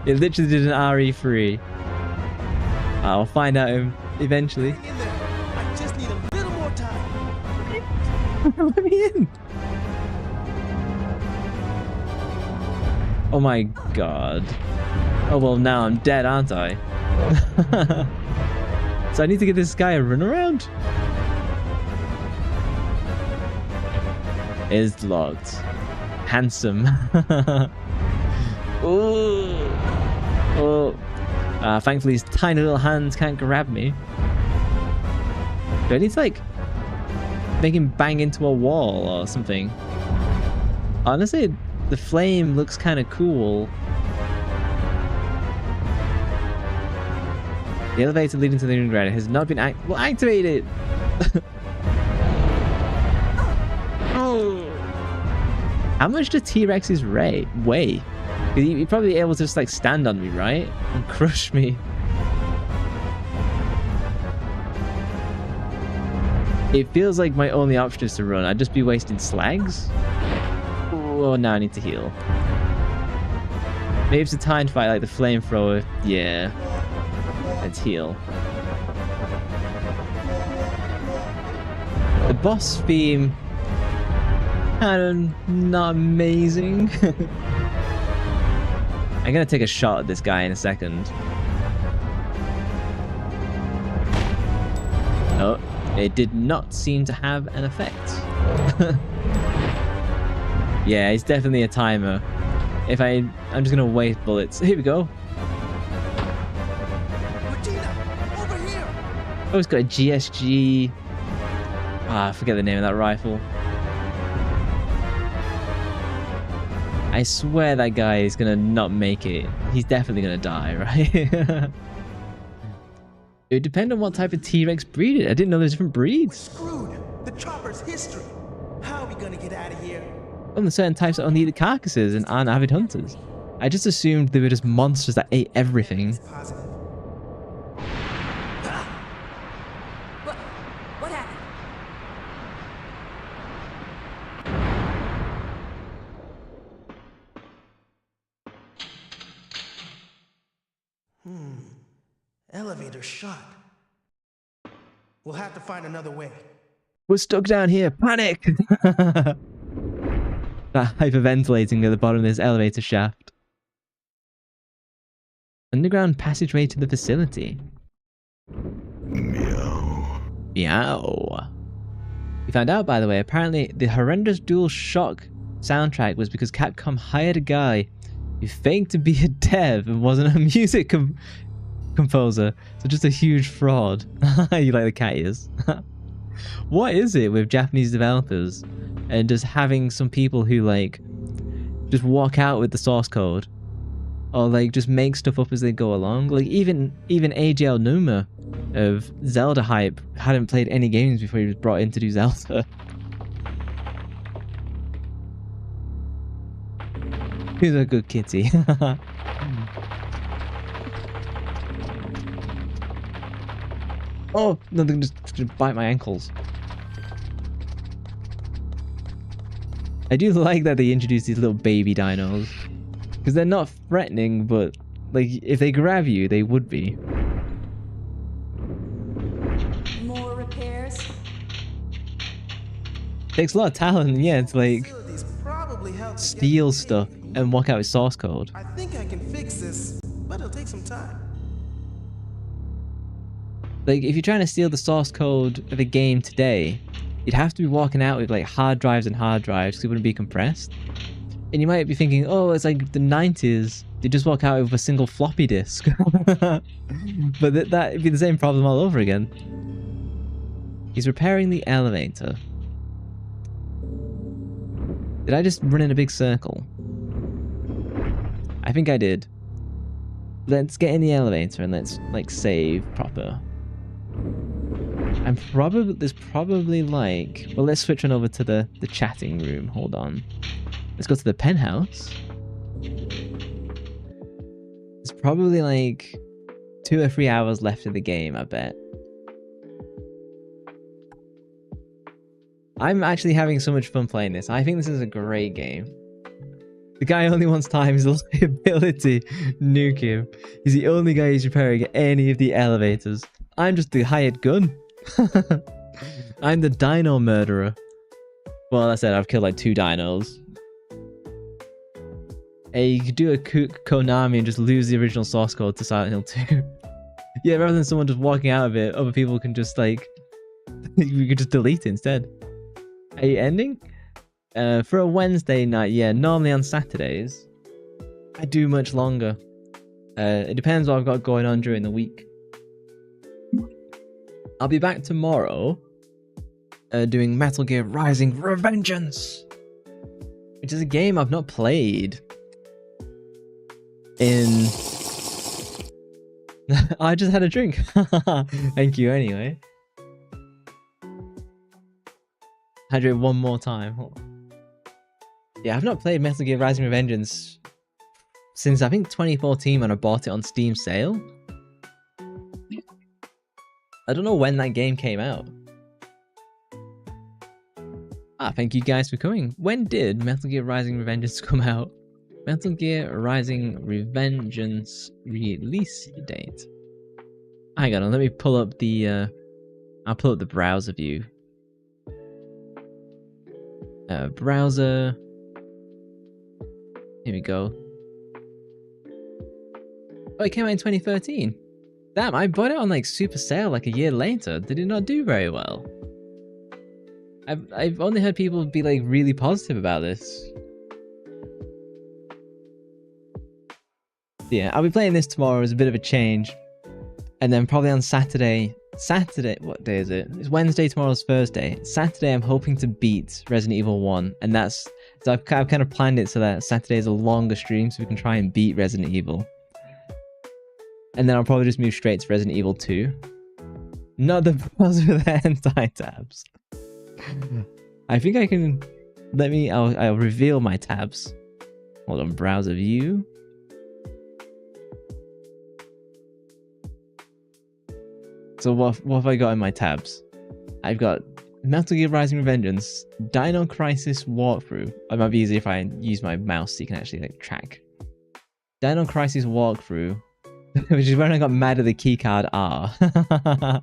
It literally did an RE3. I'll find out eventually. Hang in there. I just need a little more time. Let me in. Oh my god. Oh well, now I'm dead, aren't I? So I need to give this guy a runaround? Is locked. Handsome. Ooh. Oh. Thankfully his tiny little hands can't grab me. Do I need to like make him bang into a wall or something? Honestly, the flame looks kind of cool. The elevator leading to the underground has not been activated. How much do T-Rexes weigh? He'd probably be able to just like stand on me, right? And crush me. It feels like my only option is to run. I'd just be wasting slags. Oh, now I need to heal. Maybe it's a time to fight like the flamethrower. Yeah. Let's heal. The boss theme, kind of not amazing. I'm gonna take a shot at this guy in a second. It did not seem to have an effect. Yeah, it's definitely a timer. I'm just gonna waste bullets. Here we go. Regina, over here! Oh, it's got a GSG. I forget the name of that rifle. I swear that guy is gonna not make it. He's definitely gonna die, right? It would depend on what type of T-Rex breed it. I didn't know there's different breeds. Screwed. The chopper's history. How are we gonna get out of here? Only certain types that only eat the carcasses and aren't avid hunters. I just assumed they were just monsters that ate everything. It's positive. What happened? Elevator shut. We'll have to find another way. We're stuck down here. Panic! That hyperventilating at the bottom of this elevator shaft. Underground passageway to the facility. Meow. Meow. We found out, by the way, apparently the horrendous Dual Shock soundtrack was because Capcom hired a guy who faked to be a dev and wasn't a music composer. So just a huge fraud. You like the cat ears. What is it with Japanese developers and just having some people who like just walk out with the source code or like just make stuff up as they go along? Like even AGL Numa of Zelda hype hadn't played any games before he was brought in to do Zelda. He's a good kitty. Oh, no, they just bite my ankles. I do like that they introduced these little baby dinos. Because they're not threatening, but like if they grab you, they would be. More repairs? Takes a lot of talent, yeah, to like Facilities probably help steal stuff and walk out with source code. I think I can fix this, but it'll take some time. Like, if you're trying to steal the source code of a game today, you'd have to be walking out with like hard drives and hard drives because it wouldn't be compressed. And you might be thinking, oh, it's like the 90s. They just walk out with a single floppy disk. But that'd be the same problem all over again. He's repairing the elevator. Did I just run in a big circle? I think I did. Let's get in the elevator and let's like save proper. There's probably like, well, let's switch on over to the chatting room. Hold on. Let's go to the penthouse. There's probably like 2 or 3 hours left of the game, I bet. I'm actually having so much fun playing this. I think this is a great game. The guy only wants time, his ability, nuke him. He's the only guy who's repairing any of the elevators. I'm just the hired gun. I'm the dino murderer. Well, I said I've killed like 2 dinos. Hey, you could do a Konami and just lose the original source code to Silent Hill 2. Yeah, rather than someone just walking out of it, other people can just like... we could just delete it instead. Are you ending? For a Wednesday night, yeah, normally on Saturdays, I do much longer. It depends what I've got going on during the week. I'll be back tomorrow doing Metal Gear Rising Revengeance, which is a game I've not played in... I just had a drink. Thank you anyway. Hydrate one more time. Hold on. Yeah, I've not played Metal Gear Rising Revengeance since I think 2014 when I bought it on Steam sale. I don't know when that game came out. Thank you guys for coming. When did Metal Gear Rising Revengeance come out? Metal Gear Rising Revengeance release date. Hang on, let me pull up the I'll pull up the browser view. Browser. Here we go. Oh, it came out in 2013. Damn, I bought it on like super sale like a year later. Did it not do very well? I've only heard people be like really positive about this. Yeah, I'll be playing this tomorrow as a bit of a change. And then probably on Saturday, what day is it? It's Wednesday, tomorrow's Thursday. Saturday, I'm hoping to beat Resident Evil 1. And that's, so I've kind of planned it so that Saturday is a longer stream so we can try and beat Resident Evil. And then I'll probably just move straight to Resident Evil 2. Not the browser with the hentai tabs. I think I can, I'll reveal my tabs. Hold on, browser view. So what have I got in my tabs? I've got Metal Gear Rising Revengeance, Dino Crisis Walkthrough. It might be easier if I use my mouse so you can actually like track. Dino Crisis Walkthrough, which is when I got mad at the keycard R. I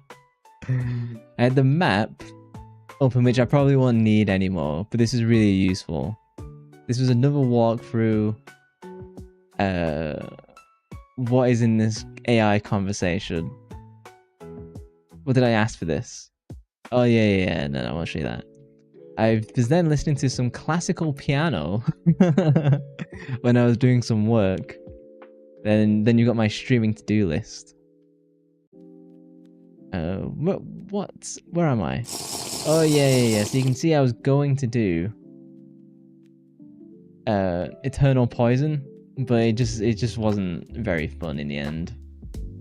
had the map open, which I probably won't need anymore, but this is really useful. This was another walkthrough. What is in this AI conversation? What did I ask for this? Oh yeah, no, I won't show you that. I was then listening to some classical piano when I was doing some work. Then you got my streaming to-do list. Where am I? Oh yeah. So you can see I was going to do Eternal Poison, but it just wasn't very fun in the end.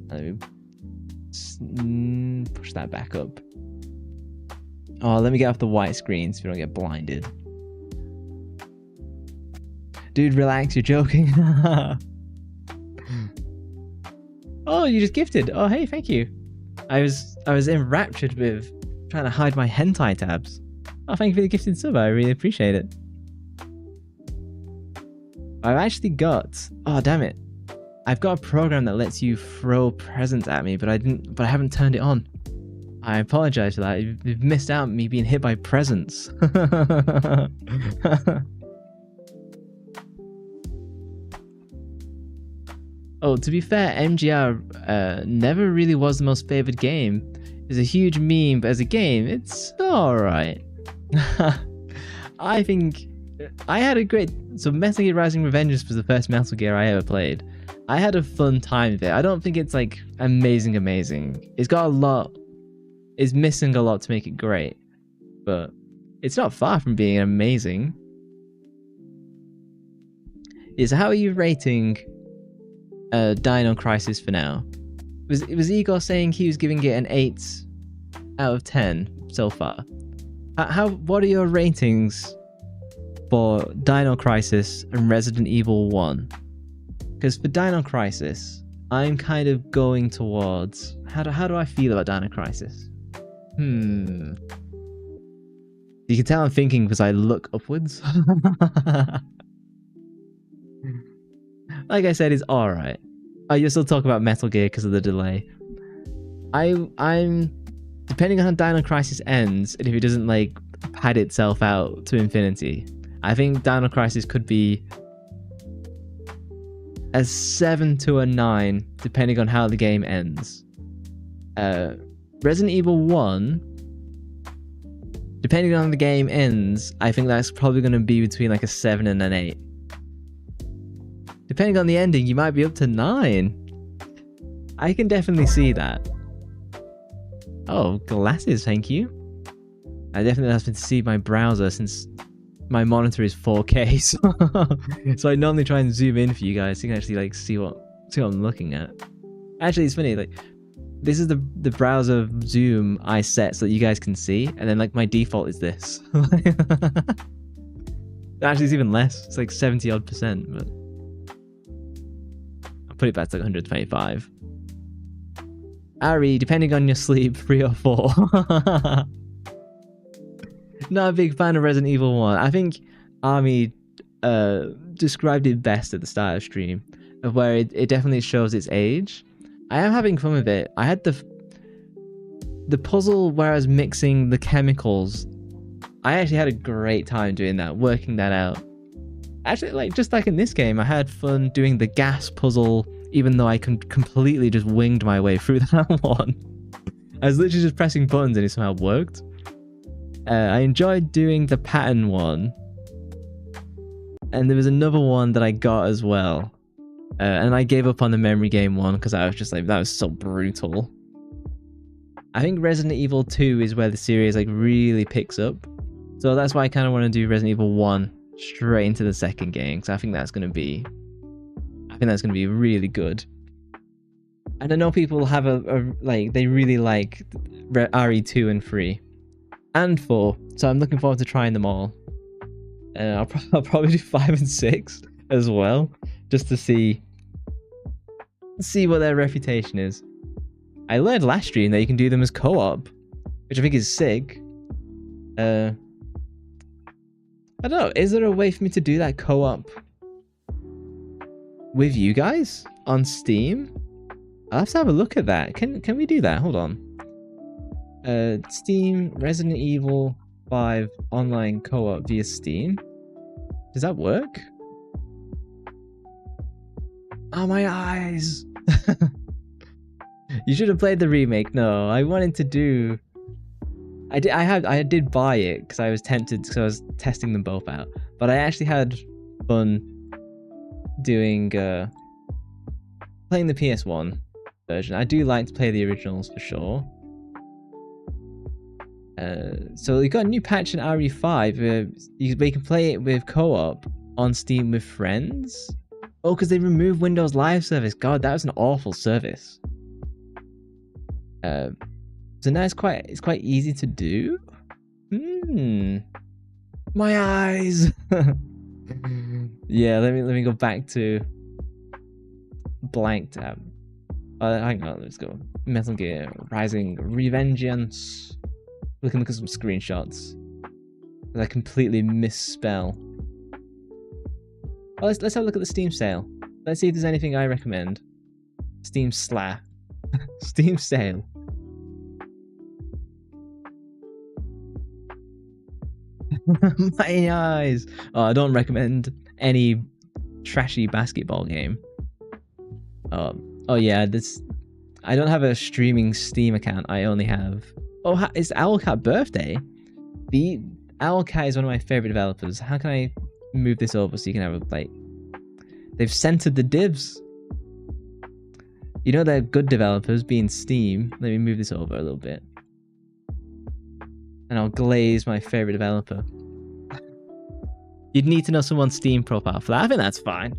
Let me push that back up. Oh, let me get off the white screen so we don't get blinded. Dude, relax, you're joking. Oh, you just gifted. Oh, hey, thank you. I was enraptured with trying to hide my hentai tabs. Oh, thank you for the gifted sub. I really appreciate it. I've actually got... Oh, damn it. I've got a program that lets you throw presents at me, but I haven't turned it on. I apologize for that. You've missed out on me being hit by presents. Oh, to be fair, MGR never really was the most favored game. It's a huge meme, but as a game, it's alright. I think I had a great... So Metal Gear Rising Revengeance was the first Metal Gear I ever played. I had a fun time with it. I don't think it's like amazing. It's got a lot... It's missing a lot to make it great. But it's not far from being amazing. So how are you rating Dino Crisis for now? Was Igor saying he was giving it an 8 out of 10 so far? What are your ratings for Dino Crisis and Resident Evil 1? Because for Dino Crisis, I'm kind of going towards... How do I feel about Dino Crisis? You can tell I'm thinking because I look upwards. Like I said, it's alright. Oh, you'll still talk about Metal Gear because of the delay. I'm... Depending on how Dino Crisis ends, and if it doesn't, like, pad itself out to infinity, I think Dino Crisis could be a 7 to a 9, depending on how the game ends. Resident Evil 1, depending on how the game ends, I think that's probably going to be between like a 7 and an 8. Depending on the ending, you might be up to 9. I can definitely see that. Oh, glasses, thank you. I definitely have to see my browser since my monitor is 4K, so I normally try and zoom in for you guys so you can actually like see what I'm looking at. Actually, it's funny, like this is the browser zoom I set so that you guys can see, and then like my default is this. Actually, it's even less. It's like 70 odd %, but I'll put it back to like 125. Ari, depending on your sleep, 3 or 4. Not a big fan of Resident Evil 1. I think Army described it best at the start of stream, of where it definitely shows its age. I am having fun with it. I had the puzzle where I was mixing the chemicals. I actually had a great time doing that, working that out. Actually, like just like in this game, I had fun doing the gas puzzle even though I completely just winged my way through that one. I was literally just pressing buttons and it somehow worked. I enjoyed doing the pattern one. And there was another one that I got as well. And I gave up on the memory game one because I was just like, that was so brutal. I think Resident Evil 2 is where the series like really picks up. So that's why I kind of want to do Resident Evil 1 straight into the second game, because I think that's going to be really good. And I know people have they really like RE2 and 3 and 4, so I'm looking forward to trying them all. I'll probably do 5 and 6 as well, just to see what their reputation is. I learned last stream that you can do them as co-op, which I think is sick. I don't know, is there a way for me to do that co-op with you guys on Steam? I'll have to have a look at that. Can we do that? Hold on. Steam Resident Evil 5 online co-op via Steam. Does that work? Oh, my eyes. You should have played the remake. No, I wanted to do... I did buy it because I was tempted, because I was testing them both out. But I actually had fun doing playing the PS1 version. I do like to play the originals for sure. So you got a new patch in RE5. You can play it with co-op on Steam with friends. Oh, because they removed Windows Live Service. God, that was an awful service. So now it's quite easy to do. My eyes. Yeah, let me go back to blank tab. Hang on, let's go. Metal Gear Rising Revengeance. We can look at some screenshots. I completely misspell. Oh, let's have a look at the Steam sale. Let's see if there's anything I recommend. Steam Sla. Steam sale. My eyes. Oh, I don't recommend any trashy basketball game. Oh yeah, I don't have a streaming Steam account. I only have... Oh, it's Owlcat birthday. The Owlcat is one of my favorite developers. How can I move this over so you can have a like? They've centered the divs. You know they're good developers, being Steam. Let me move this over a little bit, and I'll glaze my favorite developer. You'd need to know someone's Steam profile for that. I think that's fine.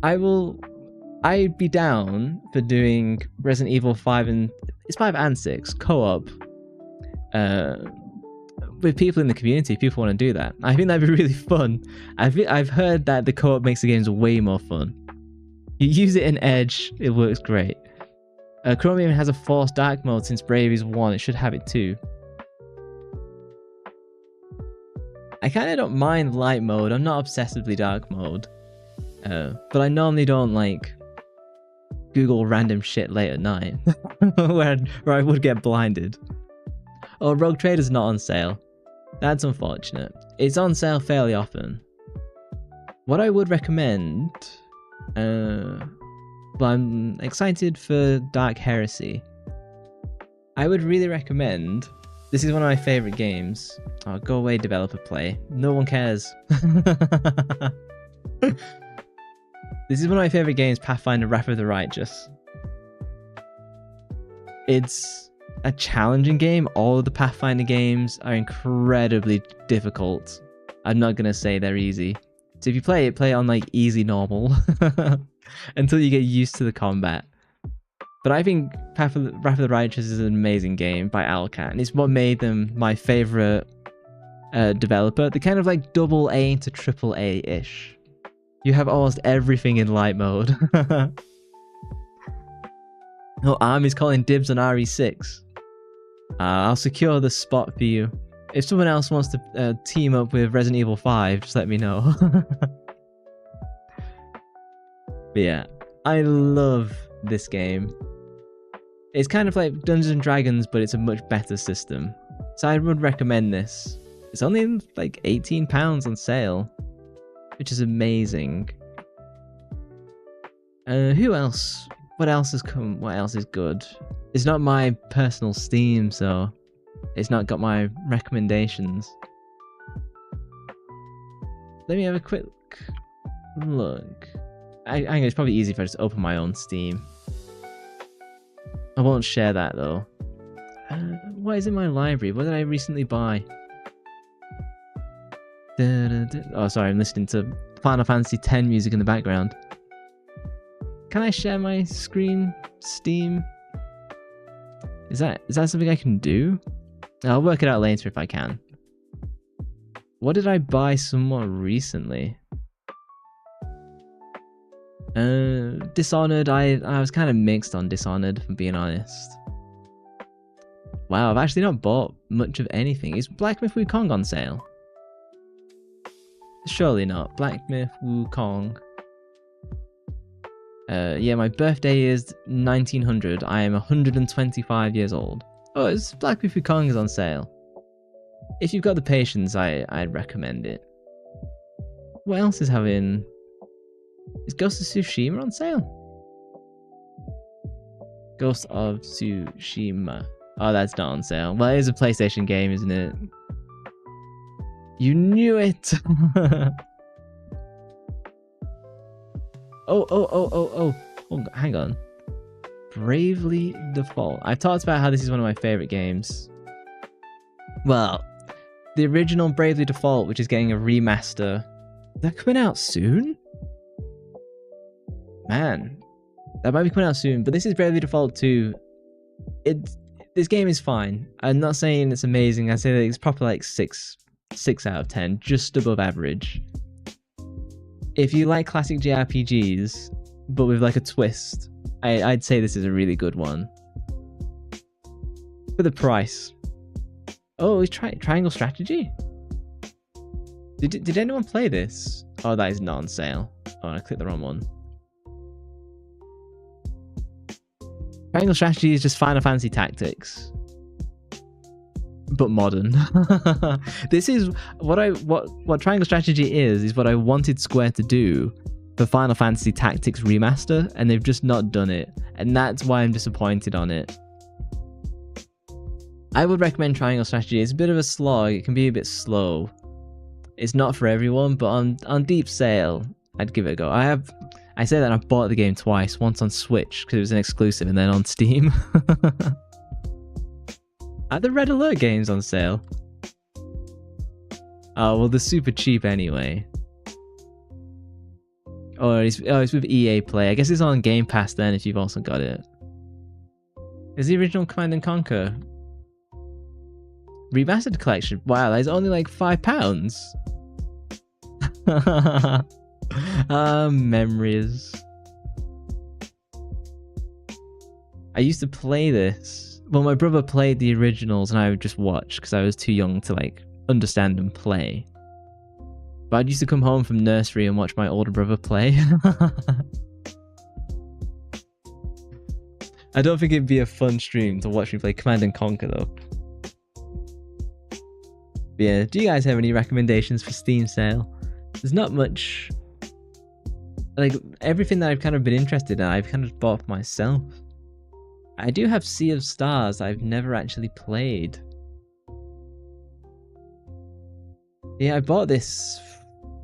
I'd be down for doing Resident Evil 5 and... It's 5 and 6 co-op with people in the community. If people want to do that, I think that'd be really fun. I've heard that the co-op makes the games way more fun. You use it in Edge, it works great. Chromium has a forced dark mode since Bravy's 1. It should have it too. I kind of don't mind light mode. I'm not obsessively dark mode, but I normally don't like Google random shit late at night where I would get blinded. Oh, Rogue Trader's not on sale. That's unfortunate. It's on sale fairly often. What I would recommend... well, I'm excited for Dark Heresy. I would really recommend... This is one of my favourite games. Oh, go away, developer play. No one cares. This is one of my favourite games, Pathfinder Wrath of the Righteous. It's a challenging game. All of the Pathfinder games are incredibly difficult. I'm not going to say they're easy. So if you play it on like easy normal until you get used to the combat. But I think Wrath of the Righteous is an amazing game by Owlcat, and it's what made them my favourite developer. They're kind of like AA to AAA-ish. You have almost everything in light mode. Oh, Army's calling dibs on RE6. I'll secure the spot for you. If someone else wants to team up with Resident Evil 5, just let me know. But yeah, I love this game. It's kind of like Dungeons & Dragons, but it's a much better system. So I would recommend this. It's only like £18 on sale, which is amazing. Who else? What else has come? What else is good? It's not my personal Steam, so it's not got my recommendations. Let me have a quick look. I think it's probably easy if I just open my own Steam. I won't share that though. What is in my library? What did I recently buy? Oh, sorry, I'm listening to Final Fantasy X music in the background. Can I share my screen, Steam? Is that something I can do? I'll work it out later if I can. What did I buy somewhat recently? Dishonored. I was kind of mixed on Dishonored, if I'm being honest. Wow, I've actually not bought much of anything. Is Black Myth Wukong on sale? Surely not. Black Myth Wukong. Yeah, my birthday is 1900. I am 125 years old. Oh, it's Black Myth Wukong is on sale. If you've got the patience, I'd recommend it. What else is having? Is Ghost of Tsushima on sale? Ghost of Tsushima. Oh, that's not on sale. Well, it is a PlayStation game, isn't it? You knew it! Oh, hang on. Bravely Default. I've talked about how this is one of my favorite games. Well, the original Bravely Default, which is getting a remaster. Is that coming out soon? Man, that might be coming out soon, but this is Bravely Default 2. This game is fine. I'm not saying it's amazing. I say that it's probably like 6 out of 10, just above average. If you like classic JRPGs, but with like a twist, I'd say this is a really good one. For the price. Oh, it's Triangle Strategy? Did anyone play this? Oh, that is not on sale. Oh, I clicked the wrong one. Triangle Strategy is just Final Fantasy Tactics, but modern. This is what Triangle Strategy is what I wanted Square to do for Final Fantasy Tactics Remaster, and they've just not done it, and that's why I'm disappointed on it. I would recommend Triangle Strategy. It's a bit of a slog. It can be a bit slow. It's not for everyone, but on deep sale, I'd give it a go. I say that I've bought the game twice. Once on Switch because it was an exclusive, and then on Steam. Are the Red Alert games on sale? Oh well, they're super cheap anyway. Oh, it's with EA Play. I guess it's on Game Pass then if you've also got it. Is the original Command & Conquer Remastered Collection? Wow, that's only like £5. Memories. I used to play this. Well, my brother played the originals and I would just watch because I was too young to like understand and play. But I used to come home from nursery and watch my older brother play. I don't think it'd be a fun stream to watch me play Command & Conquer though. But yeah, do you guys have any recommendations for Steam sale? There's not much. Like, everything that I've kind of been interested in, I've kind of bought for myself. I do have Sea of Stars I've never actually played. Yeah, I bought this.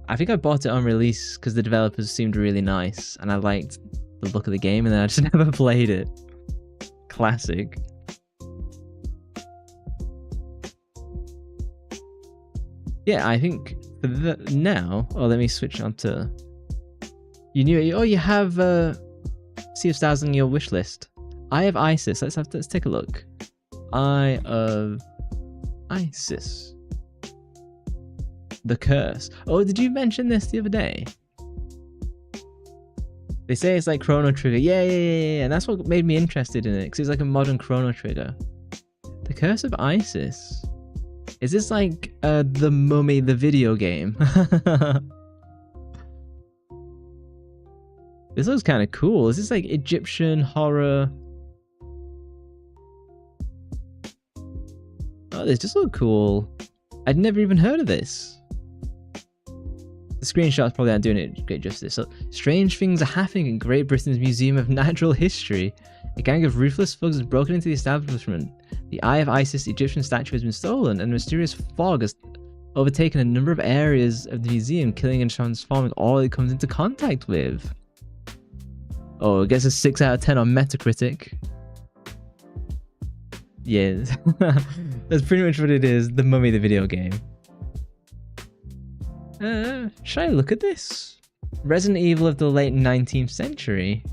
I think I bought it on release because the developers seemed really nice and I liked the look of the game, and then I just never played it. Classic. Yeah, I think for now. Oh, let me switch on to. You knew it. Oh, you have Sea of Stars on your wish list. Eye of Isis. Let's take a look. Eye of Isis. The Curse. Oh, did you mention this the other day? They say it's like Chrono Trigger. Yeah. And that's what made me interested in it, because it's like a modern Chrono Trigger. The Curse of Isis. Is this like The Mummy, the video game? This looks kind of cool. Is this like Egyptian horror? Oh, this just looks cool. I'd never even heard of this. The screenshots probably aren't doing it great justice. So, strange things are happening in Great Britain's Museum of Natural History. A gang of ruthless thugs has broken into the establishment. The Eye of Isis Egyptian statue has been stolen, and a mysterious fog has overtaken a number of areas of the museum, killing and transforming all it comes into contact with. Oh, it gets a 6 out of 10 on Metacritic. Yeah, that's pretty much what it is. The Mummy, the video game. Should I look at this? Resident Evil of the late 19th century.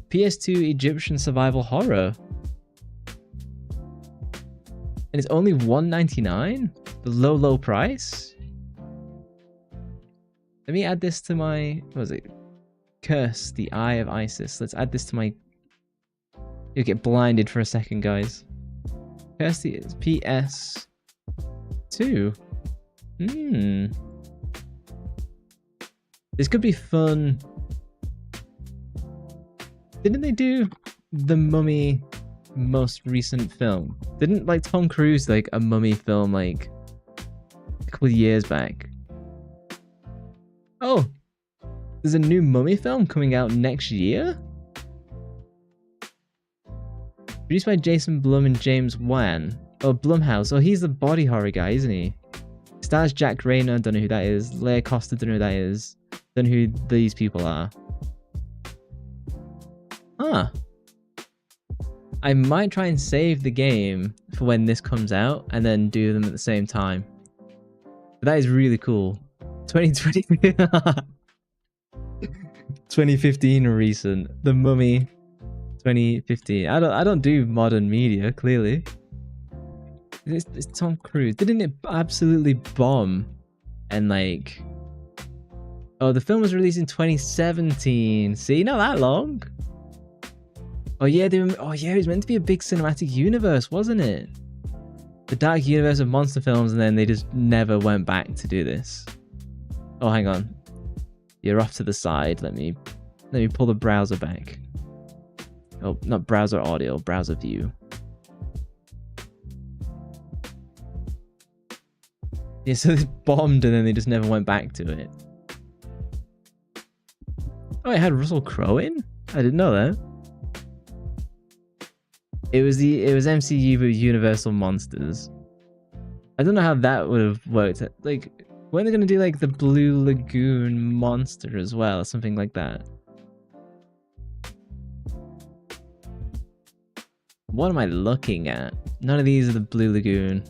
PS2 Egyptian survival horror. And it's only $1.99? The low price? Let me add this to my... What was it? Curse, the Eye of Isis. Let's add this to my... You'll get blinded for a second, guys. Curse the PS2. This could be fun. Didn't they do the Mummy most recent film? Didn't like Tom Cruise like a Mummy film like a couple of years back? Oh, there's a new Mummy film coming out next year? Produced by Jason Blum and James Wan. Oh, Blumhouse. Oh, he's the body horror guy, isn't he? Stars Jack Rayner, don't know who that is. Leia Costa, don't know who that is. Don't know who these people are. Huh. I might try and save the game for when this comes out and then do them at the same time. But that is really cool. 2020. 2015 recent. The Mummy 2015. I don't do modern media, clearly. It's Tom Cruise. Didn't it absolutely bomb? And like... Oh, the film was released in 2017. See, not that long. Oh yeah, it was meant to be a big cinematic universe, wasn't it? The dark universe of monster films, and then they just never went back to do this. Oh, hang on. You're off to the side. Let me pull the browser back. Oh, not browser audio, browser view. Yeah, so this bombed and then they just never went back to it. Oh, it had Russell Crowe in? I didn't know that. It was MCU with Universal Monsters. I don't know how that would have worked. Like, weren't they gonna do like the Blue Lagoon monster as well, or something like that? What am I looking at? None of these are the Blue Lagoon.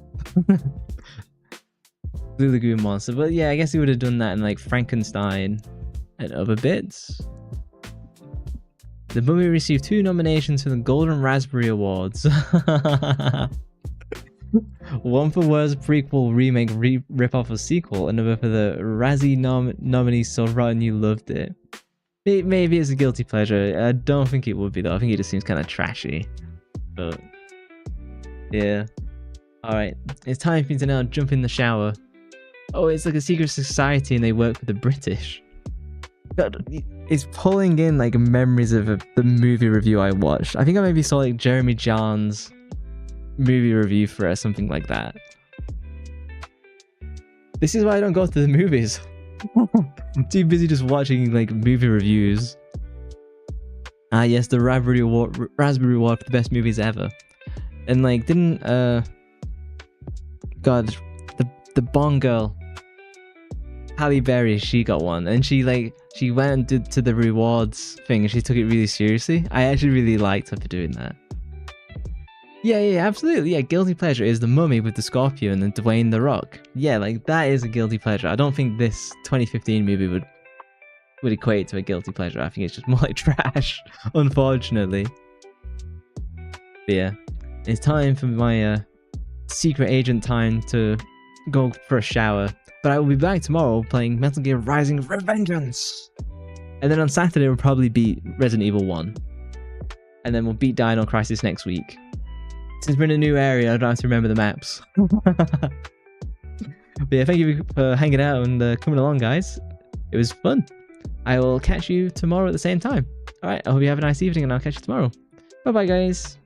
Blue Lagoon monster, but yeah, I guess he would have done that in like Frankenstein and other bits. The Mummy received 2 nominations for the Golden Raspberry Awards. One for worst prequel, remake, rip-off, or sequel, another for the Razzie nominee So Rotten You Loved It. Maybe it's a guilty pleasure. I don't think it would be though. I think it just seems kind of trashy. But yeah. Alright, it's time for me to now jump in the shower. Oh, it's like a secret society and they work with the British. God, it's pulling in like memories of the movie review I watched. I think I maybe saw like Jeremy John's movie review for it, something like that. This is why I don't go to the movies. I'm too busy just watching like movie reviews. Ah yes, the Raspberry Award for the best movies ever. And like didn't God, the Bond girl, Halle Berry, she got one, and she went and did to the rewards thing and she took it really seriously. I actually really liked her for doing that. Yeah, absolutely. Yeah, guilty pleasure is The Mummy with the Scorpion and Dwayne The Rock. Yeah, like that is a guilty pleasure. I don't think this 2015 movie would equate to a guilty pleasure. I think it's just more like trash, unfortunately. But yeah, it's time for my secret agent time to go for a shower. But I will be back tomorrow playing Metal Gear Rising Revengeance. And then on Saturday we'll probably beat Resident Evil 1. And then we'll beat Dino Crisis next week. Since we're in a new area, I don't have to remember the maps. But yeah, thank you for hanging out and coming along, guys. It was fun. I will catch you tomorrow at the same time. Alright, I hope you have a nice evening and I'll catch you tomorrow. Bye-bye, guys.